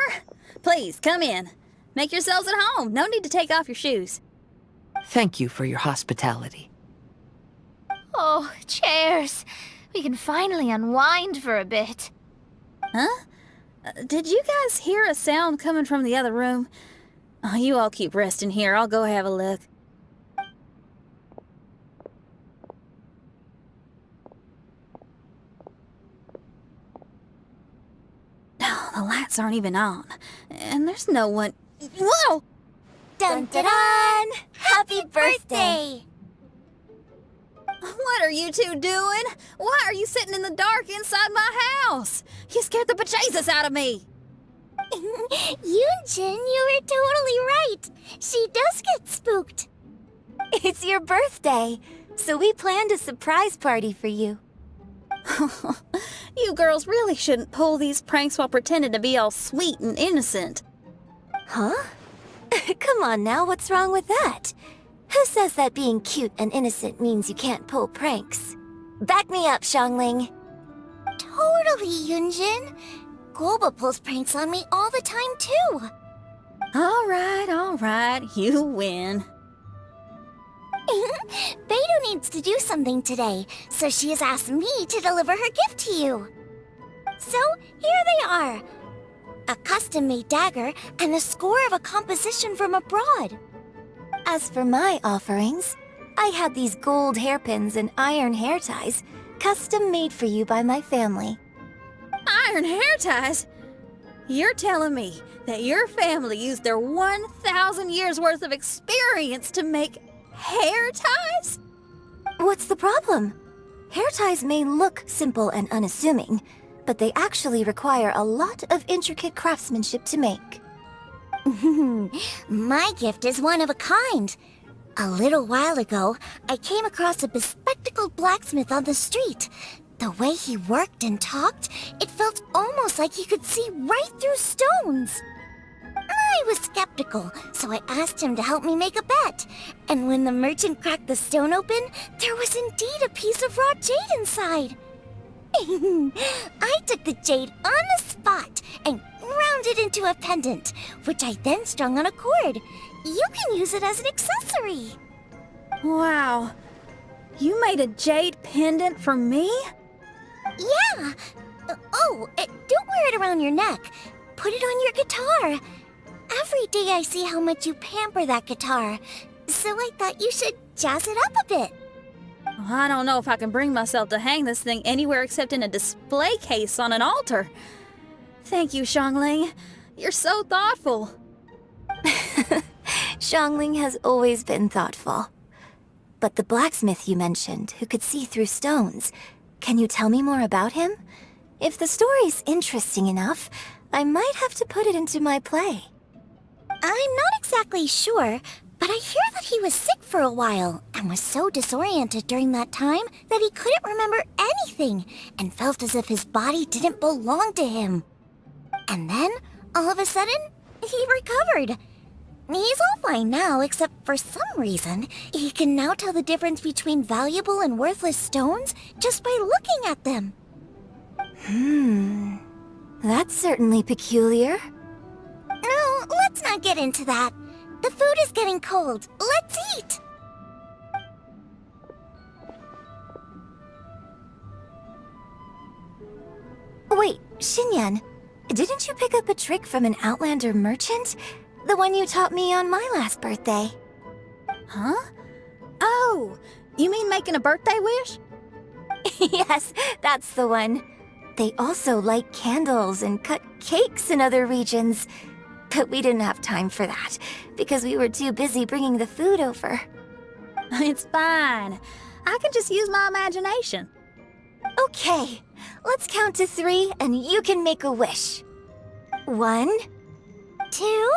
Please, come in. Make yourselves at home. No need to take off your shoes. Thank you for your hospitality. Oh, chairs. We can finally unwind for a bit. Huh? Did you guys hear a sound coming from the other room? Oh, you all keep resting here. I'll go have a look. No, the lights aren't even on. And there's no one... Whoa! Dun dun dun! Happy birthday! What are you two doing? Why are you sitting in the dark inside my house? You scared the bejesus out of me. Yunjin, you were totally right. She does get spooked. It's your birthday, so we planned a surprise party for you. You girls really shouldn't pull these pranks while pretending to be all sweet and innocent. Huh? Come on now, what's wrong with that? Who says that being cute and innocent means you can't pull pranks? Back me up, Xiangling. Totally, Yunjin. Guoba pulls pranks on me all the time, too. All right, you win. Beidou needs to do something today, so she has asked me to deliver her gift to you. So, here they are. A custom-made dagger and the score of a composition from abroad. As for my offerings, I had these gold hairpins and iron hair ties, custom made for you by my family. Iron hair ties? You're telling me that your family used their 1,000 years worth of experience to make hair ties? What's the problem? Hair ties may look simple and unassuming, but they actually require a lot of intricate craftsmanship to make. My gift is one of a kind. A little while ago, I came across a bespectacled blacksmith on the street. The way he worked and talked, it felt almost like he could see right through stones. I was skeptical, so I asked him to help me make a bet. And when the merchant cracked the stone open, there was indeed a piece of raw jade inside. I took the jade on the spot and ground it into a pendant, which I then strung on a cord. You can use it as an accessory. Wow. You made a jade pendant for me? Yeah. Don't wear it around your neck. Put it on your guitar. Every day I see how much you pamper that guitar, so I thought you should jazz it up a bit. I don't know if I can bring myself to hang this thing anywhere except in a display case on an altar. Thank you, Xiangling. You're so thoughtful. Xiangling has always been thoughtful. But the blacksmith you mentioned, who could see through stones, can you tell me more about him? If the story's interesting enough, I might have to put it into my play. I'm not exactly sure, but I hear that he was sick for a while and was so disoriented during that time that he couldn't remember anything and felt as if his body didn't belong to him. And then, all of a sudden, he recovered. He's all fine now, except for some reason, he can now tell the difference between valuable and worthless stones just by looking at them. That's certainly peculiar. No, let's not get into that. The food is getting cold. Let's eat! Wait, Xinyan, didn't you pick up a trick from an Outlander merchant? The one you taught me on my last birthday. Huh? Oh, you mean making a birthday wish? Yes, that's the one. They also light candles and cut cakes in other regions. But we didn't have time for that, because we were too busy bringing the food over. It's fine. I can just use my imagination. Okay, let's count to 3 and you can make a wish. 1, 2,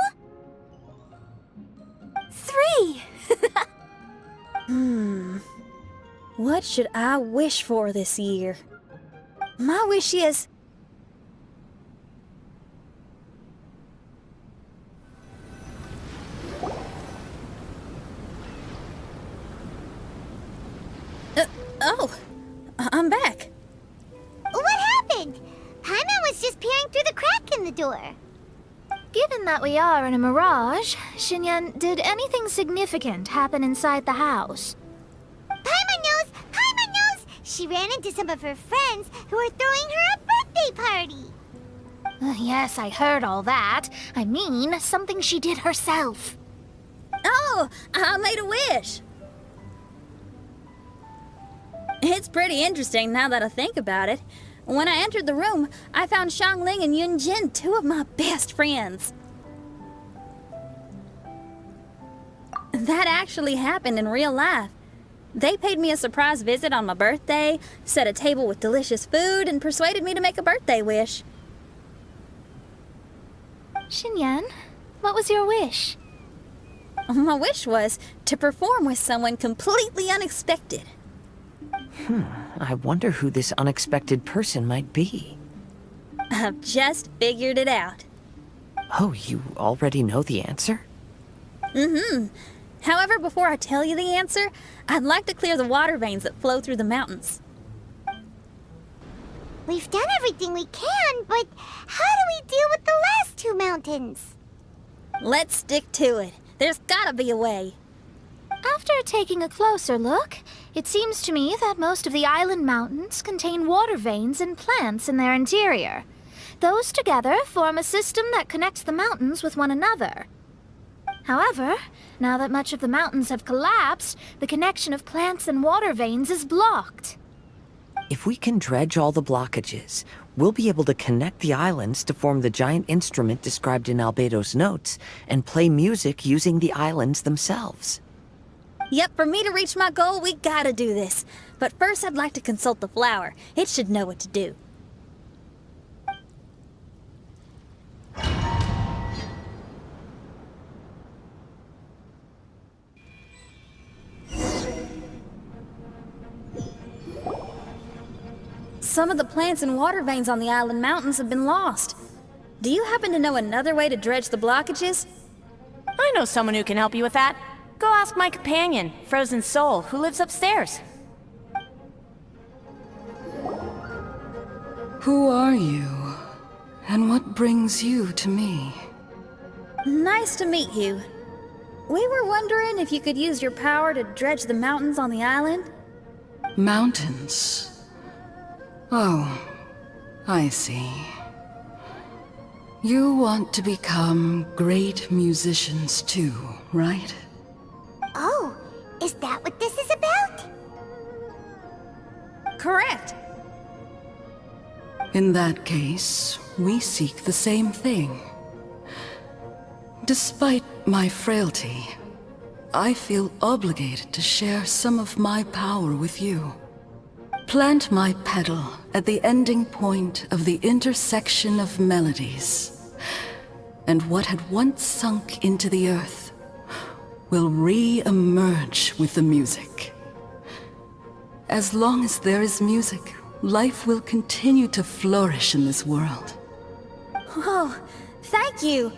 3. What should I wish for this year? My wish is... Oh, I'm back. What happened? Paimon was just peering through the crack in the door. Given that we are in a mirage, Xinyan, did anything significant happen inside the house? Paimon knows! Paimon knows! She ran into some of her friends who were throwing her a birthday party. Yes, I heard all that. I mean, something she did herself. Oh, I made a wish. It's pretty interesting now that I think about it. When I entered the room, I found Xiangling and Yunjin, 2 of my best friends. That actually happened in real life. They paid me a surprise visit on my birthday, set a table with delicious food, and persuaded me to make a birthday wish. Xinyan, what was your wish? My wish was to perform with someone completely unexpected. I wonder who this unexpected person might be. I've just figured it out. Oh, you already know the answer? However, before I tell you the answer, I'd like to clear the water veins that flow through the mountains. We've done everything we can, but how do we deal with the last 2 mountains? Let's stick to it. There's gotta be a way. After taking a closer look, it seems to me that most of the island mountains contain water veins and plants in their interior. Those together form a system that connects the mountains with one another. However, now that much of the mountains have collapsed, the connection of plants and water veins is blocked. If we can dredge all the blockages, we'll be able to connect the islands to form the giant instrument described in Albedo's notes and play music using the islands themselves. Yep, for me to reach my goal, we gotta do this. But first, I'd like to consult the flower. It should know what to do. Some of the plants and water veins on the island mountains have been lost. Do you happen to know another way to dredge the blockages? I know someone who can help you with that. Go ask my companion, Frozen Soul, who lives upstairs. Who are you? And what brings you to me? Nice to meet you. We were wondering if you could use your power to dredge the mountains on the island? Mountains. Oh, I see. You want to become great musicians too, right? Oh, is that what this is about? correct. In that case, we seek the same thing. Despite my frailty, I feel obligated to share some of my power with you. Plant my petal at the ending point of the intersection of melodies, and what had once sunk into the earth will re-emerge with the music. As long as there is music, life will continue to flourish in this world. Oh, thank you.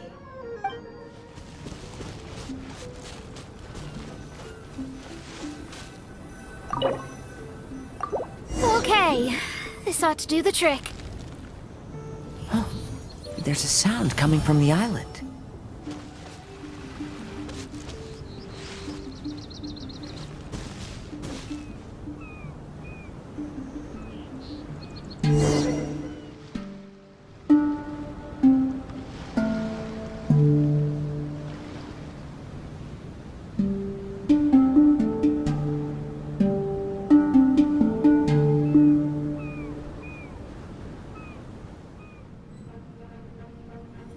Okay, this ought to do the trick. Oh, there's a sound coming from the island.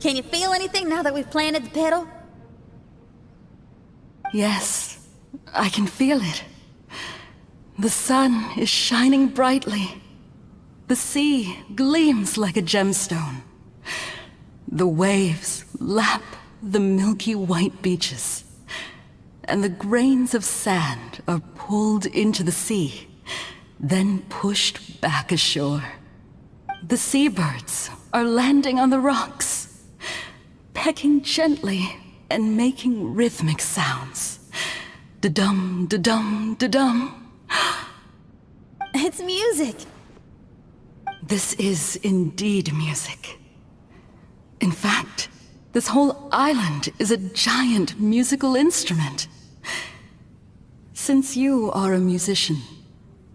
Can you feel anything now that we've planted the petal? Yes, I can feel it. The sun is shining brightly. The sea gleams like a gemstone. The waves lap the milky white beaches. And the grains of sand are pulled into the sea, then pushed back ashore. The seabirds are landing on the rocks, pecking gently and making rhythmic sounds. Da-dum, da-dum, da-dum. It's music. This is indeed music. In fact, this whole island is a giant musical instrument. Since you are a musician,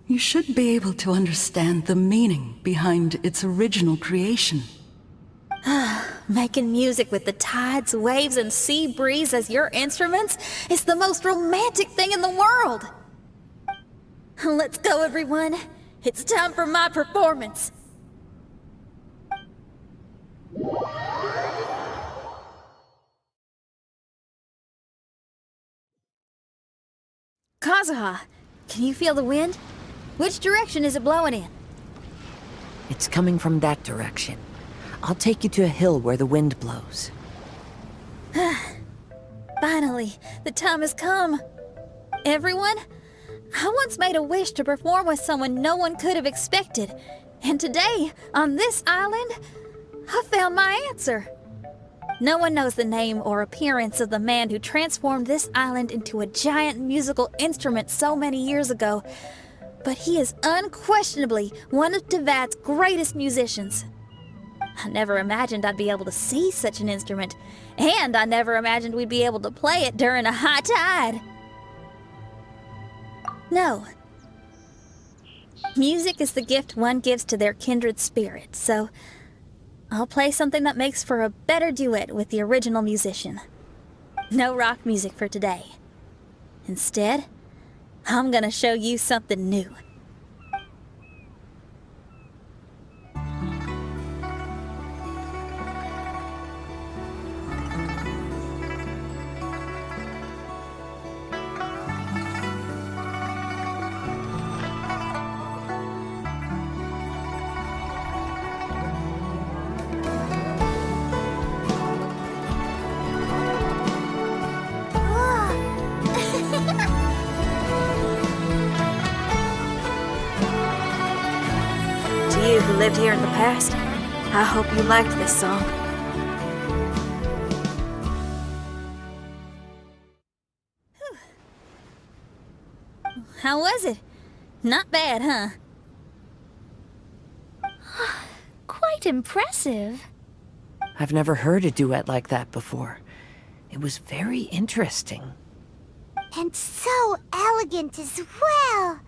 you should be able to understand the meaning behind its original creation. Making music with the tides, waves, and sea breeze as your instruments is the most romantic thing in the world. Let's go, everyone. It's time for my performance. Kazuha, can you feel the wind? Which direction is it blowing in? It's coming from that direction. I'll take you to a hill where the wind blows. Finally, the time has come. Everyone, I once made a wish to perform with someone no one could have expected. And today, on this island, I found my answer. No one knows the name or appearance of the man who transformed this island into a giant musical instrument so many years ago, but he is unquestionably one of Teyvat's greatest musicians. I never imagined I'd be able to see such an instrument, and I never imagined we'd be able to play it during a high tide. No. Music is the gift one gives to their kindred spirit, so I'll play something that makes for a better duet with the original musician. No rock music for today. Instead, I'm gonna show you something new. To you who lived here in the past, I hope you liked this song. How was it? Not bad, huh? Quite impressive. I've never heard a duet like that before. It was very interesting. And so elegant as well.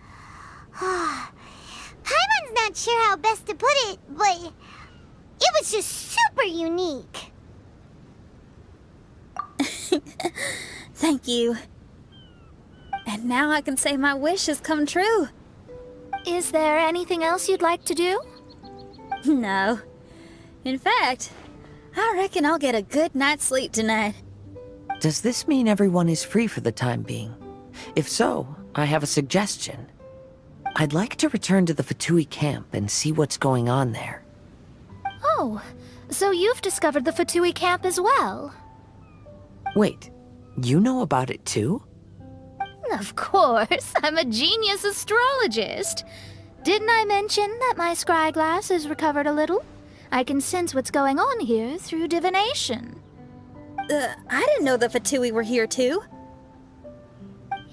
Paimon's not sure how best to put it, but it was just super unique. Thank you. And now I can say my wish has come true. Is there anything else you'd like to do? No. In fact, I reckon I'll get a good night's sleep tonight. Does this mean everyone is free for the time being? If so, I have a suggestion. I'd like to return to the Fatui camp and see what's going on there. Oh, so you've discovered the Fatui camp as well? Wait, you know about it too? Of course, I'm a genius astrologist. Didn't I mention that my scryglass has recovered a little? I can sense what's going on here through divination. I didn't know the Fatui were here too.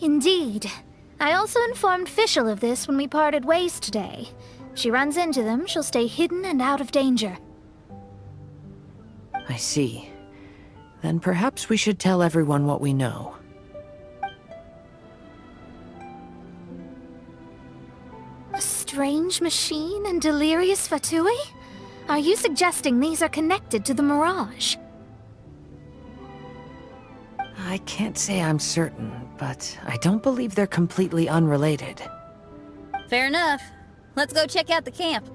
Indeed. I also informed Fischl of this when we parted ways today. If she runs into them, she'll stay hidden and out of danger. I see. Then perhaps we should tell everyone what we know. A strange machine and delirious Fatui? Are you suggesting these are connected to the Mirage? I can't say I'm certain, but I don't believe they're completely unrelated. Fair enough. Let's go check out the camp.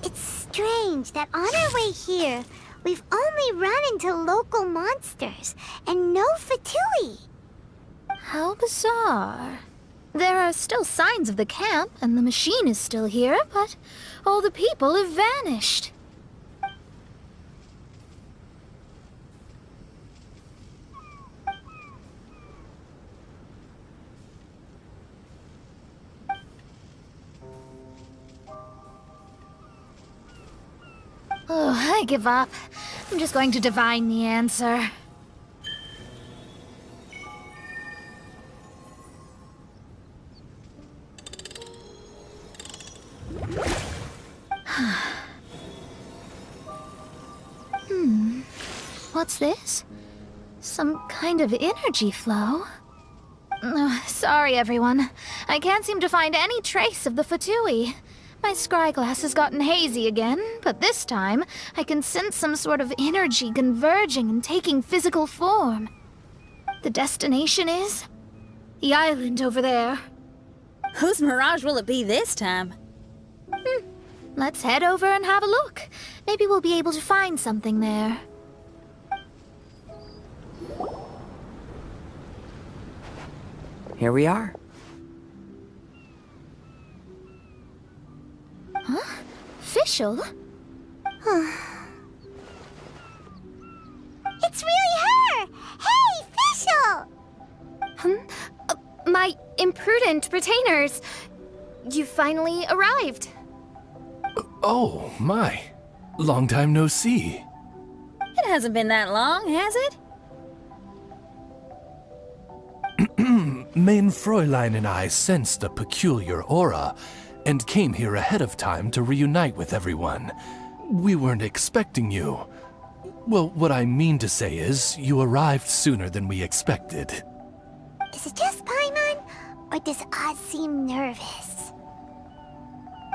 It's strange that on our way here, we've only run into local monsters and no Fatui. How bizarre. There are still signs of the camp, and the machine is still here, but all the people have vanished. Oh, I give up. I'm just going to divine the answer. What's this? Some kind of energy flow? Sorry, everyone. I can't seem to find any trace of the Fatui. My scryglass has gotten hazy again, but this time I can sense some sort of energy converging and taking physical form. The destination is the island over there. Whose mirage will it be this time? Let's head over and have a look. Maybe we'll be able to find something there. Here we are. Huh? Fischl? It's really her! Hey, Fischl! My imprudent retainers. You finally arrived. Oh, my. Long time no see. It hasn't been that long, has it? Main Fräulein and I sensed a peculiar aura and came here ahead of time to reunite with everyone. We weren't expecting you. Well, what I mean to say is, you arrived sooner than we expected. Is it just Paimon, or does Oz seem nervous?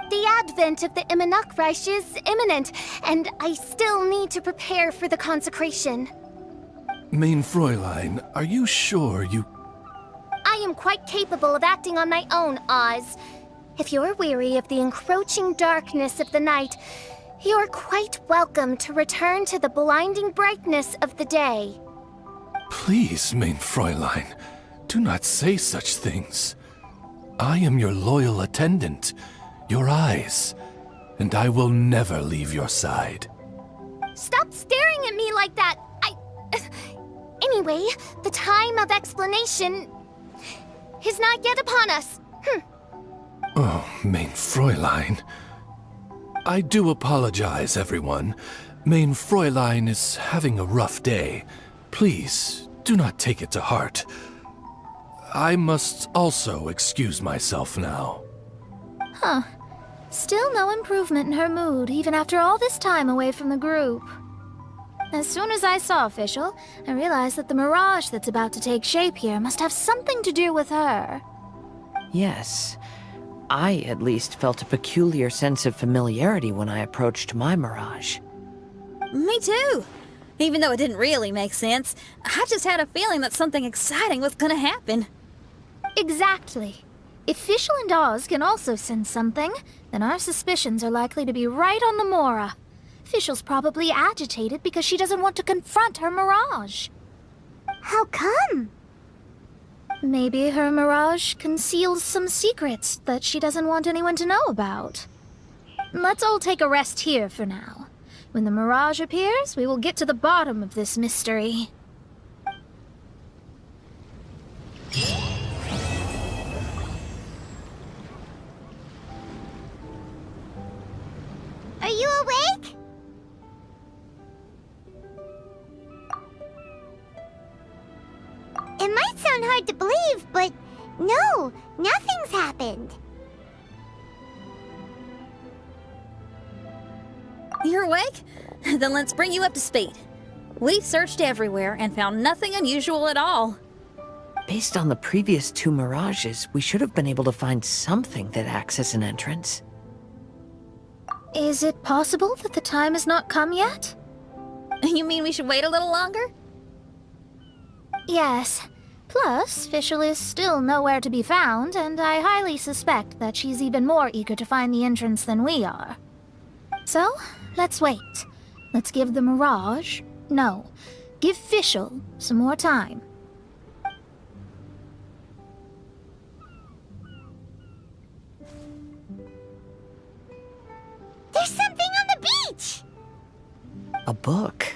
The advent of the Immanakreich is imminent, and I still need to prepare for the consecration. Main Fräulein, are you sure you... I am quite capable of acting on my own, Oz. If you're weary of the encroaching darkness of the night, you're quite welcome to return to the blinding brightness of the day. Please, Main Fräulein, do not say such things. I am your loyal attendant, your eyes, and I will never leave your side. Stop staring at me like that! Anyway, the time of explanation is not yet upon us. Oh, Main Fräulein. I do apologize, everyone. Main Fräulein is having a rough day. Please, do not take it to heart. I must also excuse myself now. Huh. Still no improvement in her mood, even after all this time away from the group. As soon as I saw Fischl, I realized that the mirage that's about to take shape here must have something to do with her. Yes. I, at least, felt a peculiar sense of familiarity when I approached my mirage. Me too. Even though it didn't really make sense, I just had a feeling that something exciting was gonna happen. Exactly. If Fischl and Oz can also sense something, then our suspicions are likely to be right on the Mora. Fischl's probably agitated because she doesn't want to confront her mirage. How come? Maybe her mirage conceals some secrets that she doesn't want anyone to know about. Let's all take a rest here for now. When the mirage appears, we will get to the bottom of this mystery. Are you awake? It might sound hard to believe, but no, nothing's happened. You're awake? Then let's bring you up to speed. We've searched everywhere and found nothing unusual at all. Based on the previous 2 mirages, we should have been able to find something that acts as an entrance. Is it possible that the time has not come yet? You mean we should wait a little longer? Yes. Plus, Fischl is still nowhere to be found, and I highly suspect that she's even more eager to find the entrance than we are. So, let's wait. Let's give the Mirage... No, give Fischl some more time. There's something on the beach! A book.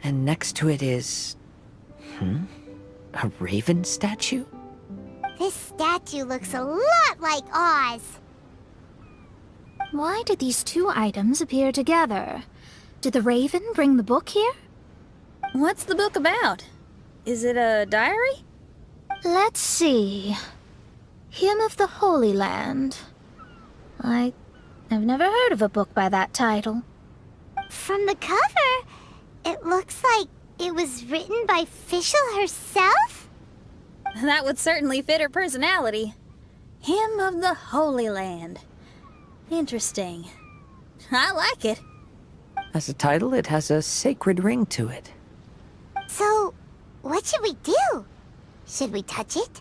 And next to it is... A raven statue? This statue looks a lot like Oz. Why did these 2 items appear together? Did the raven bring the book here? What's the book about? Is it a diary? Let's see. Hymn of the Holy Land. I've never heard of a book by that title. From the cover, it looks like it was written by Fischl herself? That would certainly fit her personality. Hymn of the Holy Land. Interesting. I like it. As a title, it has a sacred ring to it. So, what should we do? Should we touch it?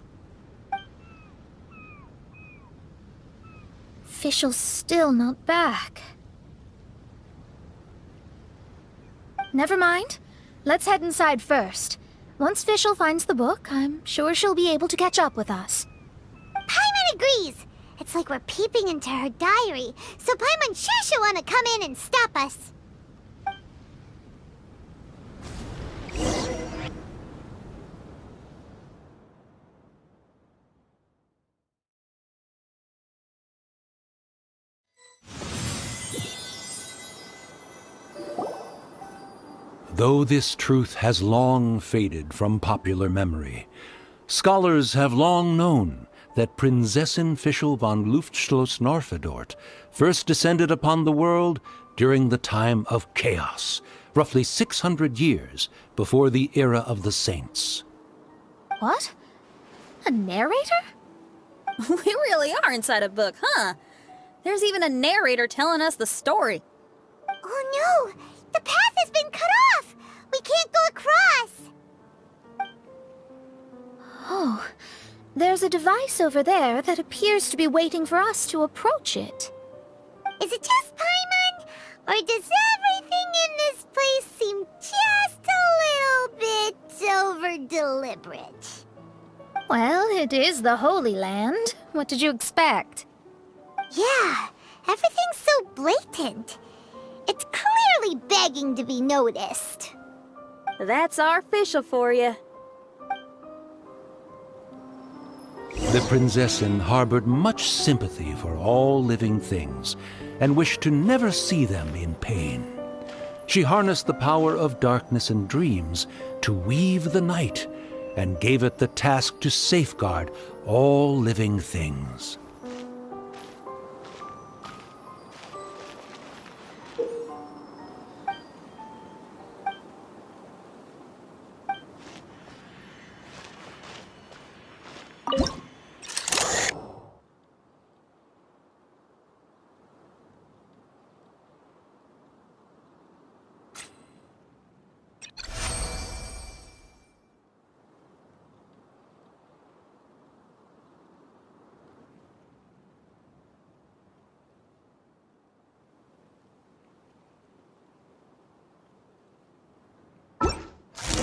Fischl's still not back. Never mind. Let's head inside first. Once Fischl finds the book, I'm sure she'll be able to catch up with us. Paimon agrees! It's like we're peeping into her diary, so Paimon's sure she'll want to come in and stop us. Though this truth has long faded from popular memory, scholars have long known that Prinzessin Fischl von Luftschloss-Norfedort first descended upon the world during the time of chaos, roughly 600 years before the era of the saints. What? A narrator? We really are inside a book, huh? There's even a narrator telling us the story. Oh no! The path has been cut off! We can't go across! Oh, there's a device over there that appears to be waiting for us to approach it. Is it just Paimon? Or does everything in this place seem just a little bit over-deliberate? Well, it is the Holy Land. What did you expect? Yeah, everything's so blatant. It's clearly begging to be noticed. That's our Fischl for you. The Prinzessin harbored much sympathy for all living things and wished to never see them in pain. She harnessed the power of darkness and dreams to weave the night and gave it the task to safeguard all living things.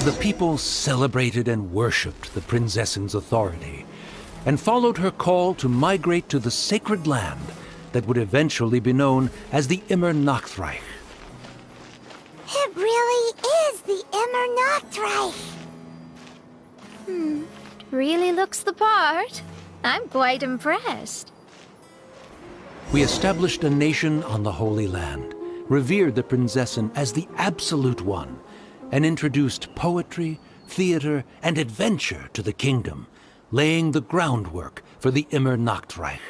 The people celebrated and worshipped the Prinzessin's authority, and followed her call to migrate to the sacred land that would eventually be known as the Immer Nachtreich. It really is the Immer Nachtreich. Really looks the part. I'm quite impressed. We established a nation on the Holy Land, revered the Prinzessin as the absolute one, and introduced poetry, theater, and adventure to the kingdom, laying the groundwork for the Immer Nachtreich.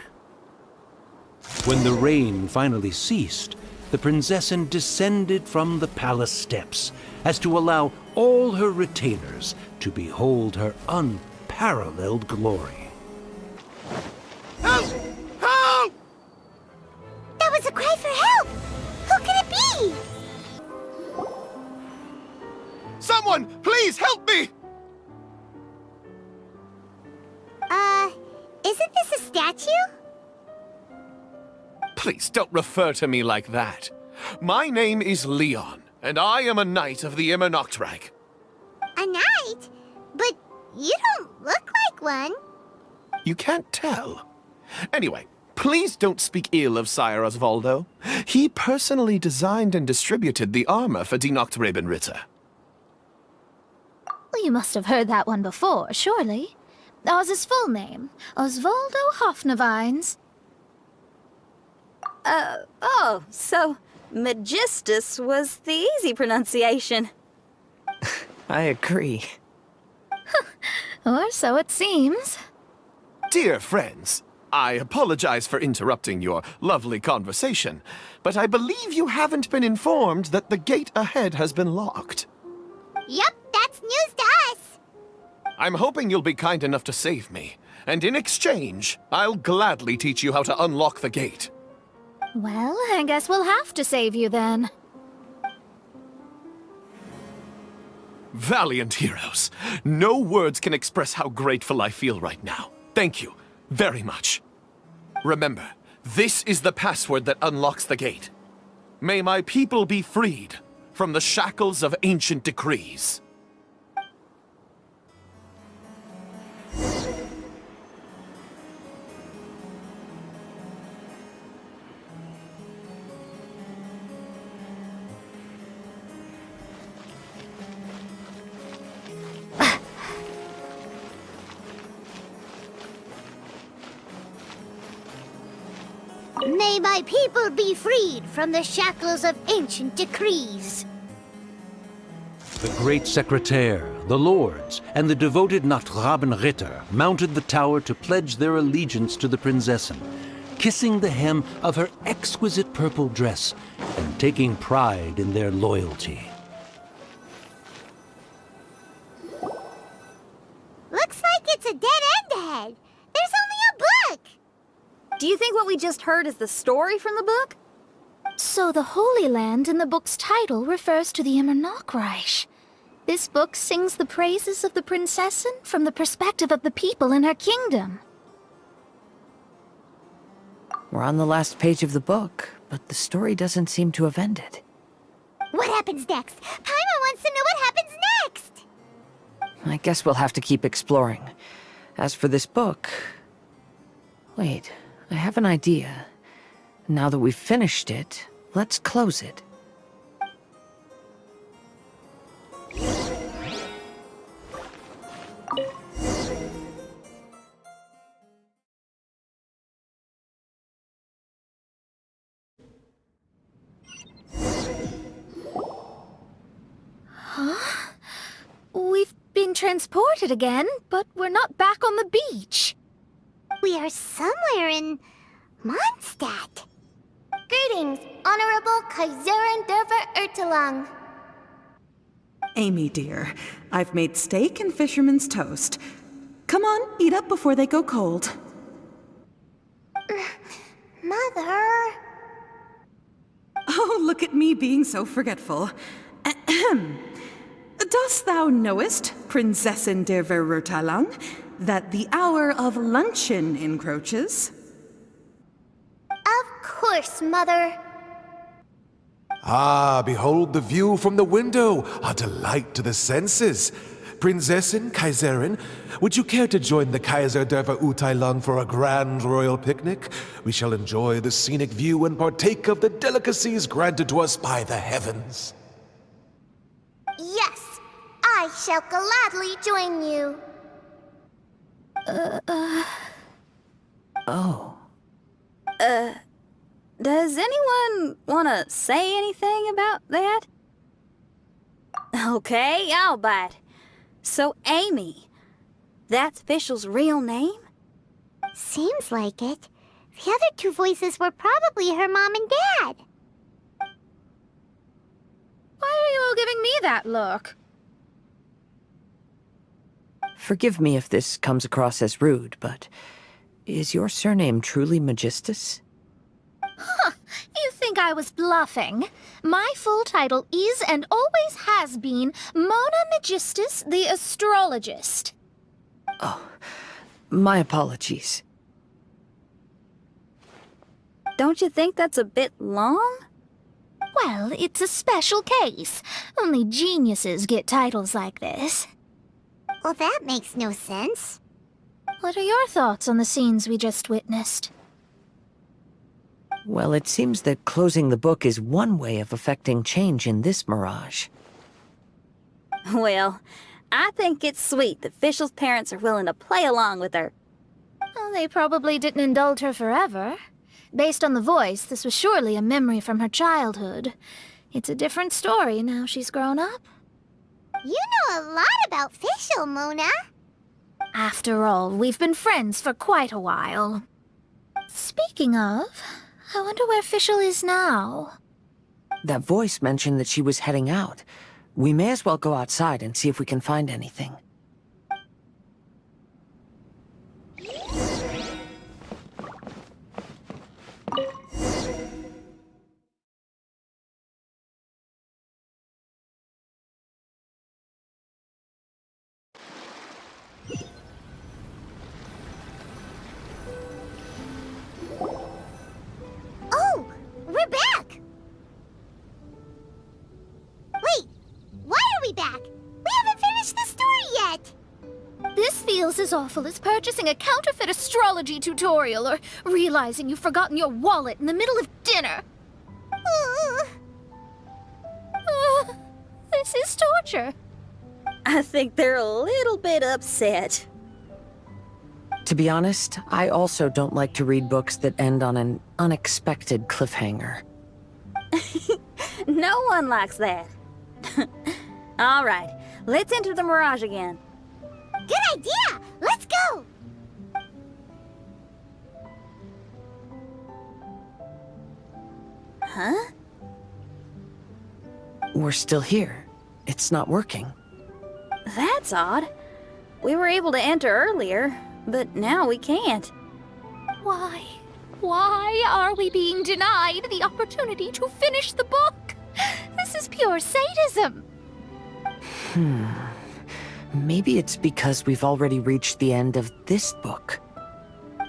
When the rain finally ceased, the Prinzessin descended from the palace steps as to allow all her retainers to behold her unparalleled glory. Help! Help! That was a cry for help! Who could it be? Someone, please help me! Isn't this a statue? Please don't refer to me like that. My name is Leon, and I am a knight of the Immer Nachtreich. A knight? But you don't look like one. You can't tell. Anyway, please don't speak ill of Sire Osvaldo. He personally designed and distributed the armor for Die Nachtrebenritter. Well, you must have heard that one before, surely. That was his full name, Osvaldo Hofnevines. Oh, so Magistus was the easy pronunciation. I agree. Or so it seems. Dear friends, I apologize for interrupting your lovely conversation, but I believe you haven't been informed that the gate ahead has been locked. Yep, that's news to us. I'm hoping you'll be kind enough to save me, and in exchange, I'll gladly teach you how to unlock the gate. Well, I guess we'll have to save you then. Valiant heroes. No words can express how grateful I feel right now. Thank you very much. Remember, this is the password that unlocks the gate. May my people be freed from the shackles of ancient decrees. May my people be freed from the shackles of ancient decrees. The great secretaire, the lords, and the devoted Nachtrebenritter mounted the tower to pledge their allegiance to the Prinzessin, kissing the hem of her exquisite purple dress and taking pride in their loyalty. Looks like it's a dead end ahead. There's only a book. Do you think what we just heard is the story from the book? So the Holy Land in the book's title refers to the Immer Nachtreich. This book sings the praises of the Prinzessin from the perspective of the people in her kingdom. We're on the last page of the book, but the story doesn't seem to have ended. What happens next? Paimon wants to know what happens next. I guess we'll have to keep exploring. As for this book... Wait, I have an idea. Now that we've finished it, let's close it. Huh? We've been transported again, but we're not back on the beach. We are somewhere in Mondstadt. Greetings, Honorable Kaiserin Derver Ertelang. Amy, dear, I've made steak and fisherman's toast. Come on, eat up before they go cold. Mother... Oh, look at me being so forgetful. Ahem. Dost thou knowest, Prinzessin der Verurteilung, that the hour of luncheon encroaches? Of course, Mother. Ah, behold the view from the window, a delight to the senses. Prinzessin, Kaiserin, would you care to join the Kaiser der Verurteilung for a grand royal picnic? We shall enjoy the scenic view and partake of the delicacies granted to us by the heavens. Yes, I shall gladly join you. Oh. Does anyone want to say anything about that? Okay, I'll bite. So, Amy, that's Fischl's real name? Seems like it. The other two voices were probably her mom and dad. Why are you all giving me that look? Forgive me if this comes across as rude, but is your surname truly Magistus? Huh, you think I was bluffing? My full title is and always has been Mona Magistus the Astrologist. Oh, my apologies. Don't you think that's a bit long? Well, it's a special case. Only geniuses get titles like this. Well, that makes no sense. What are your thoughts on the scenes we just witnessed? Well, it seems that closing the book is one way of affecting change in this mirage. Well, I think it's sweet that Fischl's parents are willing to play along with her. Well, they probably didn't indulge her forever. Based on the voice, this was surely a memory from her childhood. It's a different story now she's grown up. You know a lot about Fischl, Mona. After all, we've been friends for quite a while. Speaking of, I wonder where Fischl is now. That voice mentioned that she was heading out. We may as well go outside and see if we can find anything. Oh, we're back! Wait, why are we back? We haven't finished the story yet! This feels as awful as purchasing a counterfeit astrology tutorial or realizing you've forgotten your wallet in the middle of dinner. This is torture. I think they're a little bit upset. To be honest, I also don't like to read books that end on an unexpected cliffhanger. No one likes that. All right, let's enter the mirage again. Good idea! Let's go! Huh? We're still here. It's not working. That's odd. We were able to enter earlier, but now we can't. Why? Why are we being denied the opportunity to finish the book? This is pure sadism. Maybe it's because we've already reached the end of this book.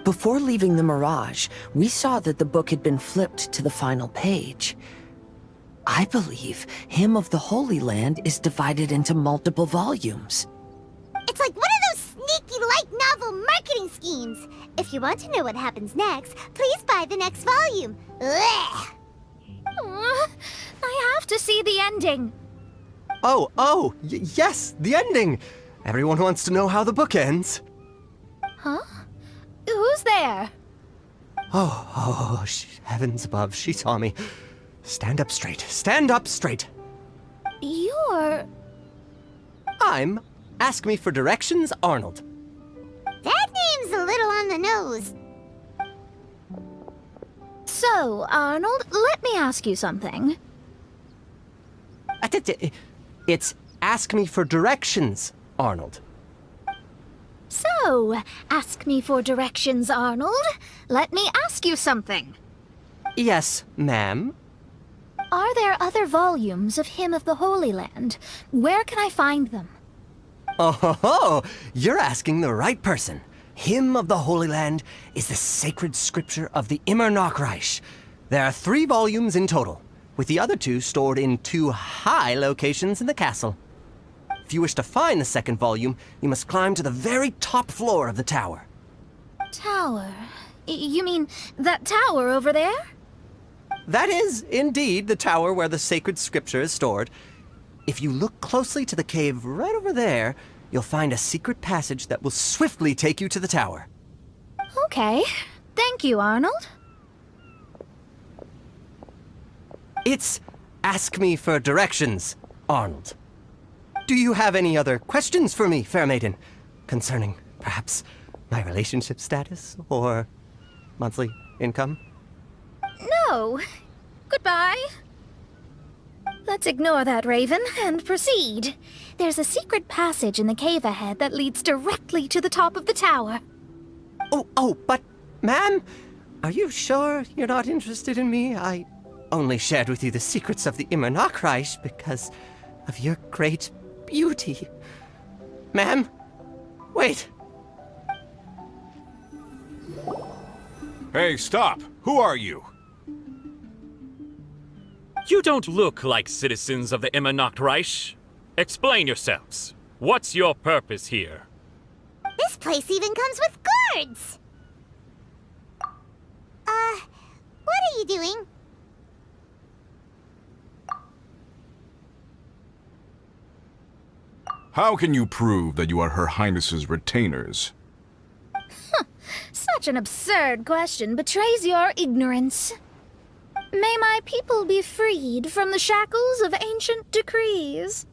Before leaving the Mirage, we saw that the book had been flipped to the final page. I believe Hymn of the Holy Land is divided into multiple volumes. It's like one of those sneaky light novel marketing schemes. If you want to know what happens next, please buy the next volume. Ugh. I have to see the ending. Yes, the ending! Everyone wants to know how the book ends. Huh? Who's there? Heavens above, she saw me. Stand up straight, stand up straight. You're... I'm Ask Me for Directions, Arnold. That name's a little on the nose. So, Arnold, let me ask you something. It's Ask Me for Directions, Arnold. So, ask me for directions, Arnold. Let me ask you something. Yes, ma'am. Are there other volumes of Hymn of the Holy Land? Where can I find them? Oh, you're asking the right person. Hymn of the Holy Land is the sacred scripture of the Immer Nachreich. There are 3 volumes in total. with the other two stored in 2 high locations in the castle. If you wish to find the second volume, you must climb to the very top floor of the tower. Tower? You mean that tower over there? That is, indeed, the tower where the sacred scripture is stored. If you look closely to the cave right over there, you'll find a secret passage that will swiftly take you to the tower. Okay. Thank you, Arnold. It's ask me for directions, Arnold. Do you have any other questions for me, fair maiden? Concerning, perhaps, my relationship status or monthly income? No. Goodbye. Let's ignore that, Raven, and proceed. There's a secret passage in the cave ahead that leads directly to the top of the tower. But, ma'am, are you sure you're not interested in me? I only shared with you the secrets of the Immernachtreich because of your great beauty. Ma'am, wait. Hey, stop! Who are you? You don't look like citizens of the Immernachtreich. Explain yourselves. What's your purpose here? This place even comes with guards! What are you doing? How can you prove that you are Her Highness's retainers? Such an absurd question betrays your ignorance. May my people be freed from the shackles of ancient decrees.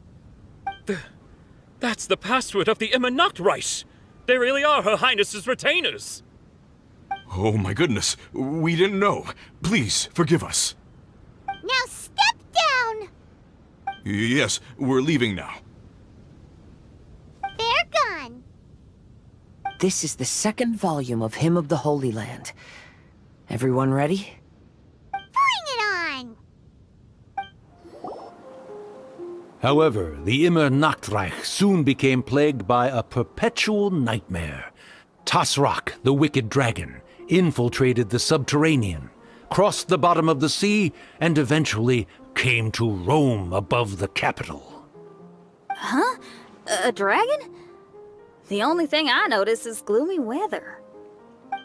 That's the password of the Immernachtreich. They really are Her Highness's retainers. Oh my goodness, we didn't know. Please, forgive us. Now step down! Yes, we're leaving now. They're gone. This is the second volume of Hymn of the Holy Land. Everyone ready? Bring it on! However, the Immernachtreich soon became plagued by a perpetual nightmare. Tasrak, the wicked dragon, infiltrated the subterranean, crossed the bottom of the sea, and eventually came to roam above the capital. Huh? A dragon? The only thing I notice is gloomy weather.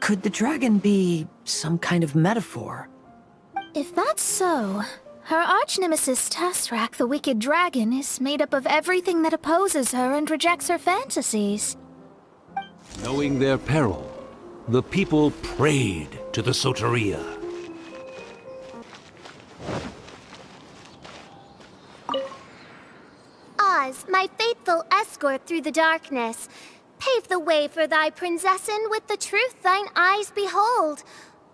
Could the dragon be some kind of metaphor? If that's so, her arch-nemesis Tasrak, the wicked dragon, is made up of everything that opposes her and rejects her fantasies. Knowing their peril, the people prayed to the Soteria. Oz, my faithful escort through the darkness, pave the way for thy princessen with the truth thine eyes behold.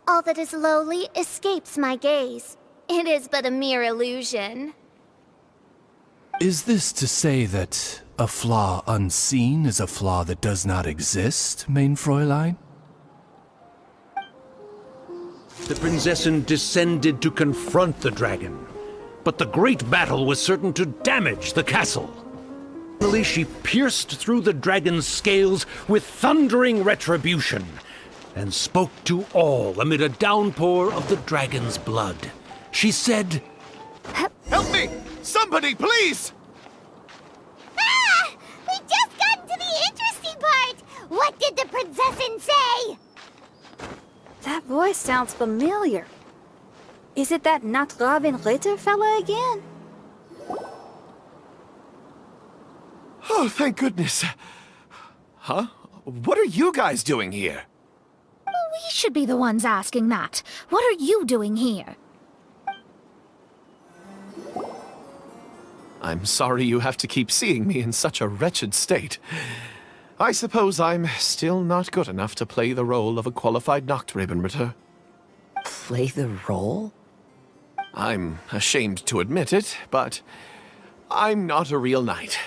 All that is lowly escapes my gaze. It is but a mere illusion. Is this to say that a flaw unseen is a flaw that does not exist, mein Fräulein? The princessen descended to confront the dragon, but the great battle was certain to damage the castle. Finally, she pierced through the dragon's scales with thundering retribution, and spoke to all amid a downpour of the dragon's blood. She said, Help me! Somebody, please! Ah! We just got to the interesting part! What did the princessen say? That voice sounds familiar. Is it that Nachtravin Ritter fella again? Oh, thank goodness. Huh? What are you guys doing here? We should be the ones asking that. What are you doing here? I'm sorry you have to keep seeing me in such a wretched state. I suppose I'm still not good enough to play the role of a qualified Nachtravin. Play the role? I'm ashamed to admit it, but I'm not a real knight.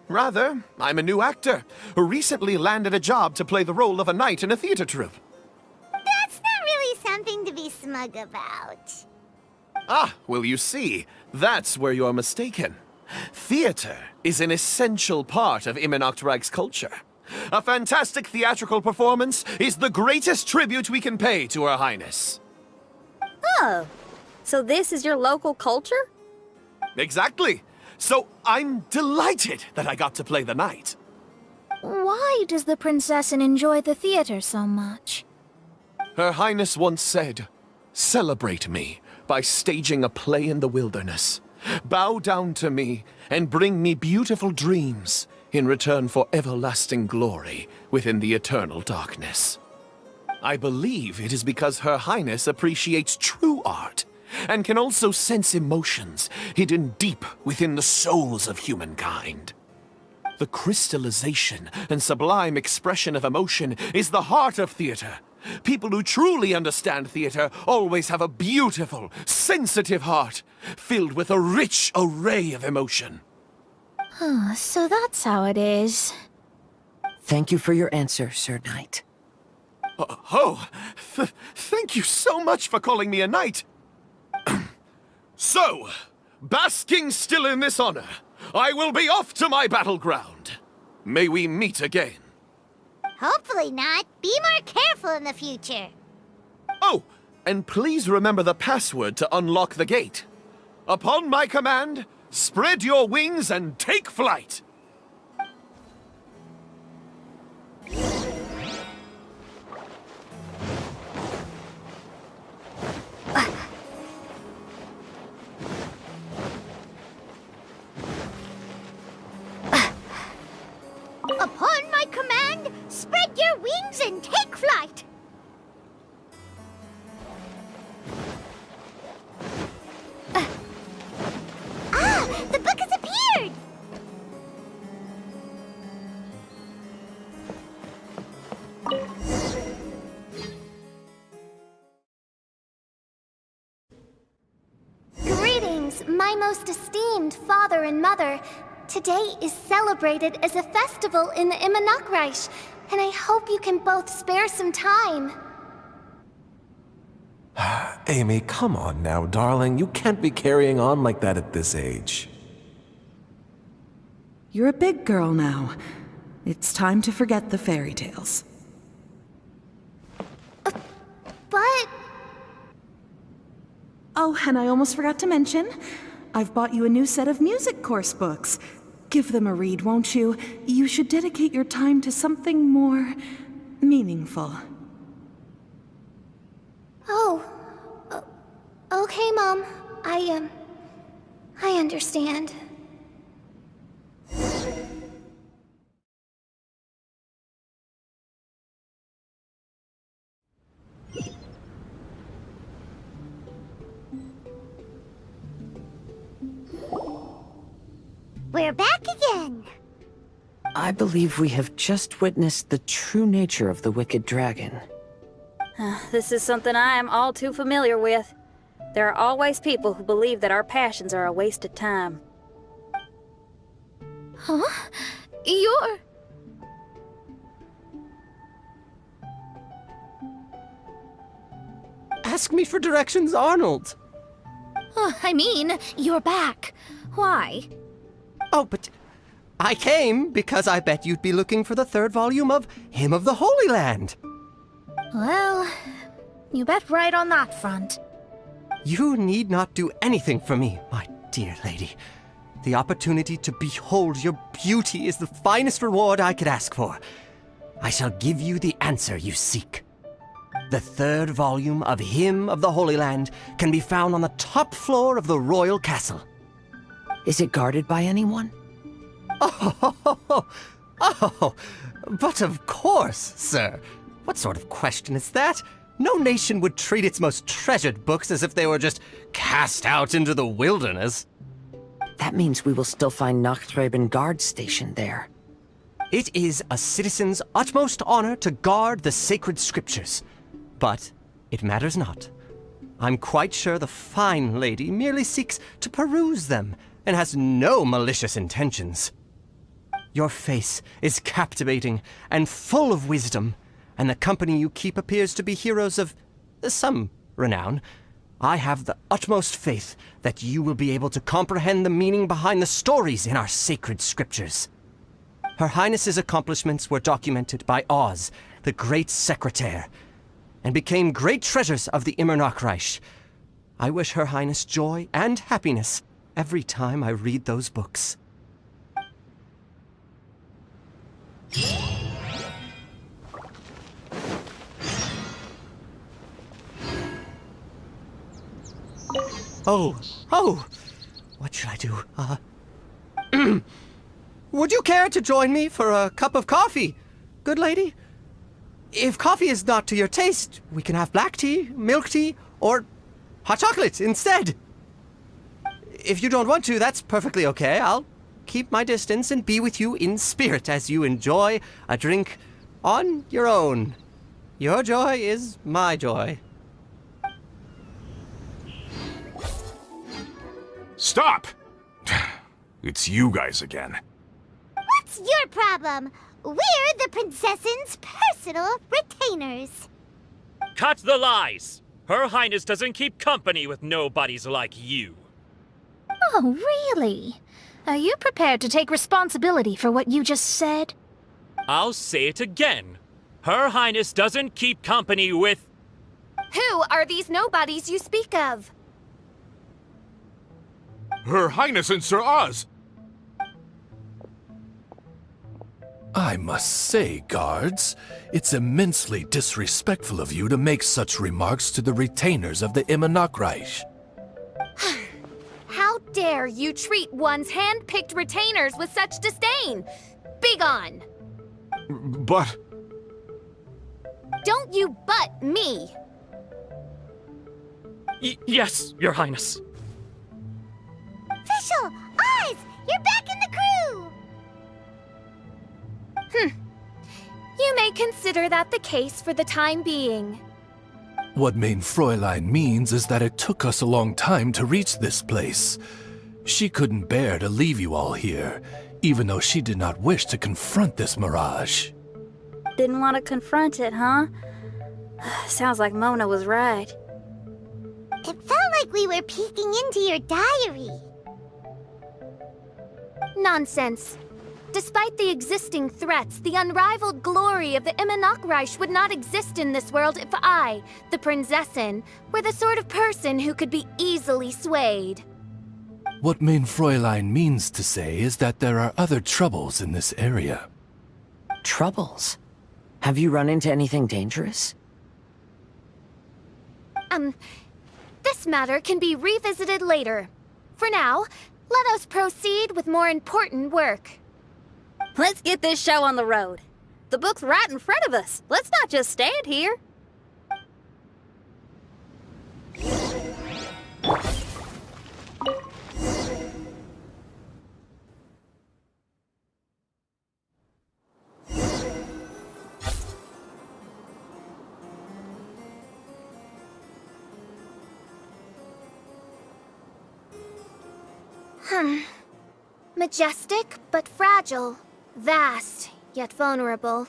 Rather, I'm a new actor who recently landed a job to play the role of a knight in a theater troupe. That's not really something to be smug about. Ah, well, you see, that's where you're mistaken. Theater is an essential part of Immernachtreich's culture. A fantastic theatrical performance is the greatest tribute we can pay to Her Highness. Oh, So this is your local culture? Exactly. So I'm delighted that I got to play the knight. Why does the princessin enjoy the theater so much? Her Highness once said, "Celebrate me by staging a play in the wilderness. Bow down to me and bring me beautiful dreams in return for everlasting glory within the eternal darkness." I believe it is because Her Highness appreciates true art and can also sense emotions hidden deep within the souls of humankind. The crystallization and sublime expression of emotion is the heart of theater. People who truly understand theater always have a beautiful, sensitive heart, filled with a rich array of emotion. Oh, so that's how it is. Thank you for your answer, Sir Knight. Thank you so much for calling me a knight. So, basking still in this honor, I will be off to my battleground. May we meet again. Hopefully not. Be more careful in the future. Oh, and please remember the password to unlock the gate. Upon my command, spread your wings and take flight. Upon my command, spread your wings and take flight. The book has appeared! Greetings, my most esteemed father and mother. Today is celebrated as a festival in the Immernachtreich, and I hope you can both spare some time. Amy, come on now, darling. You can't be carrying on like that at this age. You're a big girl now. It's time to forget the fairy tales. But... Oh, and I almost forgot to mention, I've bought you a new set of music course books. Give them a read, won't you? You should dedicate your time to something more meaningful. Oh. Okay, Mom. I understand. We're back again. I believe we have just witnessed the true nature of the wicked dragon. This is something I am all too familiar with. There are always people who believe that our passions are a waste of time. Huh? You're... Ask me for directions, Arnold. I mean, you're back. Why? Oh, but I came because I bet you'd be looking for the third volume of Hymn of the Holy Land. Well, you bet right on that front. You need not do anything for me, my dear lady. The opportunity to behold your beauty is the finest reward I could ask for. I shall give you the answer you seek. The third volume of Hymn of the Holy Land can be found on the top floor of the royal castle. Is it guarded by anyone? Oh, but of course, sir. What sort of question is that? No nation would treat its most treasured books as if they were just cast out into the wilderness. That means we will still find Nachthreben guard stationed there. It is a citizen's utmost honor to guard the sacred scriptures. But it matters not. I'm quite sure the fine lady merely seeks to peruse them and has no malicious intentions. Your face is captivating and full of wisdom, and the company you keep appears to be heroes of some renown. I have the utmost faith that you will be able to comprehend the meaning behind the stories in our sacred scriptures. Her Highness's accomplishments were documented by Oz, the great secretaire, and became great treasures of the Immernachtreich. I wish Her Highness joy and happiness every time I read those books. Oh, what should I do? Would you care to join me for a cup of coffee, good lady? If coffee is not to your taste, we can have black tea, milk tea, or hot chocolate instead. If you don't want to, that's perfectly okay. I'll keep my distance and be with you in spirit as you enjoy a drink on your own. Your joy is my joy. Stop! It's you guys again. What's your problem? We're the princess's personal retainers. Cut the lies! Her Highness doesn't keep company with nobodies like you. Oh, really? Are you prepared to take responsibility for what you just said? I'll say it again. Her Highness doesn't keep company with... Who are these nobodies you speak of? Her Highness and Sir Oz! I must say, guards, it's immensely disrespectful of you to make such remarks to the retainers of the Immernachtreich. How dare you treat one's hand-picked retainers with such disdain? Begone! But... Don't you butt me! Yes, Your Highness. Fischl! Oz! You're back in the crew! You may consider that the case for the time being. What Mein Fräulein means is that it took us a long time to reach this place. She couldn't bear to leave you all here, even though she did not wish to confront this mirage. Didn't want to confront it, huh? Sounds like Mona was right. It felt like we were peeking into your diary. Nonsense. Despite the existing threats, the unrivaled glory of the Immernachtreich would not exist in this world if I, the Prinzessin, were the sort of person who could be easily swayed. What Mein Fräulein means to say is that there are other troubles in this area. Troubles? Have you run into anything dangerous? This matter can be revisited later. For now, let us proceed with more important work. Let's get this show on the road. The book's right in front of us. Let's not just stand here. Majestic, but fragile. Vast, yet vulnerable.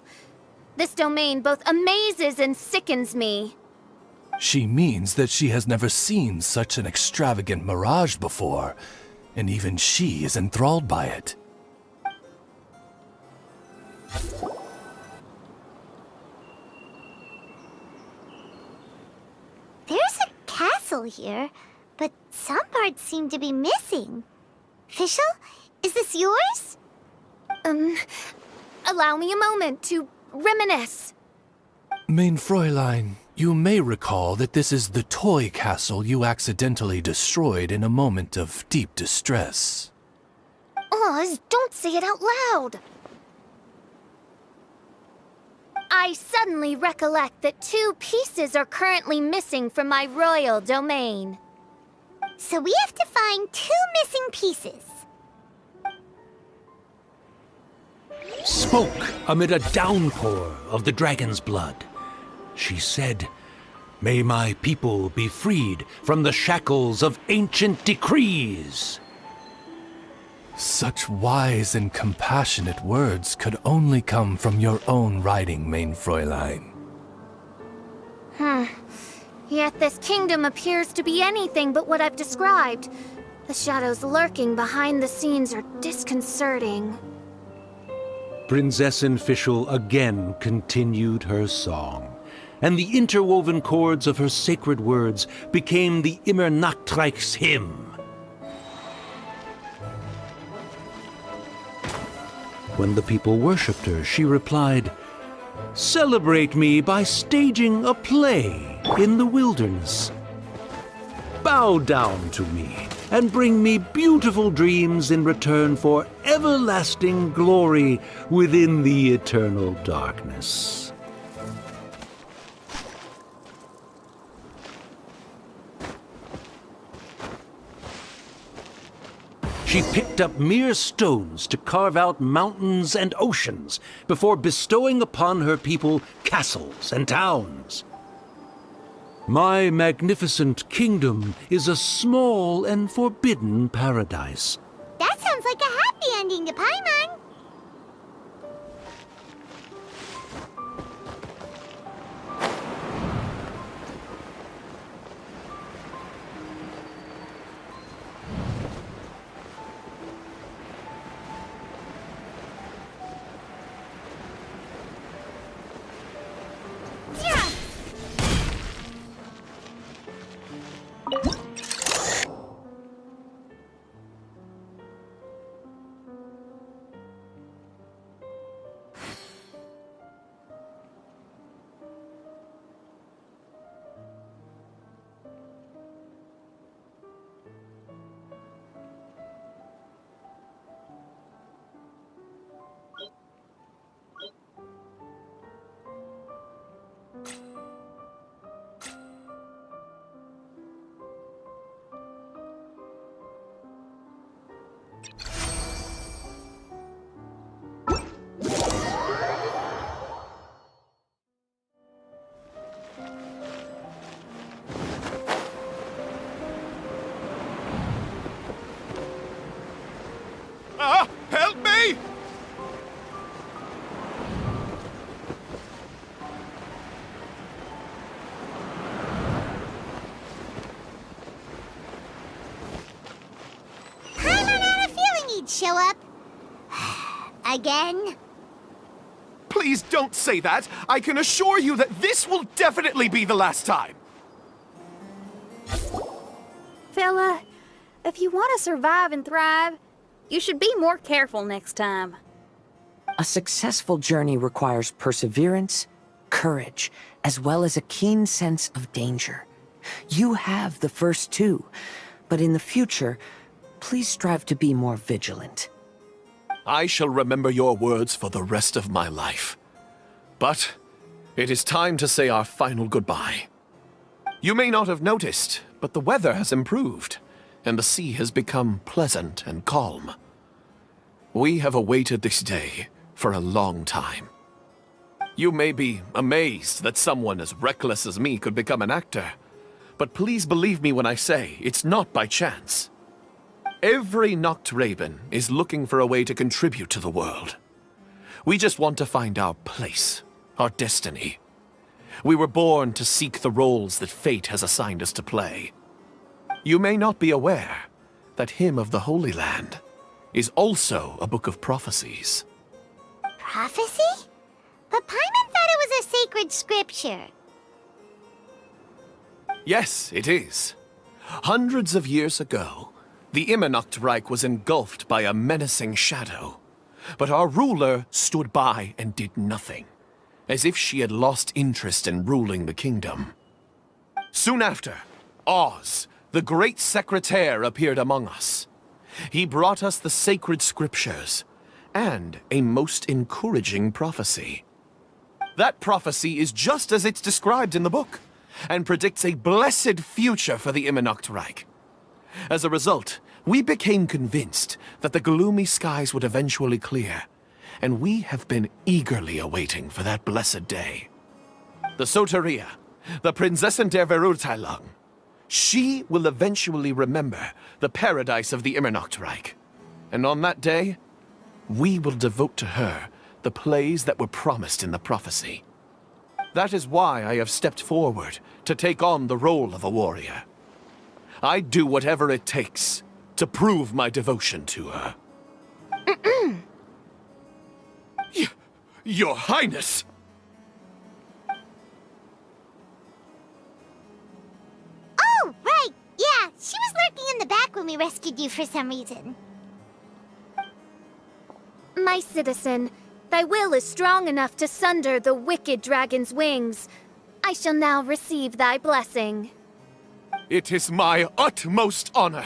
This domain both amazes and sickens me. She means that she has never seen such an extravagant mirage before, and even she is enthralled by it. There's a castle here, but some parts seem to be missing. Fischl, is this yours? Allow me a moment to reminisce. Mein Fräulein, you may recall that this is the toy castle you accidentally destroyed in a moment of deep distress. Oz, don't say it out loud. I suddenly recollect that 2 pieces are currently missing from my royal domain. So we have to find 2 missing pieces. Spoke amid a downpour of the dragon's blood. She said, "May my people be freed from the shackles of ancient decrees." Such wise and compassionate words could only come from your own writing, Mein Fräulein. Yet this kingdom appears to be anything but what I've described. The shadows lurking behind the scenes are disconcerting. Prinzessin Fischl again continued her song. and the interwoven chords of her sacred words became the Immernachtreich's hymn. When the people worshipped her, she replied, "Celebrate me by staging a play in the wilderness. Bow down to me and bring me beautiful dreams in return for everlasting glory within the eternal darkness." She picked up mere stones to carve out mountains and oceans before bestowing upon her people castles and towns. My magnificent kingdom is a small and forbidden paradise. That sounds like a happy ending to Paimon. Help me! Paimon had a feeling he'd show up. Again? Please don't say that. I can assure you that this will definitely be the last time. Fella, if you want to survive and thrive, you should be more careful next time. A successful journey requires perseverance, courage, as well as a keen sense of danger. You have the first two, but in the future, please strive to be more vigilant. I shall remember your words for the rest of my life. But it is time to say our final goodbye. You may not have noticed, but the weather has improved, and the sea has become pleasant and calm. We have awaited this day for a long time. You may be amazed that someone as reckless as me could become an actor, but please believe me when I say it's not by chance. Every Nachtraben is looking for a way to contribute to the world. We just want to find our place, our destiny. We were born to seek the roles that fate has assigned us to play. You may not be aware that Hymn of the Holy Land is also a book of prophecies. Prophecy? But Paimon thought it was a sacred scripture. Yes, it is. Hundreds of years ago, the Immernachtreich was engulfed by a menacing shadow. But our ruler stood by and did nothing, as if she had lost interest in ruling the kingdom. Soon after, Oz, the great secretaire, appeared among us. He brought us the sacred scriptures and a most encouraging prophecy. That prophecy is just as it's described in the book, and predicts a blessed future for the Immernachtreich. As a result, we became convinced that the gloomy skies would eventually clear, and we have been eagerly awaiting for that blessed day. The Soteria, the Prinzessin der Verurteilung, she will eventually remember the paradise of the Immernachtreich, and on that day, we will devote to her the plays that were promised in the prophecy. That is why I have stepped forward to take on the role of a warrior. I'd do whatever it takes to prove my devotion to her. Your Highness! when we rescued you for some reason. My citizen, thy will is strong enough to sunder the wicked dragon's wings. I shall now receive thy blessing. It is my utmost honor.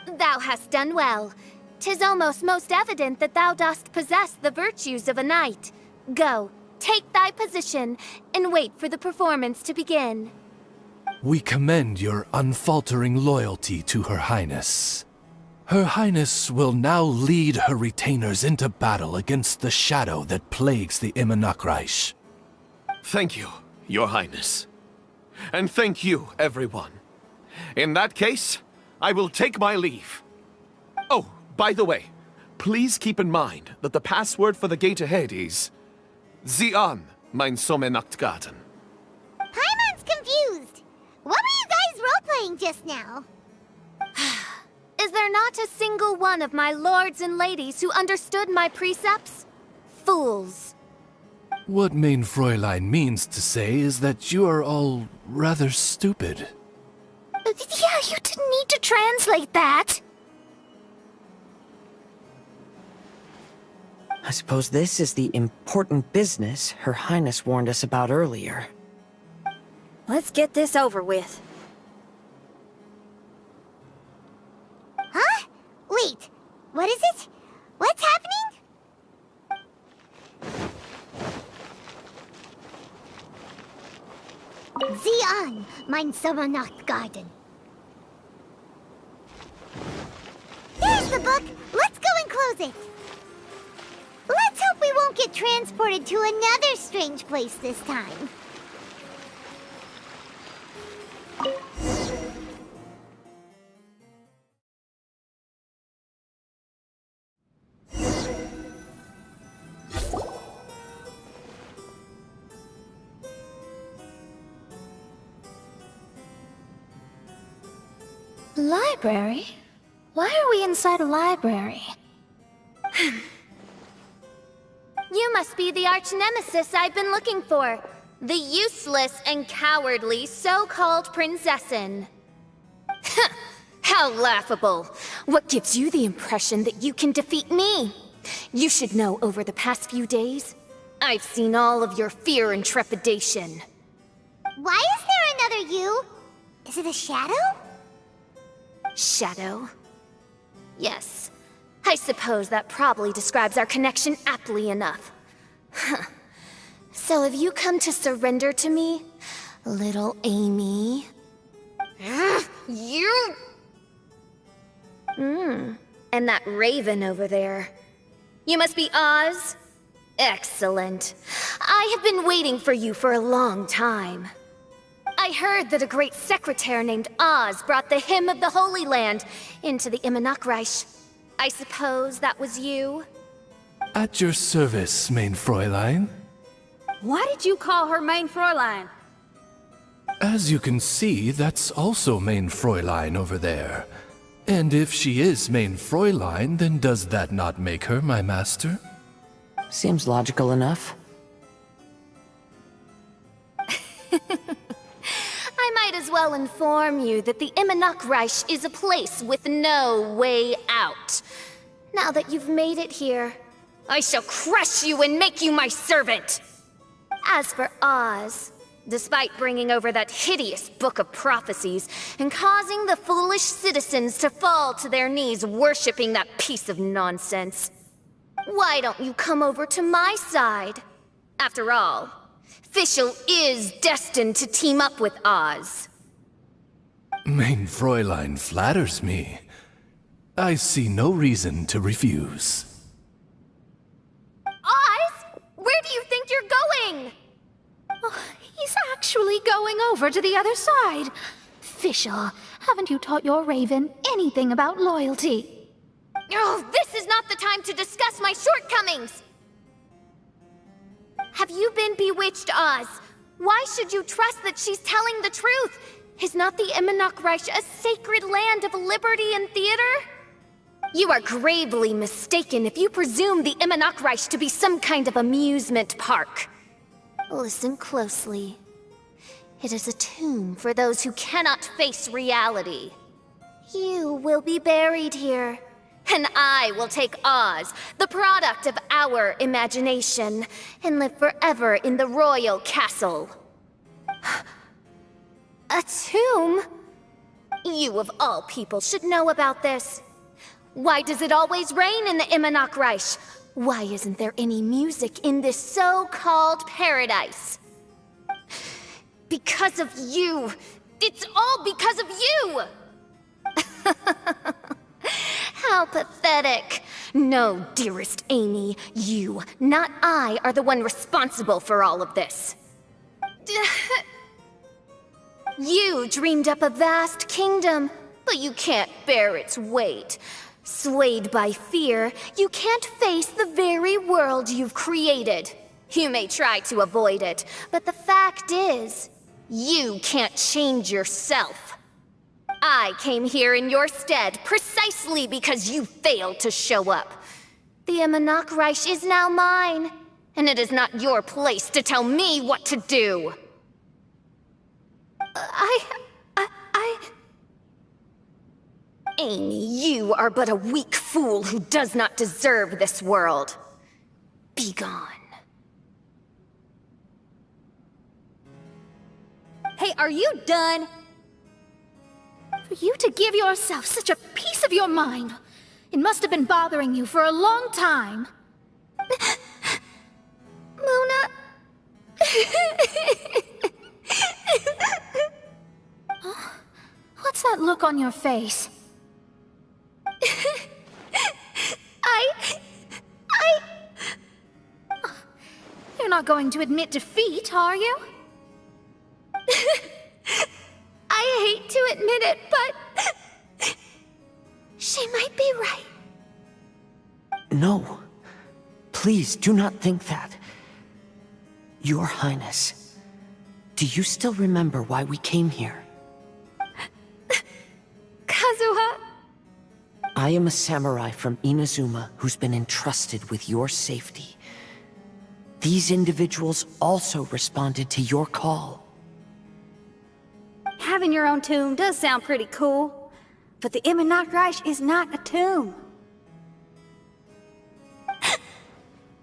Thou hast done well. 'Tis almost most evident that thou dost possess the virtues of a knight. Go, take thy position, and wait for the performance to begin. We commend your unfaltering loyalty to Her Highness. Her Highness will now lead her retainers into battle against the shadow that plagues the Immonachreich. Thank you, Your Highness. And thank you, everyone. In that case, I will take my leave. Oh, by the way, please keep in mind that the password for the gate ahead is Zian, mein Sommernachtgarten. Paimon's confused. What were you guys role-playing just now? Is there not a single one of my lords and ladies who understood my precepts? Fools. What Mein Fräulein means to say is that you are all rather stupid. Yeah, you didn't need to translate that. I suppose this is the important business Her Highness warned us about earlier. Let's get this over with. Huh? Wait, what is it? What's happening? Zian, mein Sommernachtgarten. There's the book. Let's go and close it. Let's hope we won't get transported to another strange place this time. Library? Why are we inside a library? You must be the arch-nemesis I've been looking for. The useless and cowardly so-called Prinzessin. How laughable. What gives you the impression that you can defeat me? You should know over the past few days, I've seen all of your fear and trepidation. Why is there another you? Is it a shadow? Shadow? Yes. I suppose that probably describes our connection aptly enough. So have you come to surrender to me, little Amy? You... And that raven over there. You must be Oz? Excellent. I have been waiting for you for a long time. I heard that a great secretary named Oz brought the Hymn of the Holy Land into the Immonachreich. I suppose that was you? At your service, Mein Fräulein. Why did you call her Mein Fräulein? As you can see, that's also Mein Fräulein over there. And if she is Mein Fräulein, then does that not make her my master? Seems logical enough. I might as well inform you that the Immonachreich is a place with no way out. Now that you've made it here, I shall crush you and make you my servant! As for Oz, despite bringing over that hideous book of prophecies and causing the foolish citizens to fall to their knees worshipping that piece of nonsense, why don't you come over to my side? After all, Fischl is destined to team up with Oz. Mein Fräulein flatters me. I see no reason to refuse. Oz? Where do you think you're going? Oh, he's actually going over to the other side. Fischl, haven't you taught your raven anything about loyalty? Oh, this is not the time to discuss my shortcomings! Have you been bewitched, Oz? Why should you trust that she's telling the truth? Is not the Immonachreich a sacred land of liberty and theater? You are gravely mistaken if you presume the Immonachreich to be some kind of amusement park. Listen closely. It is a tomb for those who cannot face reality. You will be buried here. And I will take Oz, the product of our imagination, and live forever in the royal castle. A tomb? You of all people should know about this. Why does it always rain in the Immernoch Reich? Why isn't there any music in this so-called paradise? Because of you! It's all because of you! How pathetic. No, dearest Amy, you, not I, are the one responsible for all of this. You dreamed up a vast kingdom, but you can't bear its weight. Swayed by fear, you can't face the very world you've created. You may try to avoid it, but the fact is, you can't change yourself. I came here in your stead precisely because you failed to show up. The Immernoch Reich is now mine, and it is not your place to tell me what to do. Amy, you are but a weak fool who does not deserve this world. Be gone. Hey, are you done? For you to give yourself such a piece of your mind, it must have been bothering you for a long time. Luna... What's that look on your face? You're not going to admit defeat, are you? I hate to admit it, but... she might be right. No. Please, do not think that. Your Highness, do you still remember why we came here? Kazuha... I am a samurai from Inazuma who's been entrusted with your safety. These individuals also responded to your call. Having your own tomb does sound pretty cool, but the Immernoch Reich is not a tomb.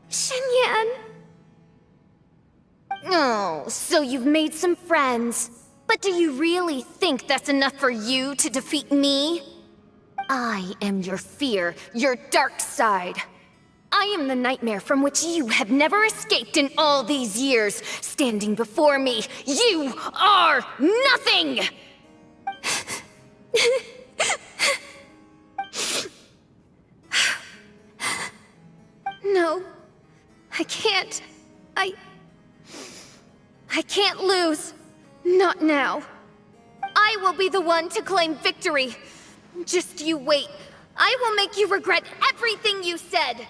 Xinyan! Oh, so you've made some friends. But do you really think that's enough for you to defeat me? I am your fear, your dark side. I am the nightmare from which you have never escaped in all these years. Standing before me, you are nothing! No, I can't. I can't lose. Not now. I will be the one to claim victory. Just you wait. I will make you regret everything you said.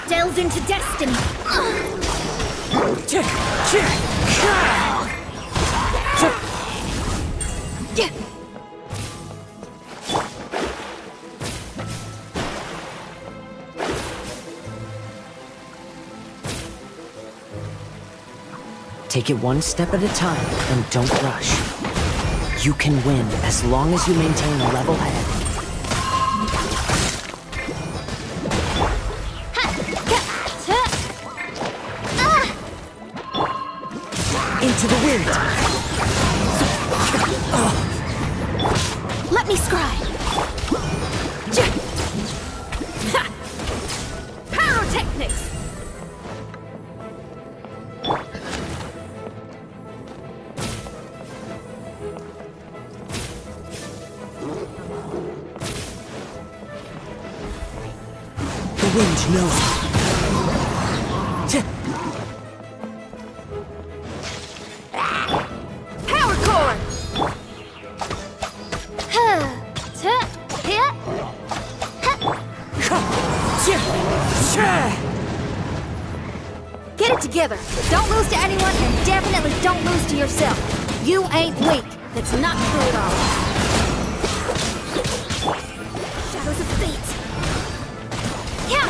Delve into destiny. Take it one step at a time and don't rush. You can win as long as you maintain a level head. Into the wind! Let me scry. Pyrotechnics! The wind knows. Power core! Get it together. Don't lose to anyone, and definitely don't lose to yourself. You ain't weak. That's not true at all. Shadows of fate. Yeah!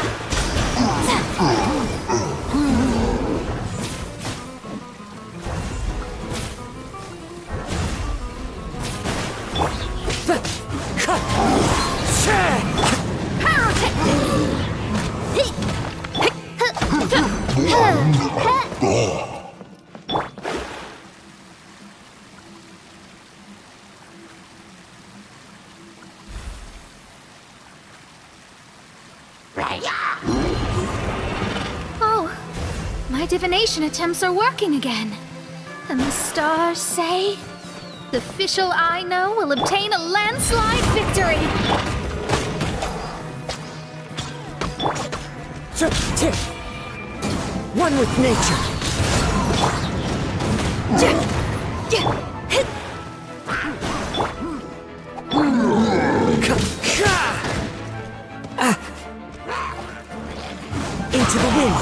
Oh, my divination attempts are working again. And the stars say the Fischl I know will obtain a landslide victory. One with nature. Into the wind.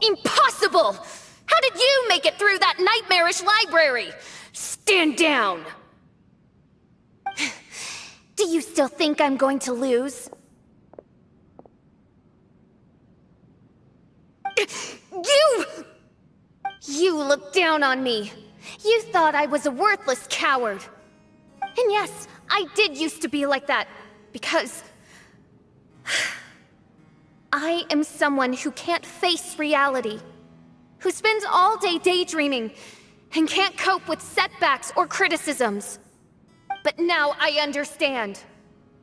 Impossible! How did you make it through that nightmarish library? Stand down! Do you still think I'm going to lose? You looked down on me. You thought I was a worthless coward. And yes, I did used to be like that, because I am someone who can't face reality, who spends all day daydreaming, and can't cope with setbacks or criticisms. But now I understand.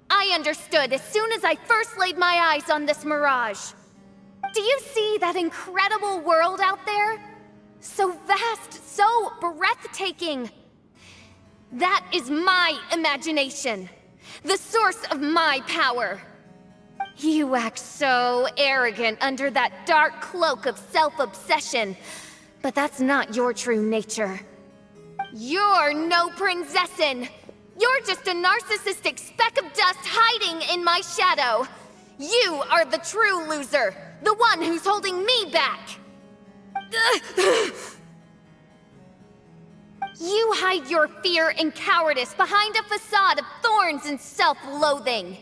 I understood as soon as I first laid my eyes on this mirage. Do you see that incredible world out there? So vast, so breathtaking. That is my imagination, the source of my power. You act so arrogant under that dark cloak of self-obsession, but that's not your true nature. You're no prinzessin. You're just a narcissistic speck of dust hiding in my shadow. You are the true loser, the one who's holding me back. You hide your fear and cowardice behind a facade of thorns and self-loathing.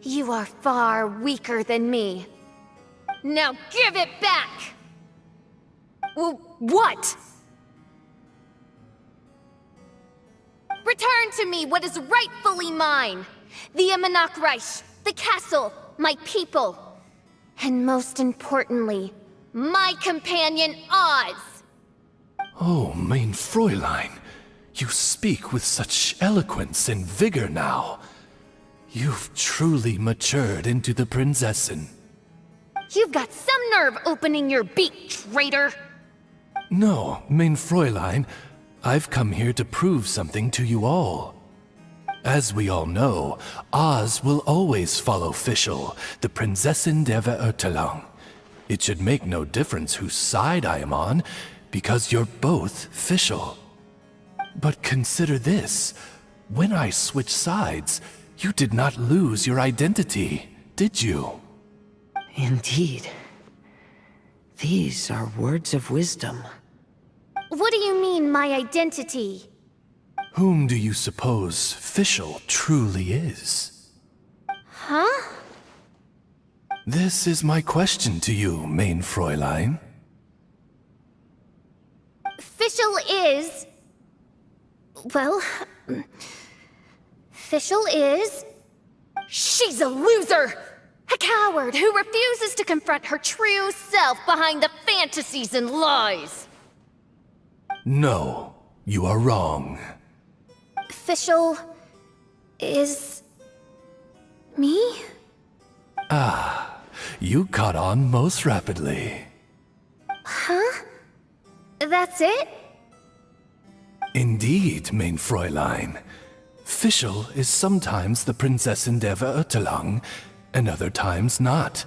You are far weaker than me. Now give it back! What? Return to me what is rightfully mine. The Reich, the castle, my people. And most importantly, my companion Oz. Oh, mein Fräulein, you speak with such eloquence and vigor now. You've truly matured into the Prinzessin. You've got some nerve opening your beak, traitor! No, mein Fräulein, I've come here to prove something to you all. As we all know, Oz will always follow Fischl, the Prinzessin der Verurteilung. It should make no difference whose side I am on, because you're both Fischl. But consider this. When I switched sides, you did not lose your identity, did you? Indeed. These are words of wisdom. What do you mean, my identity? Whom do you suppose Fischl truly is? Huh? This is my question to you, mein Fräulein. Fischl is... Well... Fischl is... She's a loser! A coward who refuses to confront her true self behind the fantasies and lies! No, you are wrong. Fischl... is... me? Ah, you caught on most rapidly. Huh? That's it? Indeed, mein Fräulein. Fischl is sometimes the Prinzessin der Verurteilung, and other times not.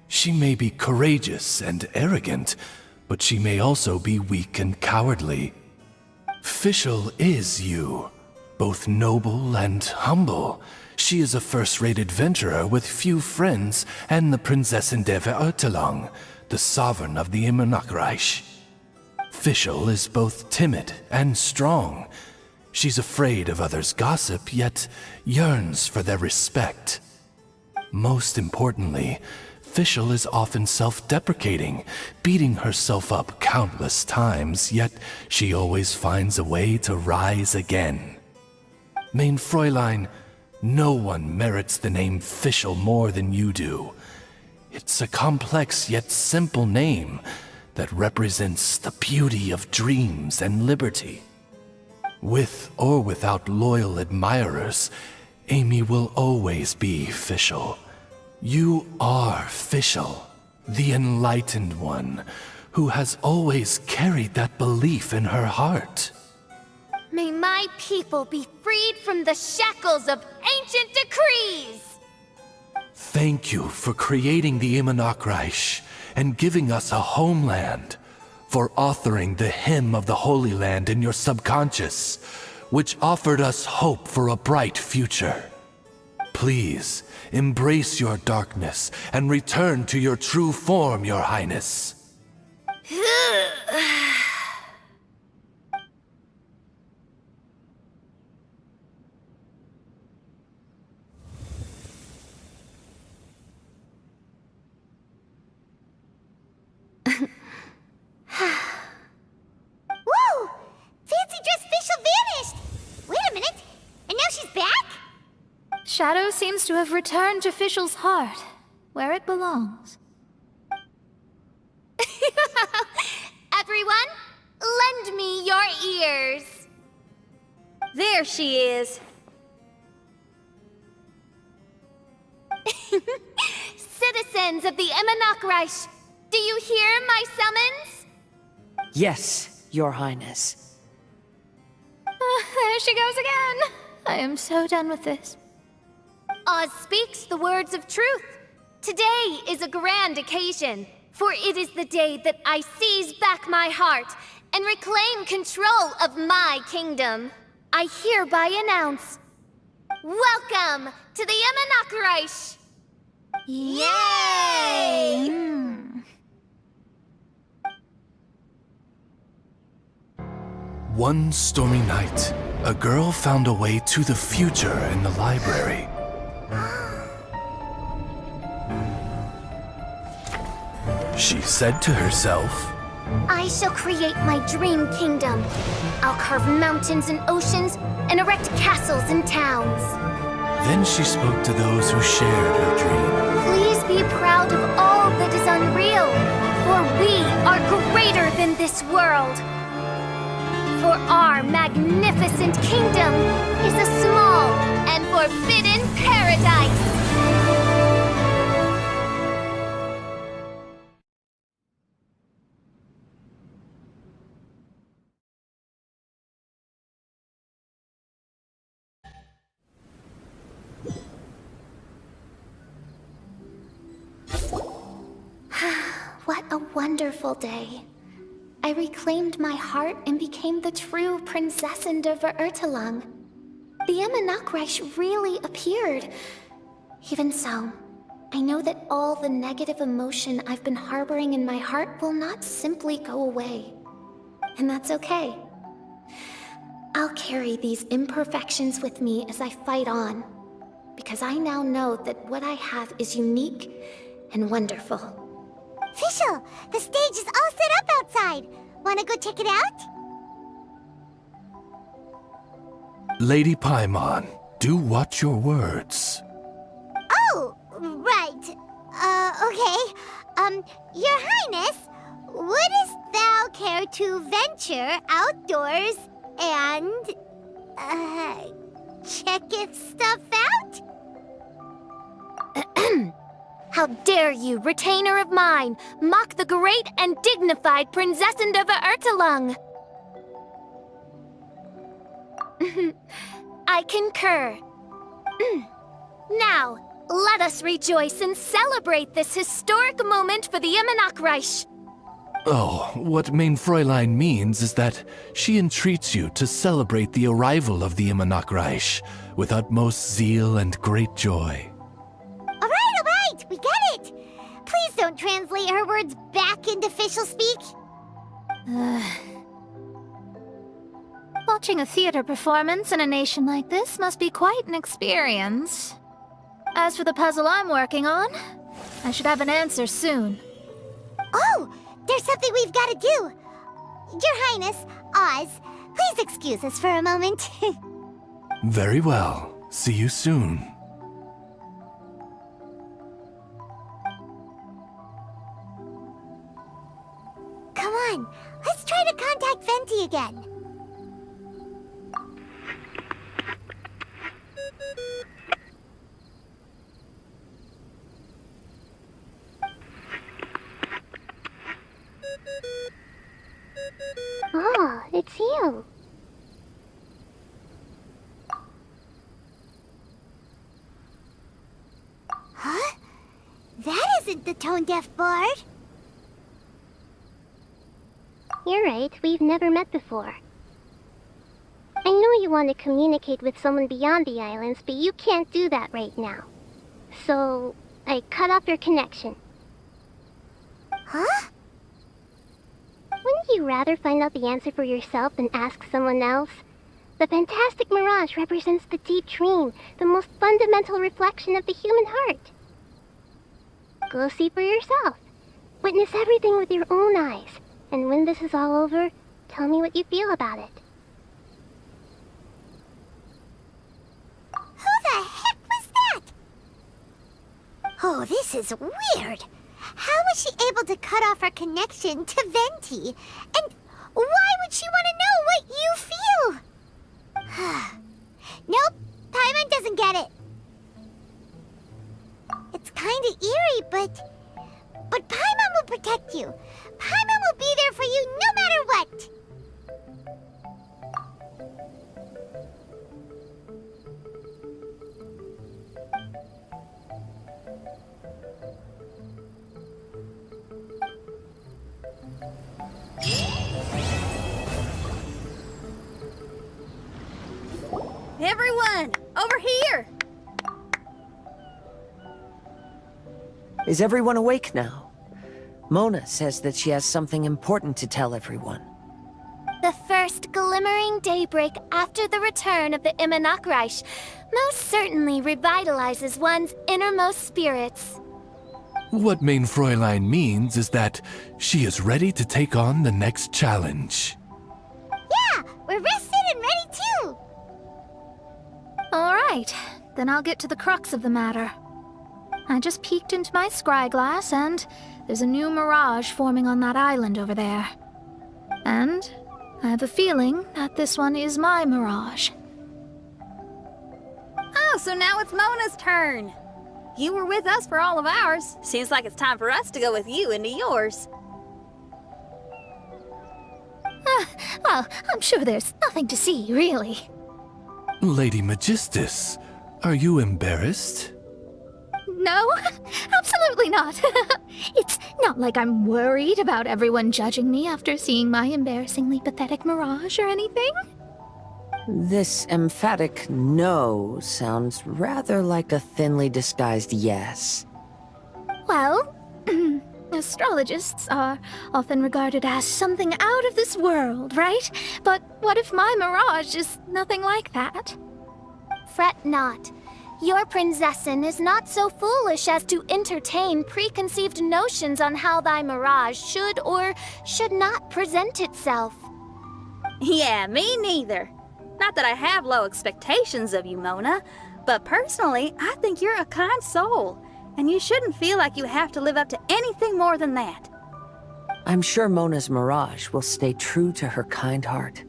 She may be courageous and arrogant, but she may also be weak and cowardly. Fischl is you, both noble and humble. She is a first-rate adventurer with few friends and the Prinzessin der Verurteilung, the sovereign of the Immernachtreich. Fischl is both timid and strong. She's afraid of others' gossip, yet yearns for their respect. Most importantly, Fischl is often self-deprecating, beating herself up countless times, yet she always finds a way to rise again. Mein Fräulein, no one merits the name Fischl more than you do. It's a complex yet simple name that represents the beauty of dreams and liberty. With or without loyal admirers, Amy will always be Fischl. You are Fischl, the enlightened one, who has always carried that belief in her heart. May my people be freed from the shackles of ancient decrees! Thank you for creating the Immernachtreich and giving us a homeland, for authoring the hymn of the Holy Land in your subconscious, which offered us hope for a bright future. Please, embrace your darkness and return to your true form, Your Highness. Whoa! Fancy dress Fischl vanished! Wait a minute, and now she's back? Shadow seems to have returned to Fischl's heart, where it belongs. Everyone, lend me your ears. There she is. Citizens of the Immernachtreich, do you hear my summons? Yes, Your Highness. There she goes again. I am so done with this. Oz speaks the words of truth. Today is a grand occasion, for it is the day that I seize back my heart and reclaim control of my kingdom. I hereby announce, welcome to the Immernachtreich! Yay! One stormy night, a girl found a way to the future in the library. She said to herself, I shall create my dream kingdom. I'll carve mountains and oceans and erect castles and towns. Then she spoke to those who shared her dream. Please be proud of all that is unreal, for we are greater than this world. For our magnificent kingdom is a small and forbidden paradise. What a wonderful day. I reclaimed my heart and became the true Prinzessin der Verurteilung. The Immernachtreich really appeared. Even so, I know that all the negative emotion I've been harboring in my heart will not simply go away. And that's okay. I'll carry these imperfections with me as I fight on, because I now know that what I have is unique and wonderful. Fischl, the stage is all set up outside. Wanna go check it out? Lady Paimon, do watch your words. Oh, right. Okay. Your Highness, wouldst thou care to venture outdoors and, check if stuff out? How dare you, retainer of mine, mock the great and dignified Prinzessin der Verurteilung! I concur. Now, let us rejoice and celebrate this historic moment for the Immernachtreich. Oh, what Main Fräulein means is that she entreats you to celebrate the arrival of the Immernachtreich with utmost zeal and great joy. All right, we get it. Please don't translate her words back into Fischl speak. Watching a theater performance in a nation like this must be quite an experience. As for the puzzle I'm working on, I should have an answer soon. Oh, there's something we've got to do. Your Highness, Oz, please excuse us for a moment. Very well. See you soon. Come on, let's try to contact Venti again. Oh, it's you. Huh? That isn't the tone-deaf bard. You're right, we've never met before. I know you want to communicate with someone beyond the islands, but you can't do that right now. So, I cut off your connection. Huh? Wouldn't you rather find out the answer for yourself than ask someone else? The fantastic mirage represents the deep dream, the most fundamental reflection of the human heart. Go see for yourself. Witness everything with your own eyes. And when this is all over, tell me what you feel about it. Who the heck was that? Oh, this is weird. How was she able to cut off her connection to Venti? And why would she want to know what you feel? Nope, Paimon doesn't get it. It's kinda eerie, but Paimon will protect you. Paimon will be there for you no matter what. Everyone, over here! Is everyone awake now? Mona says that she has something important to tell everyone. The first glimmering daybreak after the return of the Immernachtreich most certainly revitalizes one's innermost spirits. What Main Fräulein means is that she is ready to take on the next challenge. Yeah, we're rested and ready too. All right, then I'll get to the crux of the matter. I just peeked into my scry glass and there's a new mirage forming on that island over there. And I have a feeling that this one is my mirage. Oh, so now it's Mona's turn. You were with us for all of ours. Seems like it's time for us to go with you into yours. Well, I'm sure there's nothing to see, really. Lady Magistus, are you embarrassed? No, absolutely not. It's not like I'm worried about everyone judging me after seeing my embarrassingly pathetic mirage or anything. This emphatic no sounds rather like a thinly disguised yes. Well, astrologists are often regarded as something out of this world, right? But what if my mirage is nothing like that? Fret not. Your Prinzessin is not so foolish as to entertain preconceived notions on how thy mirage should or should not present itself. Yeah, me neither. Not that I have low expectations of you, Mona, but personally, I think you're a kind soul, and you shouldn't feel like you have to live up to anything more than that. I'm sure Mona's mirage will stay true to her kind heart.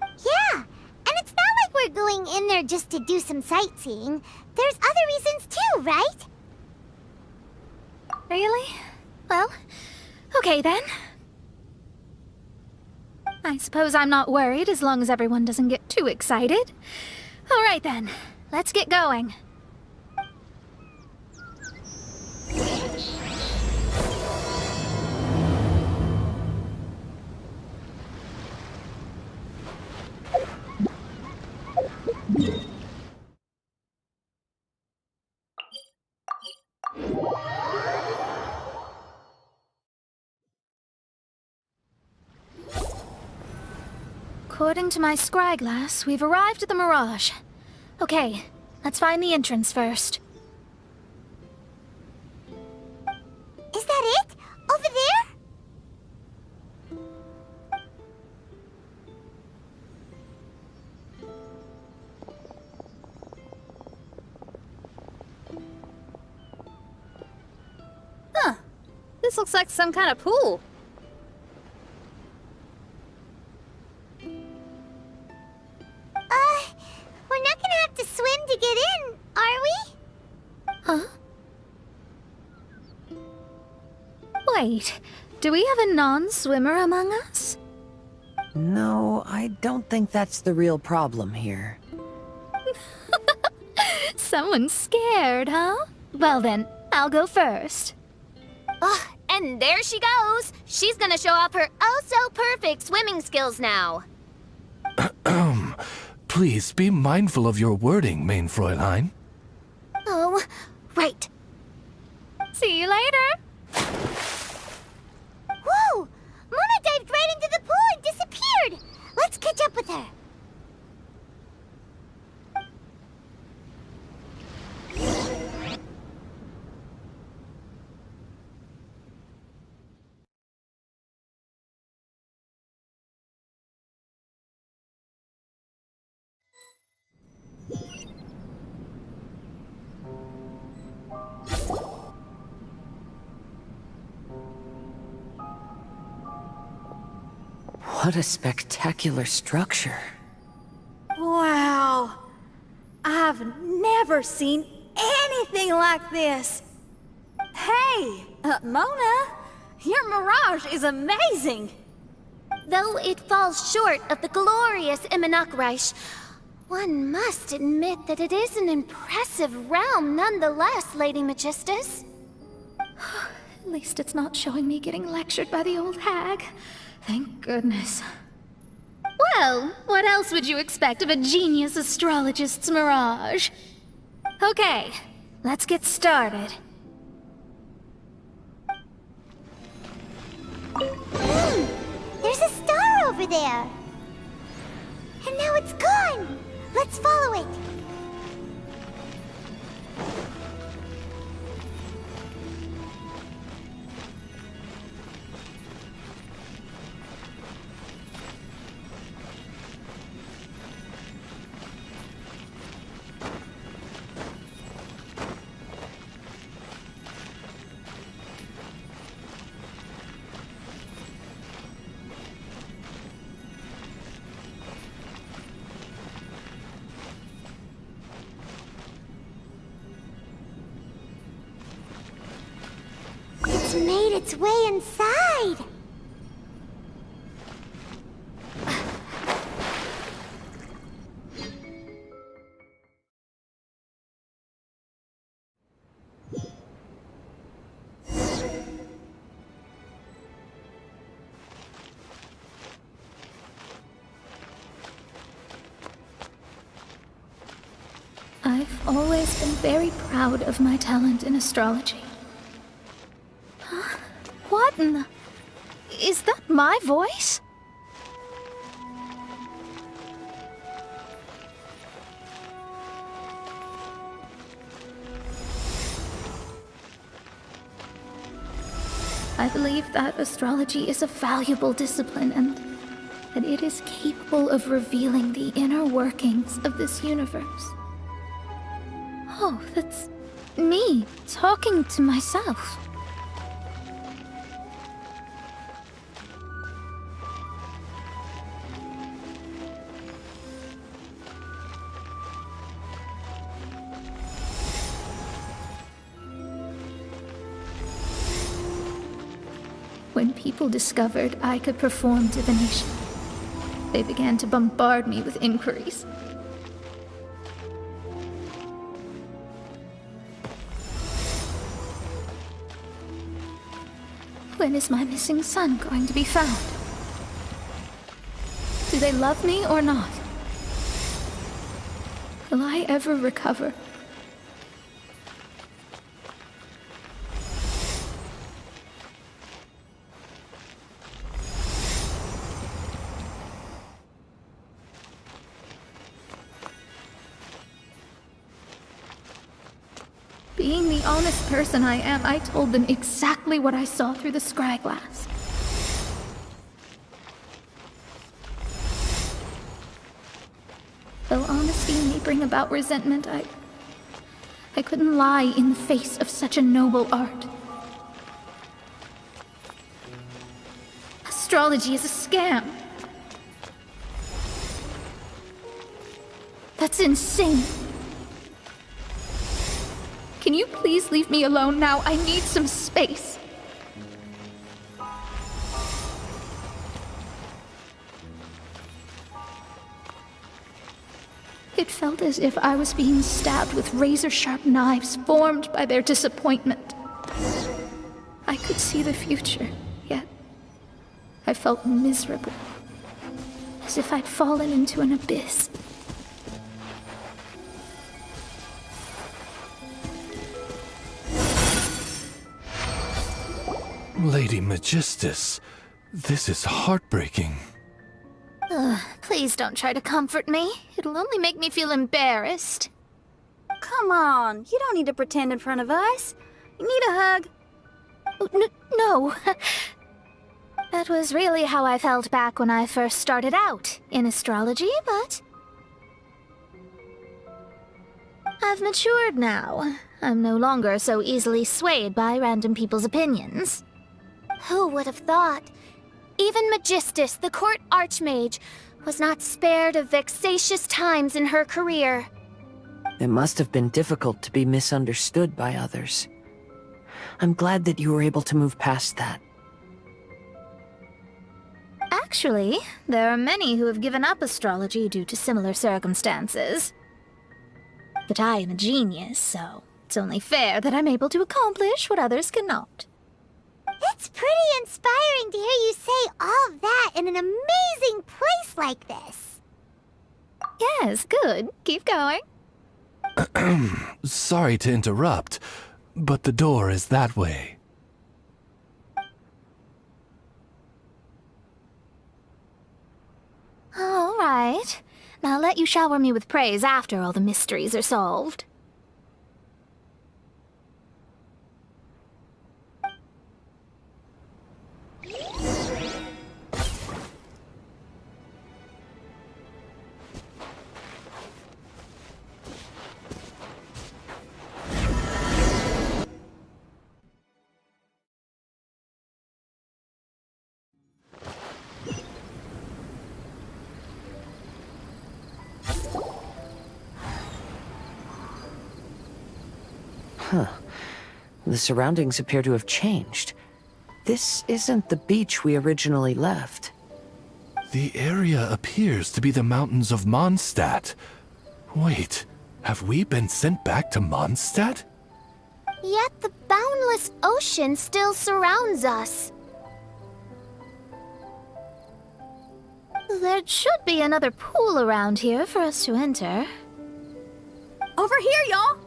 Yeah, and it's not like we're going in there just to do some sightseeing. There's other reasons too, right? Really? Well, okay then. I suppose I'm not worried as long as everyone doesn't get too excited. All right then, let's get going. According to my scryglass, we've arrived at the Mirage. Okay, let's find the entrance first. Is that it? Over there? Huh. This looks like some kind of pool. We're not gonna have to swim to get in, are we? Huh? Wait, do we have a non-swimmer among us? No, I don't think that's the real problem here. Someone's scared, huh? Well then, I'll go first. And there she goes! She's gonna show off her oh-so-perfect swimming skills now. Please be mindful of your wording, Main Fräulein. Oh, right. See you later! Whoa! Mona dived right into the pool and disappeared! Let's catch up with her. What a spectacular structure. Wow. I've never seen anything like this. Hey, Mona, your mirage is amazing. Though it falls short of the glorious Immonachreich, one must admit that it is an impressive realm nonetheless, Lady Magistus. At least it's not showing me getting lectured by the old hag. Thank goodness. Well, what else would you expect of a genius astrologist's mirage? Okay, let's get started. There's a star over there. And now it's gone. Let's follow it. It's made its way inside. I've always been very proud of my talent in astrology. Huh? What in the... Is that my voice? I believe that astrology is a valuable discipline and that it is capable of revealing the inner workings of this universe. Oh, that's me talking to myself. When people discovered I could perform divination, they began to bombard me with inquiries. When is my missing son going to be found? Do they love me or not? Will I ever recover? Being the honest person I am, I told them exactly what I saw through the scry glass. Though honesty may bring about resentment, I couldn't lie in the face of such a noble art. Astrology is a scam. That's insane. Can you please leave me alone now? I need some space. It felt as if I was being stabbed with razor-sharp knives formed by their disappointment. I could see the future, yet I felt miserable, as if I'd fallen into an abyss. Lady Magistus, this is heartbreaking. Please don't try to comfort me. It'll only make me feel embarrassed. Come on, you don't need to pretend in front of us. You need a hug. No. That was really how I felt back when I first started out in astrology, but I've matured now. I'm no longer so easily swayed by random people's opinions. Who would have thought? Even Magistus, the court archmage, was not spared of vexatious times in her career. It must have been difficult to be misunderstood by others. I'm glad that you were able to move past that. Actually, there are many who have given up astrology due to similar circumstances. But I am a genius, so it's only fair that I'm able to accomplish what others cannot. It's pretty inspiring to hear you say all that in an amazing place like this. Yes, good. Keep going. Sorry to interrupt, but the door is that way. All right. Now let you shower me with praise after all the mysteries are solved. Huh. The surroundings appear to have changed. This isn't the beach we originally left. The area appears to be the mountains of Mondstadt. Wait, have we been sent back to Mondstadt? Yet the boundless ocean still surrounds us. There should be another pool around here for us to enter. A Over here, y'all!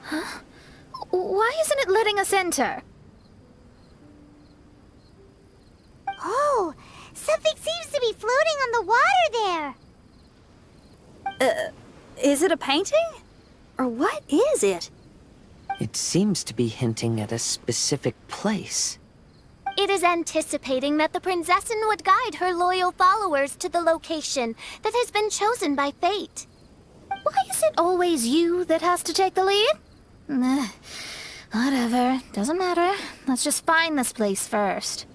Huh? Why isn't it letting us enter? Oh, something seems to be floating on the water there. Is it a painting? Or what is it? It seems to be hinting at a specific place. It is anticipating that the Princessin would guide her loyal followers to the location that has been chosen by fate. Why is it always you that has to take the lead? Whatever, doesn't matter. Let's just find this place first.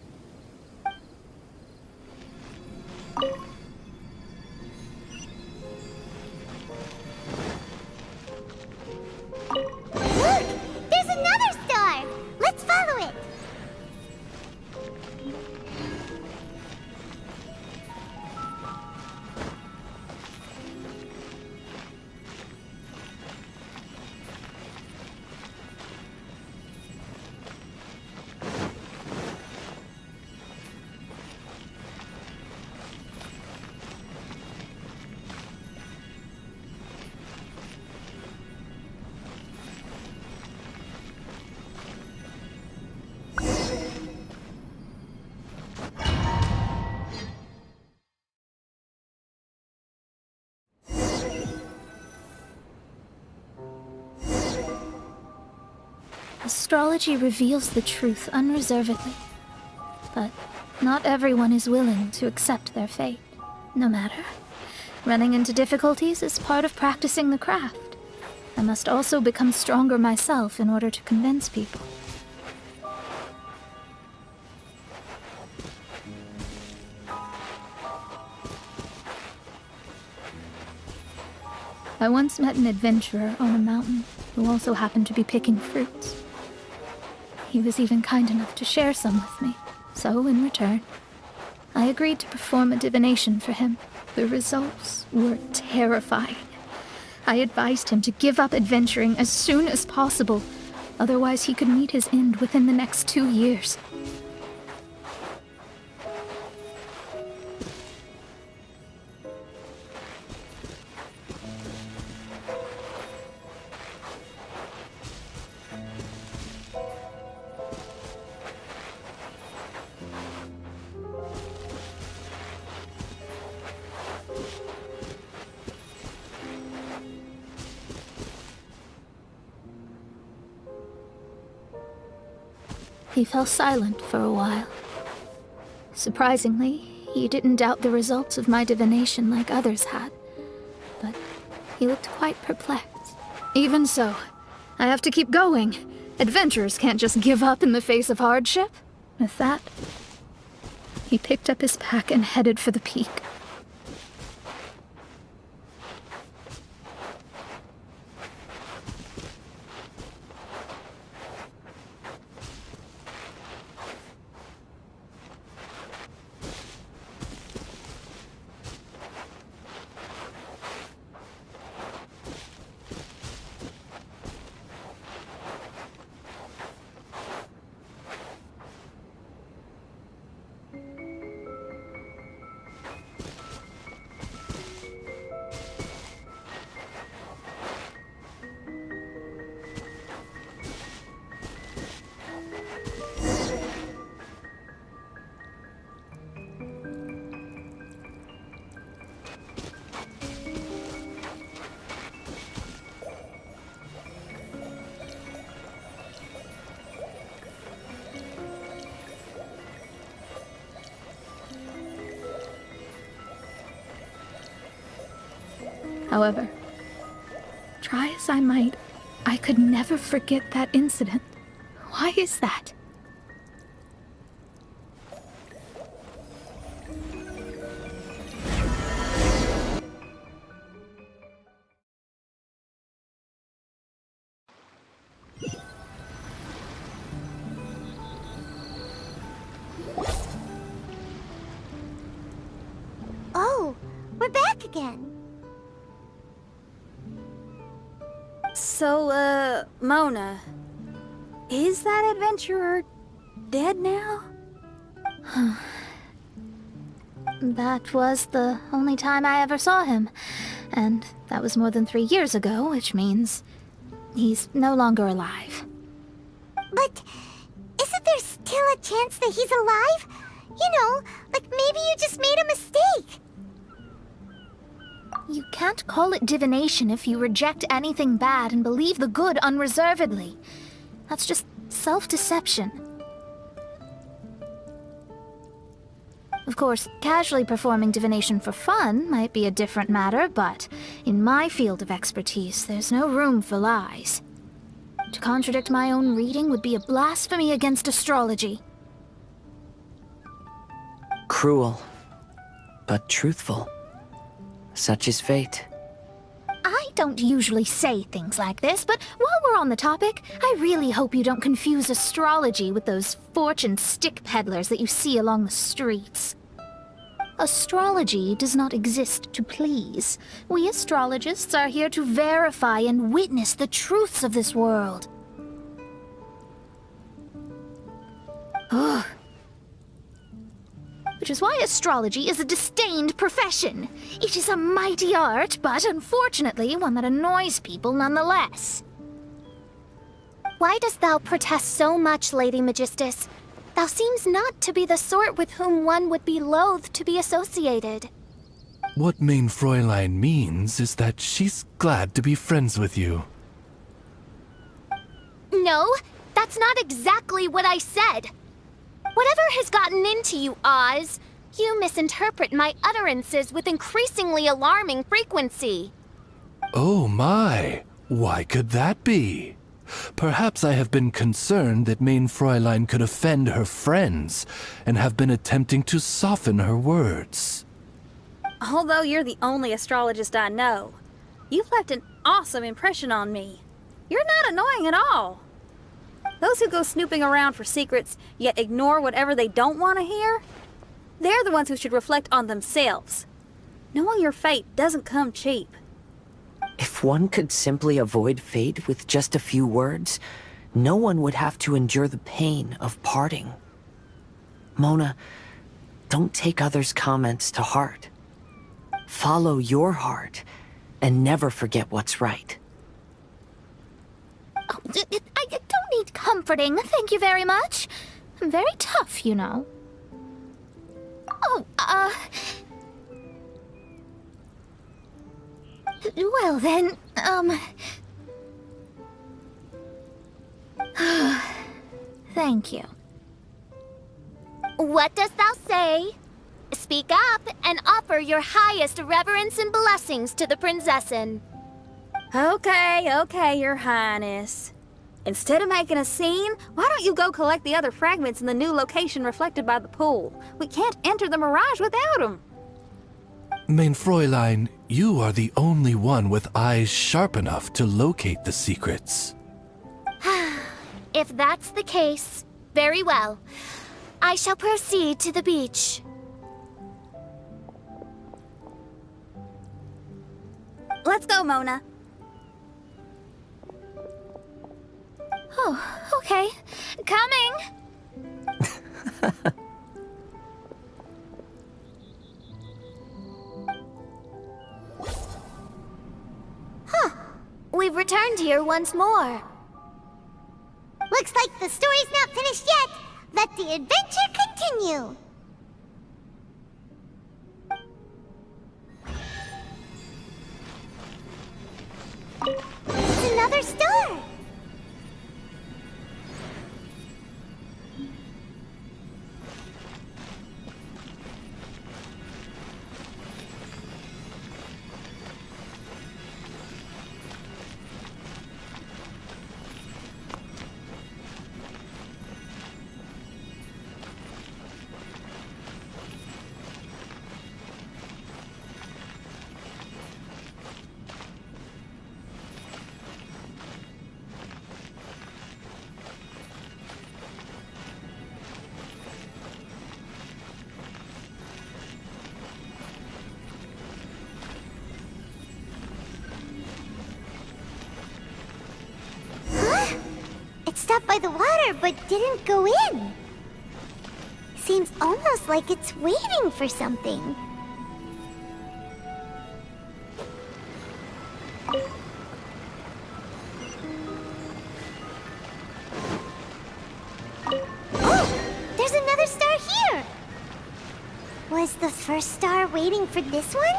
Look! There's another star! Let's follow it! Astrology reveals the truth unreservedly, but not everyone is willing to accept their fate. No matter. Running into difficulties is part of practicing the craft. I must also become stronger myself in order to convince people. I once met an adventurer on a mountain who also happened to be picking fruits. He was even kind enough to share some with me, so in return, I agreed to perform a divination for him. The results were terrifying. I advised him to give up adventuring as soon as possible, otherwise he could meet his end within the next 2 years. He fell silent for a while. Surprisingly, he didn't doubt the results of my divination like others had, but he looked quite perplexed. Even so, I have to keep going. Adventurers can't just give up in the face of hardship. With that, he picked up his pack and headed for the peak. However, try as I might, I could never forget that incident. Why is that? Oh, we're back again. So, Mona, is that adventurer dead now? That was the only time I ever saw him. And that was more than 3 years ago, which means he's no longer alive. But isn't there still a chance that he's alive? You know, like maybe you just made a mistake. You can't call it divination if you reject anything bad and believe the good unreservedly. That's just self-deception. Of course, casually performing divination for fun might be a different matter, but in my field of expertise, there's no room for lies. To contradict my own reading would be a blasphemy against astrology. Cruel, but truthful. Such is fate. I don't usually say things like this, but while we're on the topic, I really hope you don't confuse astrology with those fortune stick peddlers that you see along the streets. Astrology does not exist to please. We astrologists are here to verify and witness the truths of this world. Ugh. Which is why astrology is a disdained profession. It is a mighty art, but unfortunately one that annoys people nonetheless. Why dost thou protest so much, Lady Magistus? Thou seems not to be the sort with whom one would be loath to be associated. What Mein Fräulein means is that she's glad to be friends with you. No, that's not exactly what I said. Whatever has gotten into you, Oz, you misinterpret my utterances with increasingly alarming frequency. Oh my, why could that be? Perhaps I have been concerned that Mein Fräulein could offend her friends, and have been attempting to soften her words. Although you're the only astrologist I know, you've left an awesome impression on me. You're not annoying at all. Those who go snooping around for secrets, yet ignore whatever they don't want to hear, they're the ones who should reflect on themselves. Knowing your fate doesn't come cheap. If one could simply avoid fate with just a few words, no one would have to endure the pain of parting. Mona, don't take others' comments to heart. Follow your heart, and never forget what's right. Oh, I don't need comforting, thank you very much. I'm very tough, you know. Oh, well then, thank you. What dost thou say? Speak up and offer your highest reverence and blessings to the prinzessin. Okay, Your Highness. Instead of making a scene, why don't you go collect the other fragments in the new location reflected by the pool? We can't enter the mirage without them. Mein Fräulein, you are the only one with eyes sharp enough to locate the secrets. If that's the case, very well. I shall proceed to the beach. Let's go, Mona. Oh, okay. Coming! We've returned here once more. Looks like the story's not finished yet. Let the adventure continue. It's another star. by the water but didn't go in. Seems almost like it's waiting for something. Oh! There's another star here! Was the first star waiting for this one?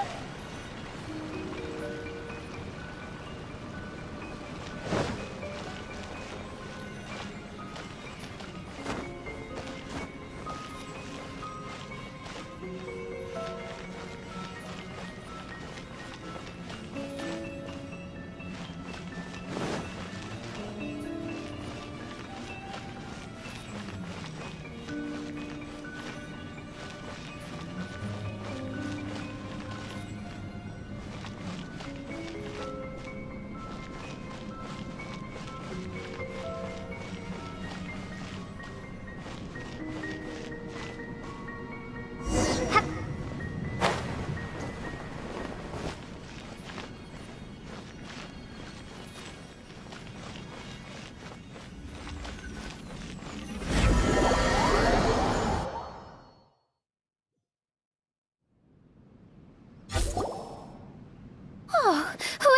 Oh,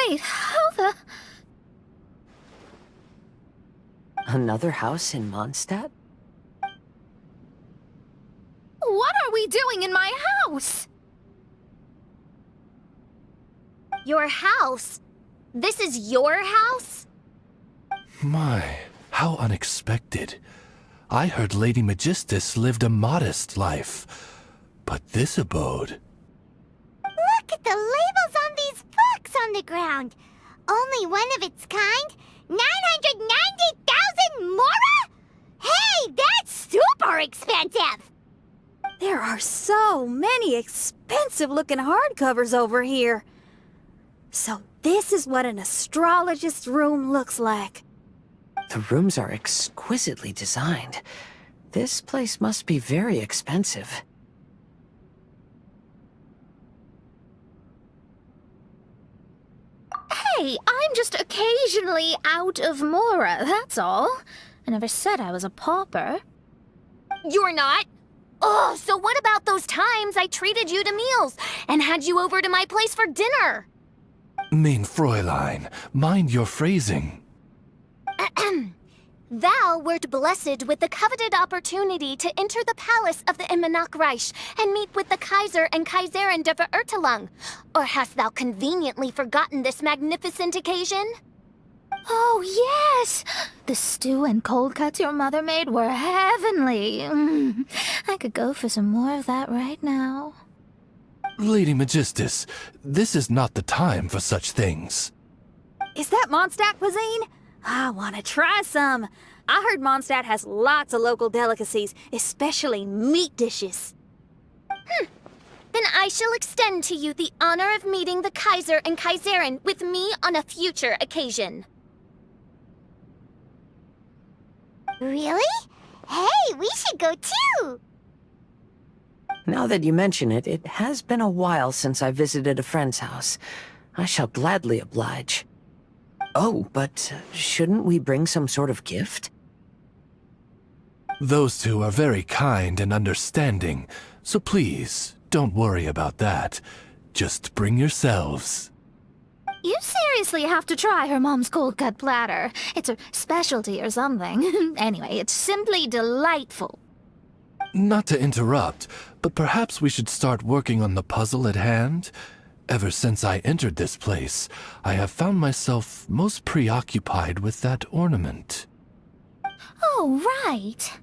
wait, how the... Another house in Mondstadt? What are we doing in my house? Your house? This is your house? My, how unexpected. I heard Lady Magistus lived a modest life, but this abode... Look at the labels on these books on the ground. Only one of its kind? 990,000 mora? Hey, that's super expensive! There are so many expensive-looking hardcovers over here. So this is what an astrologist's room looks like. The rooms are exquisitely designed. This place must be very expensive. Hey, I'm just occasionally out of mora, that's all. I never said I was a pauper. You're not? Oh, so what about those times I treated you to meals and had you over to my place for dinner? Mein Fräulein, mind your phrasing. Thou wert blessed with the coveted opportunity to enter the palace of the Immenach Reich and meet with the Kaiser and Kaiserin der Verurteilung. Or hast thou conveniently forgotten this magnificent occasion? Oh, yes! The stew and cold cuts your mother made were heavenly. I could go for some more of that right now. Lady Magistus, this is not the time for such things. Is that Mondstadt cuisine? I want to try some. I heard Mondstadt has lots of local delicacies, especially meat dishes. Then I shall extend to you the honor of meeting the Kaiser and Kaiserin with me on a future occasion. Really? Hey, we should go too! Now that you mention it, it has been a while since I visited a friend's house. I shall gladly oblige. Oh, but shouldn't we bring some sort of gift? Those two are very kind and understanding, so please, don't worry about that. Just bring yourselves. You seriously have to try her mom's cold cut platter. It's her specialty or something. Anyway, it's simply delightful. Not to interrupt, but perhaps we should start working on the puzzle at hand? Ever since I entered this place, I have found myself most preoccupied with that ornament. Oh, right.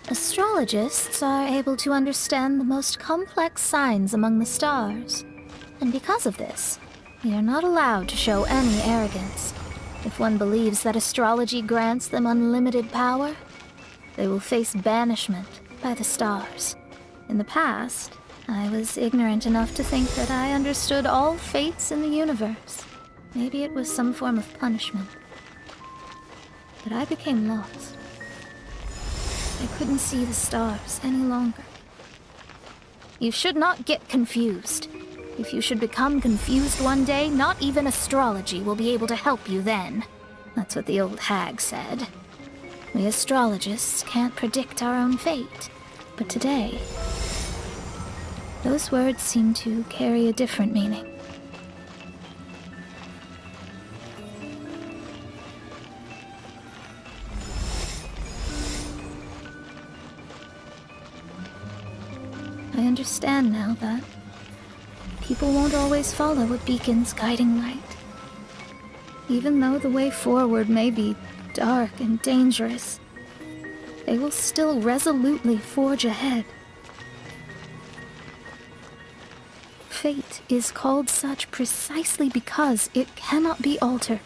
Astrologists are able to understand the most complex signs among the stars. And because of this, we are not allowed to show any arrogance. If one believes that astrology grants them unlimited power, they will face banishment by the stars. In the past, I was ignorant enough to think that I understood all fates in the universe. Maybe it was some form of punishment. But I became lost. I couldn't see the stars any longer. You should not get confused. If you should become confused one day, not even astrology will be able to help you then. That's what the old hag said. We astrologists can't predict our own fate. But today, those words seem to carry a different meaning. I understand now that people won't always follow a beacon's guiding light. Even though the way forward may be dark and dangerous, they will still resolutely forge ahead. Fate is called such precisely because it cannot be altered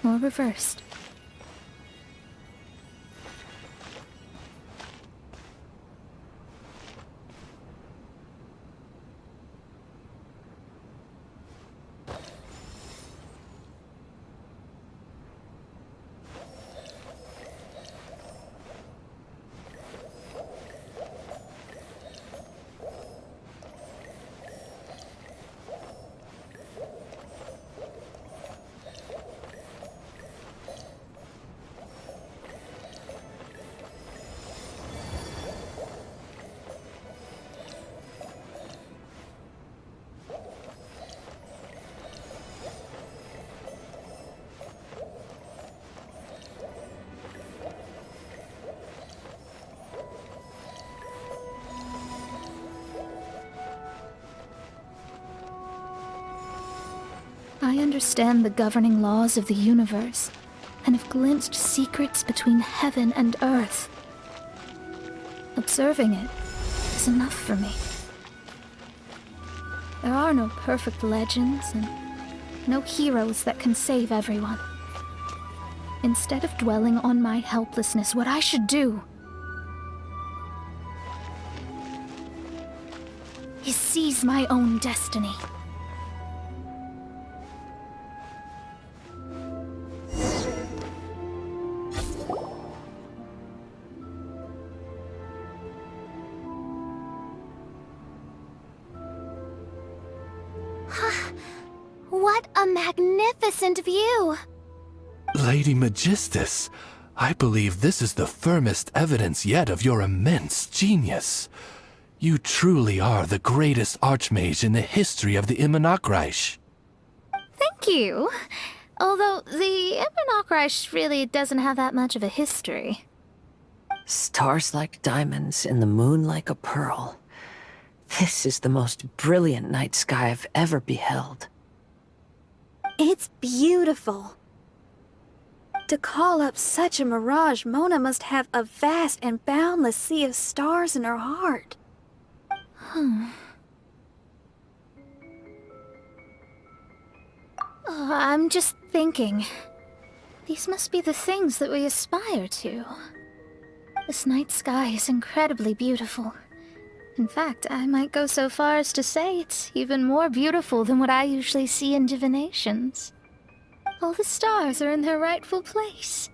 or reversed. I understand the governing laws of the universe, and have glimpsed secrets between heaven and earth. Observing it is enough for me. There are no perfect legends, and no heroes that can save everyone. Instead of dwelling on my helplessness, what I should do is seize my own destiny. What a magnificent view! Lady Magistus, I believe this is the firmest evidence yet of your immense genius. You truly are the greatest archmage in the history of the Immonachreich. Thank you. Although the Immonachreich really doesn't have that much of a history. Stars like diamonds and the moon like a pearl. This is the most brilliant night sky I've ever beheld. It's beautiful. To call up such a mirage, Mona must have a vast and boundless sea of stars in her heart. I'm just thinking. These must be the things that we aspire to. This night sky is incredibly beautiful. In fact, I might go so far as to say it's even more beautiful than what I usually see in divinations. All the stars are in their rightful place.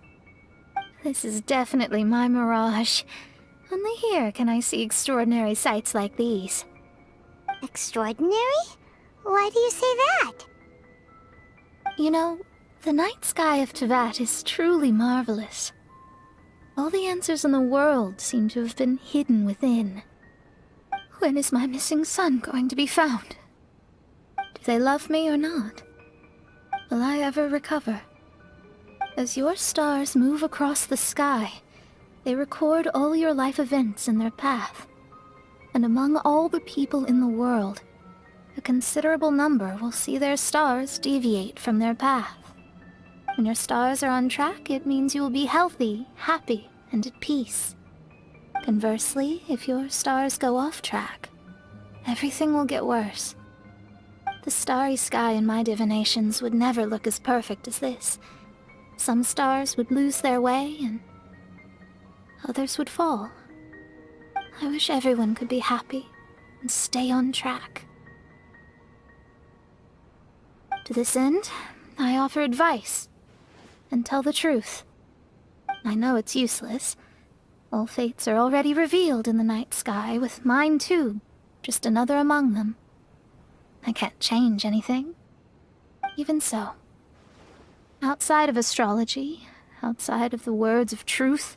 This is definitely my mirage. Only here can I see extraordinary sights like these. Extraordinary? Why do you say that? You know, the night sky of Tevat is truly marvelous. All the answers in the world seem to have been hidden within. When is my missing son going to be found? Do they love me or not? Will I ever recover? As your stars move across the sky, they record all your life events in their path. And among all the people in the world, a considerable number will see their stars deviate from their path. When your stars are on track, it means you will be healthy, happy, and at peace. Conversely, if your stars go off track, everything will get worse. The starry sky in my divinations would never look as perfect as this. Some stars would lose their way, and others would fall. I wish everyone could be happy and stay on track. To this end, I offer advice and tell the truth. I know it's useless. All fates are already revealed in the night sky, with mine too, just another among them. I can't change anything. Even so, outside of astrology, outside of the words of truth,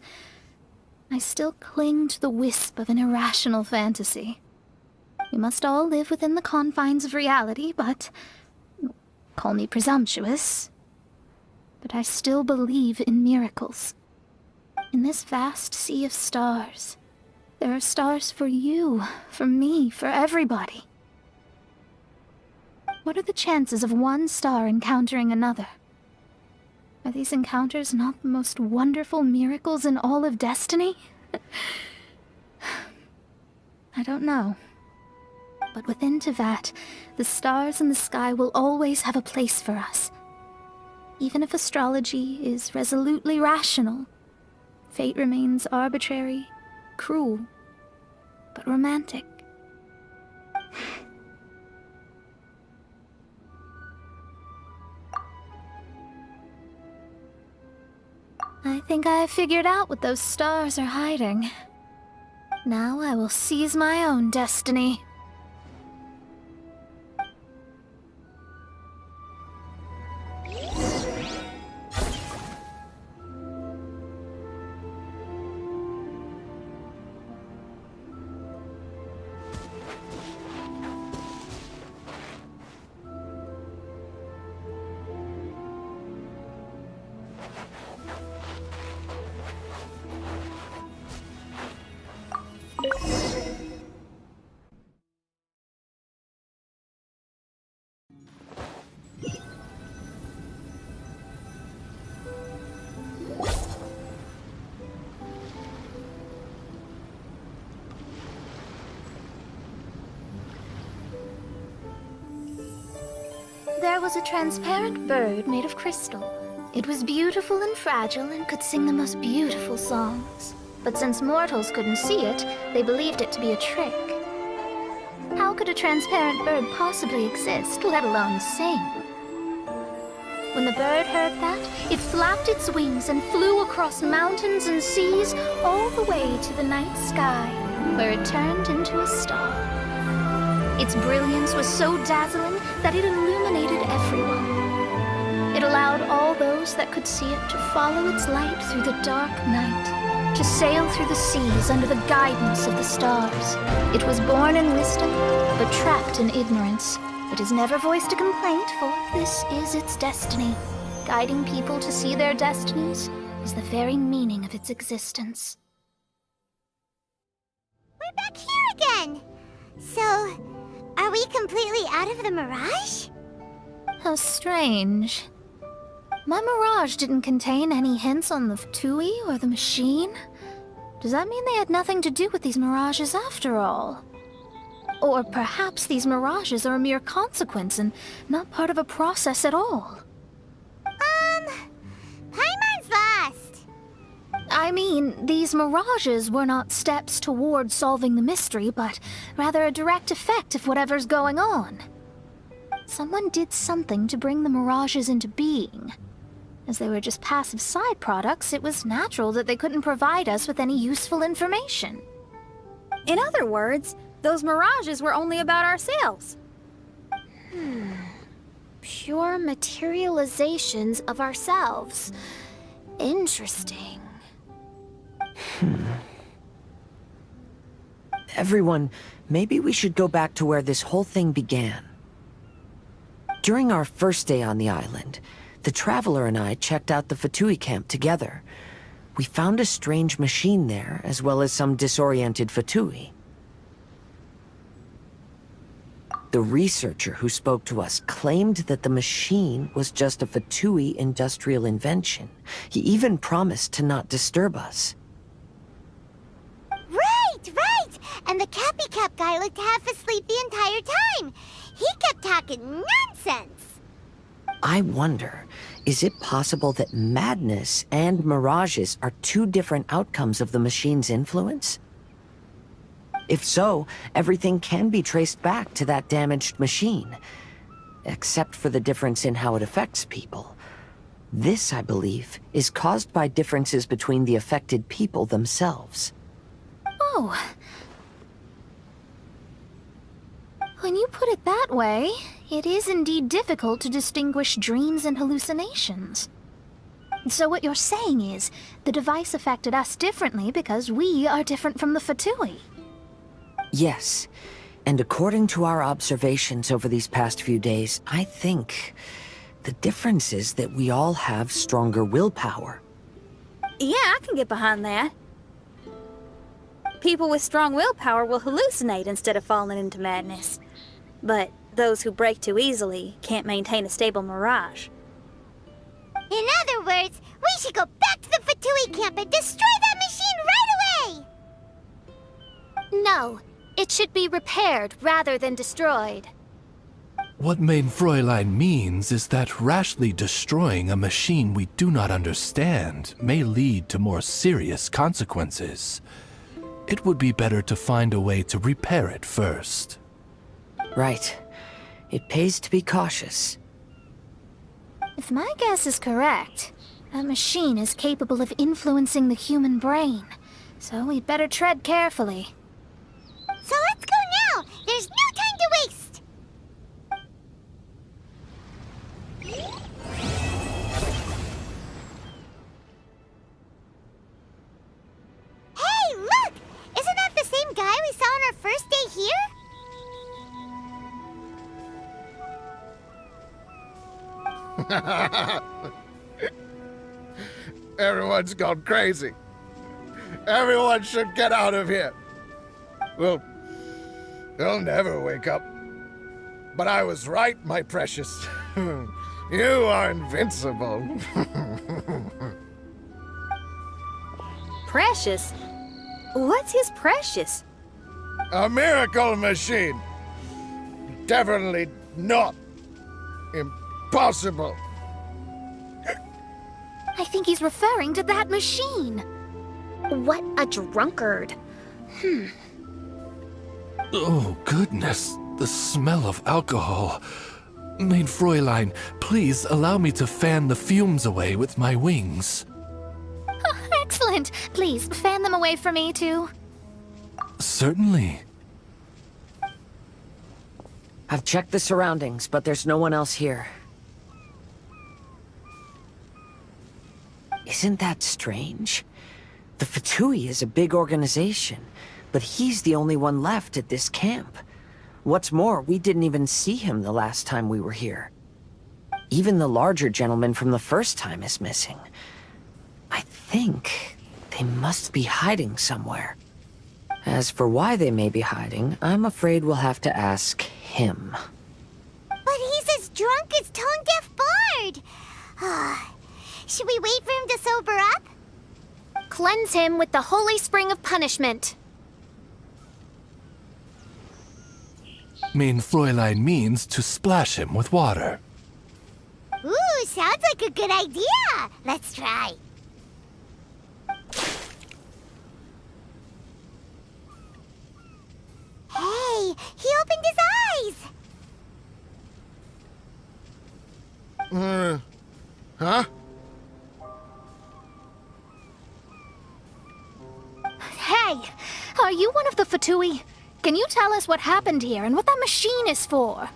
I still cling to the wisp of an irrational fantasy. We must all live within the confines of reality, but call me presumptuous, but I still believe in miracles. In this vast sea of stars, there are stars for you, for me, for everybody. What are the chances of one star encountering another? Are these encounters not the most wonderful miracles in all of destiny? I don't know. But within Tevat, the stars in the sky will always have a place for us. Even if astrology is resolutely rational, fate remains arbitrary, cruel, but romantic. I think I have figured out what those stars are hiding. Now I will seize my own destiny. There was a transparent bird made of crystal. It was beautiful and fragile and could sing the most beautiful songs. But since mortals couldn't see it, they believed it to be a trick. How could a transparent bird possibly exist, let alone sing? When the bird heard that, it flapped its wings and flew across mountains and seas all the way to the night sky, where it turned into a star. Its brilliance was so dazzling that it illuminated everyone. It allowed all those that could see it to follow its light through the dark night, to sail through the seas under the guidance of the stars. It was born in wisdom, but trapped in ignorance. It has never voiced a complaint, for this is its destiny. Guiding people to see their destinies is the very meaning of its existence. We're back here again! So, are we completely out of the mirage? How strange. My mirage didn't contain any hints on the Tui or the machine. Does that mean they had nothing to do with these mirages after all? Or perhaps these mirages are a mere consequence and not part of a process at all? Paimon's lost. I mean, these mirages were not steps toward solving the mystery, but rather a direct effect of whatever's going on. Someone did something to bring the mirages into being. As they were just passive side products, it was natural that they couldn't provide us with any useful information. In other words, those mirages were only about ourselves. Pure materializations of ourselves. Interesting. Everyone, maybe we should go back to where this whole thing began. During our first day on the island, the Traveler and I checked out the Fatui camp together. We found a strange machine there, as well as some disoriented Fatui. The researcher who spoke to us claimed that the machine was just a Fatui industrial invention. He even promised to not disturb us. Really? Right! And the Cappy Cap guy looked half asleep the entire time. He kept talking nonsense. I wonder, is it possible that madness and mirages are two different outcomes of the machine's influence? If so, everything can be traced back to that damaged machine, except for the difference in how it affects people. This, I believe, is caused by differences between the affected people themselves. Oh. When you put it that way, it is indeed difficult to distinguish dreams and hallucinations. So what you're saying is, the device affected us differently because we are different from the Fatui. Yes, and according to our observations over these past few days, I think the difference is that we all have stronger willpower. Yeah, I can get behind that. People with strong willpower will hallucinate instead of falling into madness. But those who break too easily can't maintain a stable mirage. In other words, we should go back to the Fatui camp and destroy that machine right away! No, it should be repaired rather than destroyed. What Mein Fräulein means is that rashly destroying a machine we do not understand may lead to more serious consequences. It would be better to find a way to repair it first. Right. It pays to be cautious. If my guess is correct, that machine is capable of influencing the human brain, so we'd better tread carefully. So let's go now! There's no time to waste! Hey, look! Isn't that the same guy we saw on our first day here? Everyone's gone crazy. Everyone should get out of here. Well, they'll never wake up. But I was right, my precious. You are invincible. Precious? What's his precious? A miracle machine. Definitely not impossible. I think he's referring to that machine. What a drunkard. Oh, goodness. The smell of alcohol. Mein Fräulein, please allow me to fan the fumes away with my wings. Oh, excellent. Please, fan them away for me, too. Certainly. I've checked the surroundings, but there's no one else here. Isn't that strange? The Fatui is a big organization, but he's the only one left at this camp. What's more, we didn't even see him the last time we were here. Even the larger gentleman from the first time is missing. I think they must be hiding somewhere. As for why they may be hiding, I'm afraid we'll have to ask him. But he's as drunk as Tone-Deaf Bard! Should we wait for him to sober up? Cleanse him with the holy spring of punishment. Mein Fräulein means to splash him with water. Ooh, sounds like a good idea! Let's try. Hey, he opened his eyes! Huh? Hey, are you one of the Fatui? Can you tell us what happened here and what that machine is for?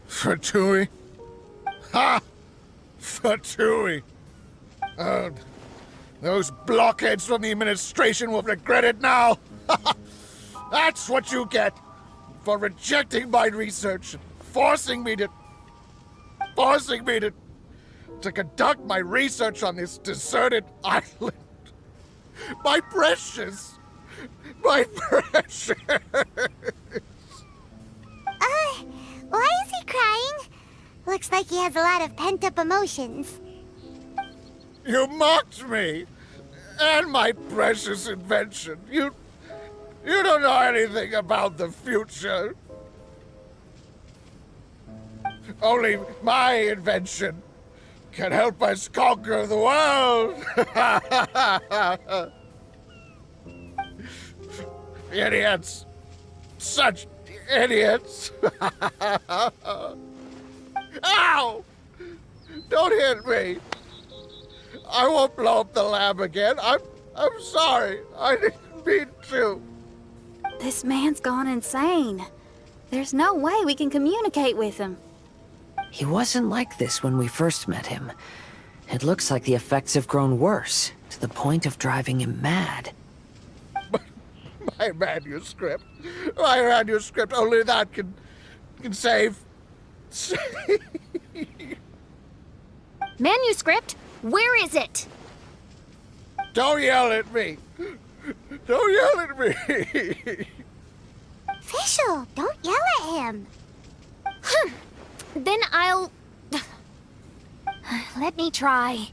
Fatui? Ha! Fatui! Those blockheads from the administration will regret it now! That's what you get for rejecting my research and forcing me to conduct my research on this deserted island. My precious! My precious! Why is he crying? Looks like he has a lot of pent-up emotions. You mocked me! And my precious invention. You don't know anything about the future. Only my invention can help us conquer the world. Idiots. Such idiots. Ow! Don't hit me. I won't blow up the lab again. I'm sorry. I didn't mean to. This man's gone insane. There's no way we can communicate with him. He wasn't like this when we first met him. It looks like the effects have grown worse, to the point of driving him mad. My manuscript. My manuscript. Only that can save. Manuscript? Where is it? Don't yell at me. Don't yell at me. Fischl, don't yell at him. Then I'll... Let me try.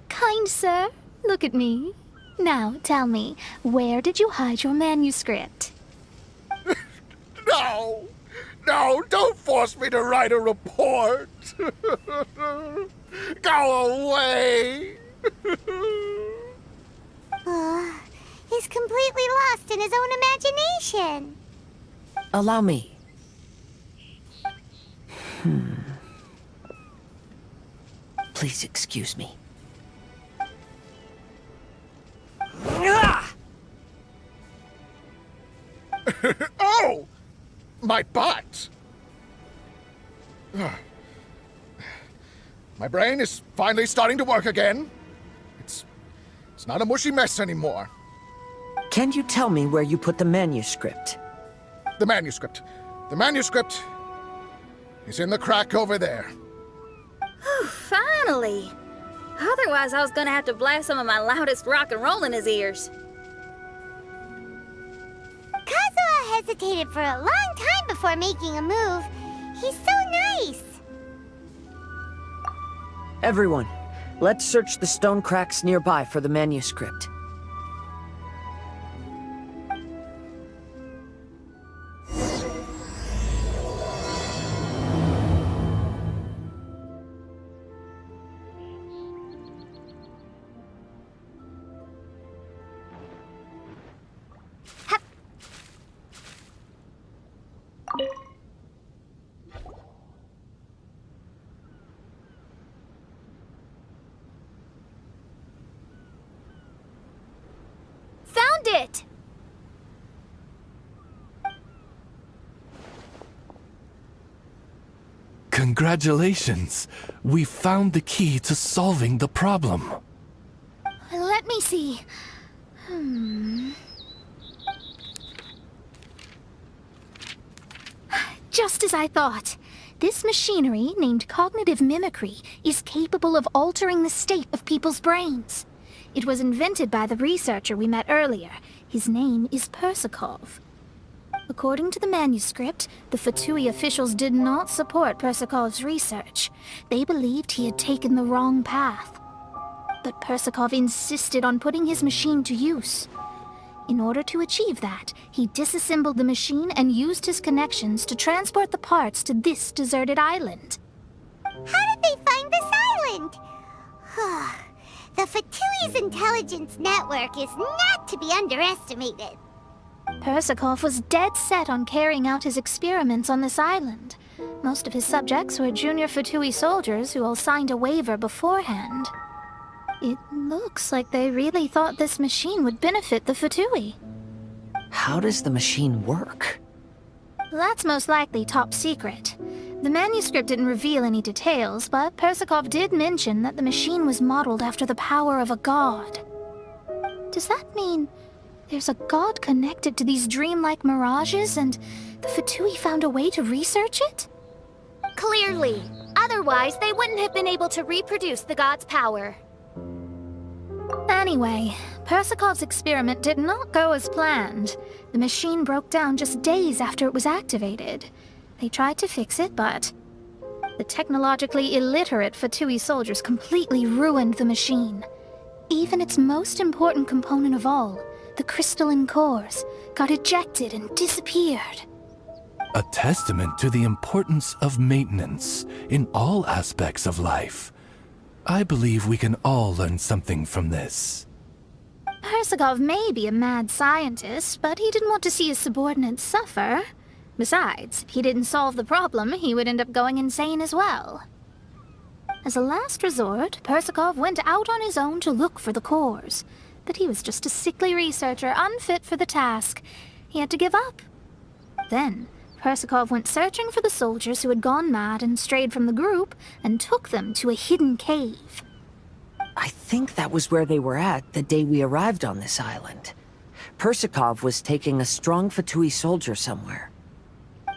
Kind sir, look at me. Now, tell me, where did you hide your manuscript? No! No, don't force me to write a report! Go away! He's completely lost in his own imagination. Allow me. Please excuse me. Oh! My butt! My brain is finally starting to work again. It's not a mushy mess anymore. Can you tell me where you put the manuscript? The manuscript. The manuscript is in the crack over there. Finally! Otherwise, I was gonna have to blast some of my loudest rock and roll in his ears. Kazuha hesitated for a long time before making a move. He's so nice. Everyone, let's search the stone cracks nearby for the manuscript. Found it! Congratulations! We found the key to solving the problem. Let me see. Just as I thought. This machinery, named cognitive mimicry, is capable of altering the state of people's brains. It was invented by the researcher we met earlier. His name is Persakov. According to the manuscript, the Fatui officials did not support Persakov's research. They believed he had taken the wrong path. But Persakov insisted on putting his machine to use. In order to achieve that, he disassembled the machine and used his connections to transport the parts to this deserted island. How did they find this island? The Fatui's intelligence network is not to be underestimated. Persakov was dead set on carrying out his experiments on this island. Most of his subjects were junior Fatui soldiers who all signed a waiver beforehand. It looks like they really thought this machine would benefit the Fatui. How does the machine work? That's most likely top secret. The manuscript didn't reveal any details, but Persakov did mention that the machine was modeled after the power of a god. Does that mean there's a god connected to these dreamlike mirages, and the Fatui found a way to research it? Clearly. Otherwise, they wouldn't have been able to reproduce the god's power. Anyway, Persakov's experiment did not go as planned. The machine broke down just days after it was activated. They tried to fix it, but The technologically illiterate Fatui soldiers completely ruined the machine. Even its most important component of all, the crystalline cores, got ejected and disappeared. A testament to the importance of maintenance in all aspects of life. I believe we can all learn something from this. Persakov may be a mad scientist, but he didn't want to see his subordinates suffer. Besides, if he didn't solve the problem, he would end up going insane as well. As a last resort, Persakov went out on his own to look for the cores. But he was just a sickly researcher, unfit for the task. He had to give up. Then, Persakov went searching for the soldiers who had gone mad and strayed from the group, and took them to a hidden cave. I think that was where they were at the day we arrived on this island. Persakov was taking a strong Fatui soldier somewhere.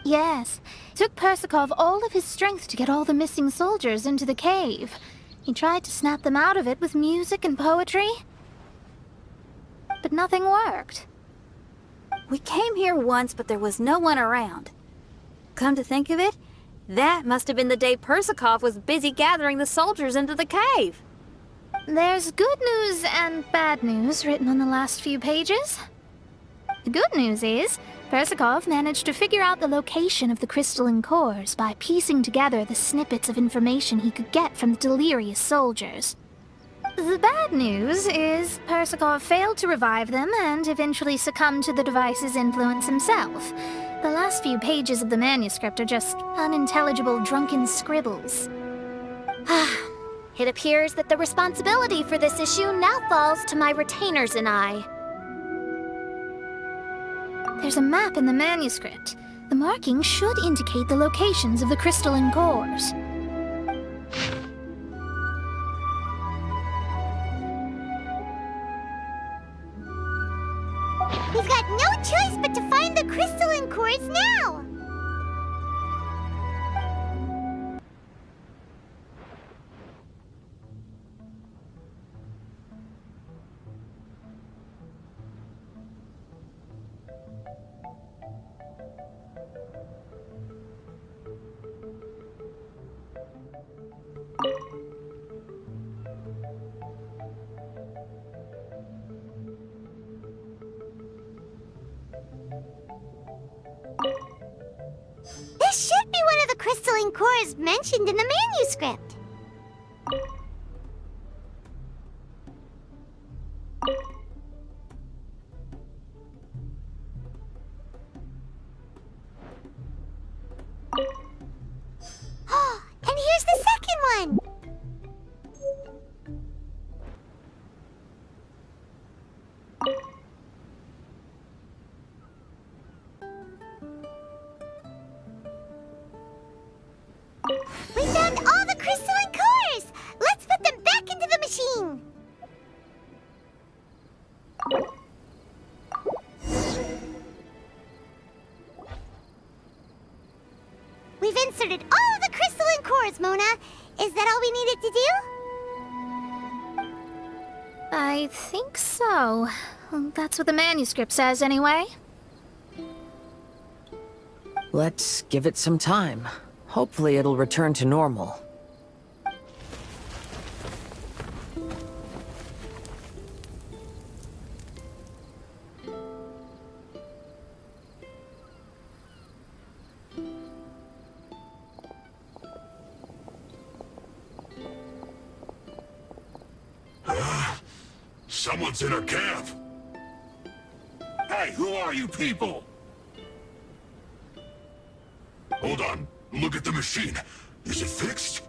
Yes, it took Persakov all of his strength to get all the missing soldiers into the cave. He tried to snap them out of it with music and poetry, but nothing worked. We came here once, but there was no one around. Come to think of it, that must have been the day Persakov was busy gathering the soldiers into the cave. There's good news and bad news written on the last few pages. The good news is, Persakov managed to figure out the location of the crystalline cores by piecing together the snippets of information he could get from the delirious soldiers. The bad news is Persakov failed to revive them and eventually succumbed to the device's influence himself. The last few pages of the manuscript are just unintelligible drunken scribbles. It appears that the responsibility for this issue now falls to my retainers and I. There's a map in the manuscript. The markings should indicate the locations of the crystalline cores. We've got no choice but to find the crystalline cores now! This should be one of the crystalline cores mentioned in the manuscript. And here's the second one! We found all the crystalline cores! Let's put them back into the machine! We've inserted all of the crystalline cores, Mona. Is that all we needed to do? I think so. That's what the manuscript says, anyway. Let's give it some time. Hopefully it'll return to normal. Someone's in our camp. Hey, who are you people? Hold on. Look at the machine. Is it fixed?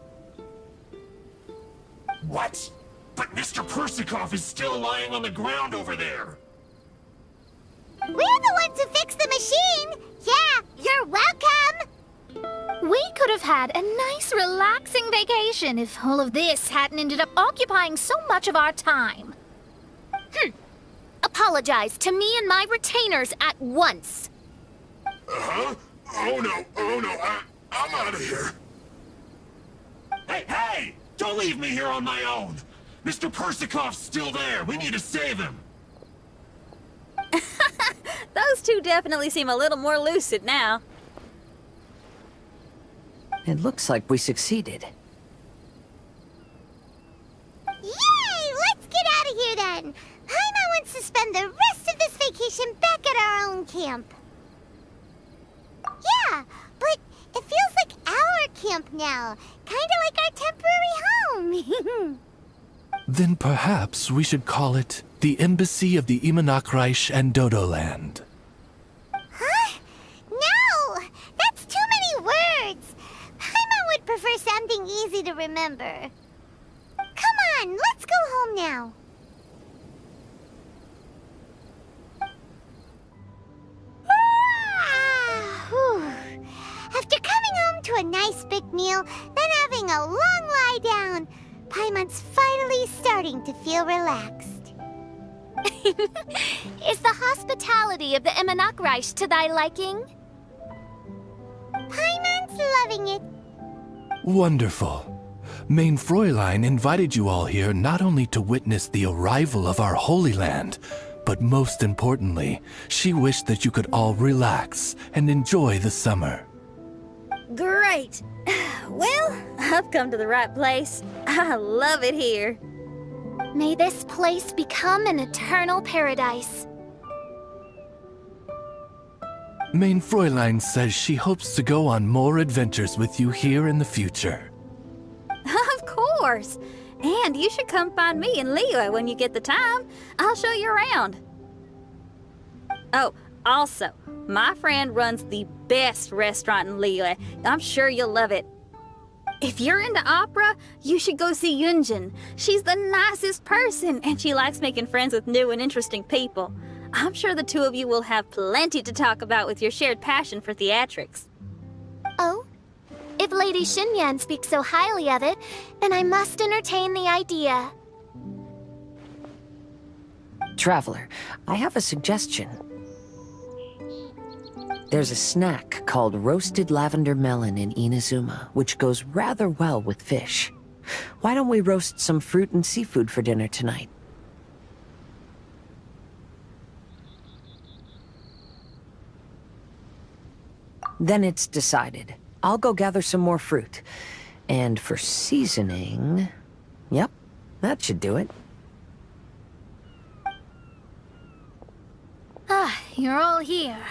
What? But Mr. Persakov is still lying on the ground over there. We're the ones who fixed the machine! Yeah, you're welcome! We could have had a nice, relaxing vacation if all of this hadn't ended up occupying so much of our time. Apologize to me and my retainers at once. Uh-huh? Oh no, I'm out of here. Hey! Don't leave me here on my own! Mr. Persakov's still there. We need to save him. Those two definitely seem a little more lucid now. it looks like we succeeded. Yay! Let's get out of here then! Paimon wants to spend the rest of this vacation back at our own camp. Yeah, but it feels like our camp now. Kinda like our temporary home. Then perhaps we should call it the Embassy of the Imanakreich and Dodoland. Huh? No! That's too many words! Paimon would prefer something easy to remember. Come on, let's go home now. After coming home to a nice big meal, then having a long lie down, Paimon's finally starting to feel relaxed. Is the hospitality of the Imanakreich to thy liking? Paimon's loving it. Wonderful. Main Fräulein invited you all here not only to witness the arrival of our Holy Land, but most importantly, she wished that you could all relax and enjoy the summer. Great! Well, I've come to the right place. I love it here. May this place become an eternal paradise. Main Fräulein says she hopes to go on more adventures with you here in the future. Of course! And you should come find me and Leo when you get the time. I'll show you around. Oh, also, my friend runs the best restaurant in Leo. I'm sure you'll love it. If you're into opera, you should go see Yunjin. She's the nicest person, and she likes making friends with new and interesting people. I'm sure the two of you will have plenty to talk about with your shared passion for theatrics. Oh? If Lady Xinyan speaks so highly of it, then I must entertain the idea. Traveler, I have a suggestion. There's a snack called roasted lavender melon in Inazuma, which goes rather well with fish. Why don't we roast some fruit and seafood for dinner tonight? Then it's decided. I'll go gather some more fruit. And for seasoning... Yep, that should do it. Ah, you're all here.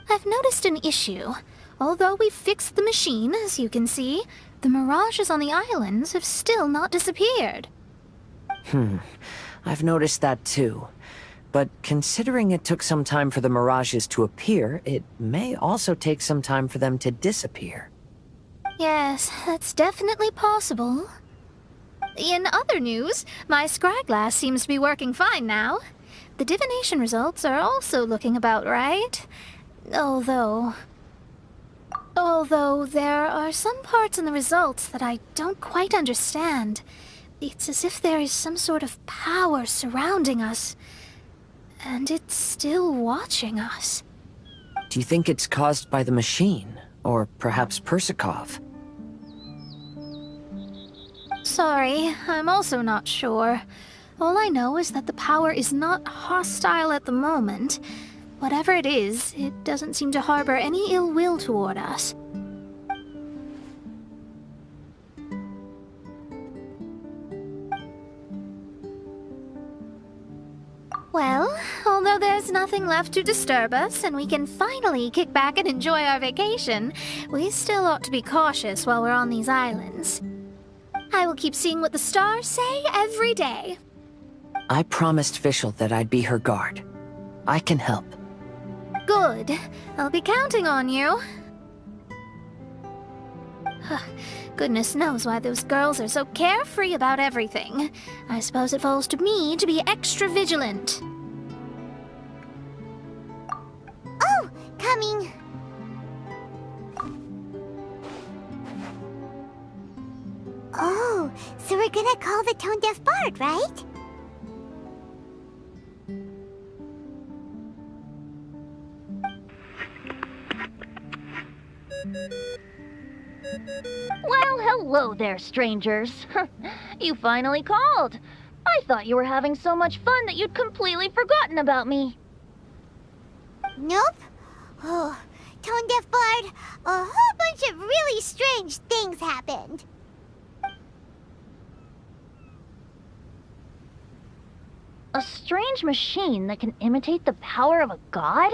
I've noticed an issue. Although we've fixed the machine, as you can see, the mirages on the islands have still not disappeared. I've noticed that too. But considering it took some time for the mirages to appear, it may also take some time for them to disappear. Yes, that's definitely possible. In other news, my scryglass seems to be working fine now. The divination results are also looking about right. Although there are some parts in the results that I don't quite understand. It's as if there is some sort of power surrounding us. And it's still watching us. Do you think it's caused by the machine? Or perhaps Persikov? Sorry, I'm also not sure. All I know is that the power is not hostile at the moment. Whatever it is, it doesn't seem to harbor any ill will toward us. Well, although there's nothing left to disturb us and we can finally kick back and enjoy our vacation, we still ought to be cautious while we're on these islands. I will keep seeing what the stars say every day. I promised Fischl that I'd be her guard. I can help. Good. I'll be counting on you. Goodness knows why those girls are so carefree about everything. I suppose it falls to me to be extra vigilant. Oh, coming. Oh, so we're gonna call the tone-deaf bard, right? Well, hello there, strangers. You finally called. I thought you were having so much fun that you'd completely forgotten about me. Nope. Oh, Tone Deaf Bard, a whole bunch of really strange things happened. A strange machine that can imitate the power of a god?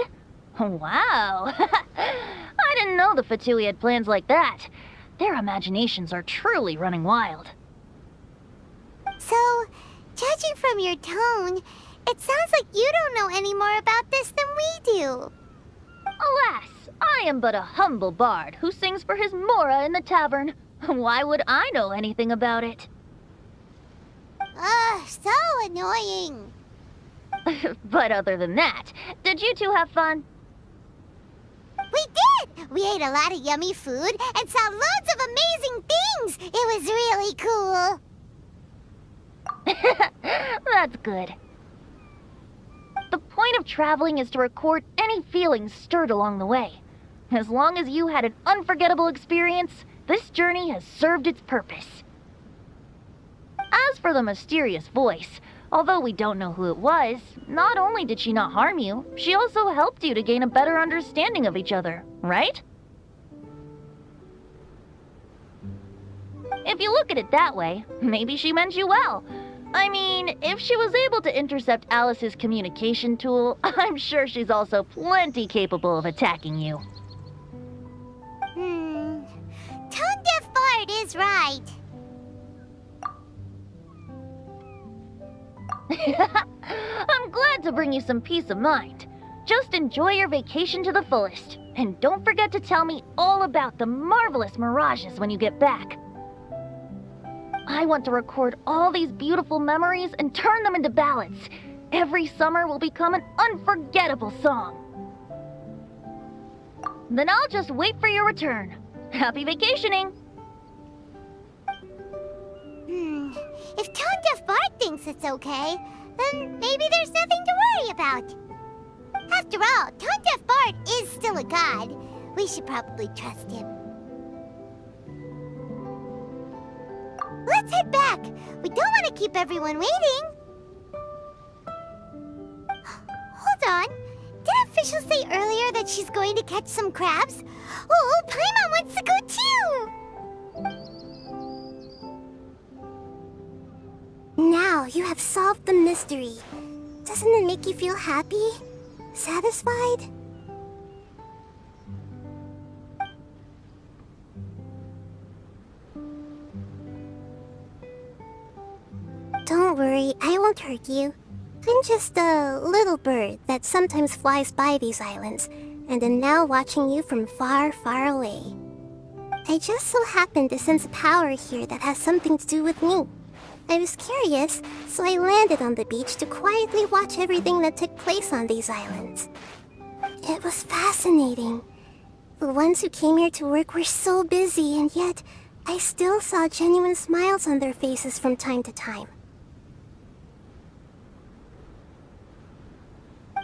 Wow! I didn't know the Fatui had plans like that. Their imaginations are truly running wild. So, judging from your tone, it sounds like you don't know any more about this than we do. Alas, I am but a humble bard who sings for his Mora in the tavern. Why would I know anything about it? Ugh, so annoying. But other than that, did you two have fun? We did! We ate a lot of yummy food and saw loads of amazing things! It was really cool! That's good. The point of traveling is to record any feelings stirred along the way. As long as you had an unforgettable experience, this journey has served its purpose. As for the mysterious voice, although we don't know who it was, not only did she not harm you, she also helped you to gain a better understanding of each other, right? If you look at it that way, maybe she meant you well. I mean, if she was able to intercept Alice's communication tool, I'm sure she's also plenty capable of attacking you. Tone Deaf Bard is right. I'm glad to bring you some peace of mind. Just enjoy your vacation to the fullest, and don't forget to tell me all about the marvelous mirages when you get back. I want to record all these beautiful memories and turn them into ballads. Every summer will become an unforgettable song. Then I'll just wait for your return. Happy vacationing! If Tone Deaf Bard thinks it's okay, then maybe there's nothing to worry about. After all, Tone Deaf Bard is still a god. We should probably trust him. Let's head back. We don't want to keep everyone waiting. Hold on. Didn't Fischl say earlier that she's going to catch some crabs? Oh, Paimon wants to go too! Now you have solved the mystery. Doesn't it make you feel happy? Satisfied? Don't worry, I won't hurt you. I'm just a little bird that sometimes flies by these islands, and am now watching you from far, far away. I just so happen to sense a power here that has something to do with me. I was curious, so I landed on the beach to quietly watch everything that took place on these islands. It was fascinating. The ones who came here to work were so busy, and yet I still saw genuine smiles on their faces from time to time.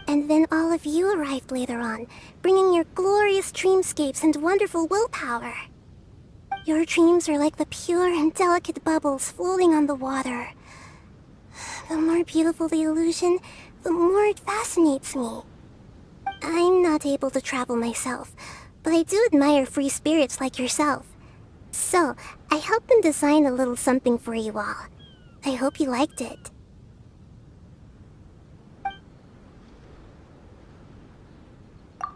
And then all of you arrived later on, bringing your glorious dreamscapes and wonderful willpower. Your dreams are like the pure and delicate bubbles floating on the water. The more beautiful the illusion, the more it fascinates me. I'm not able to travel myself, but I do admire free spirits like yourself. So, I helped them design a little something for you all. I hope you liked it.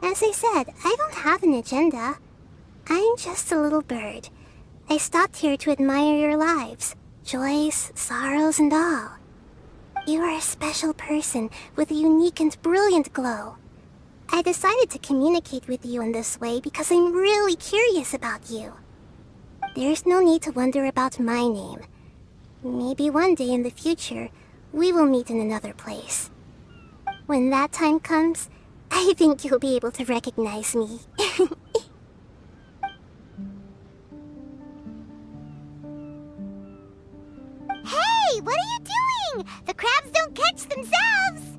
As I said, I don't have an agenda. I'm just a little bird. I stopped here to admire your lives, joys, sorrows, and all. You are a special person with a unique and brilliant glow. I decided to communicate with you in this way because I'm really curious about you. There's no need to wonder about my name. Maybe one day in the future, we will meet in another place. When that time comes, I think you'll be able to recognize me. Hey, what are you doing? The crabs don't catch themselves!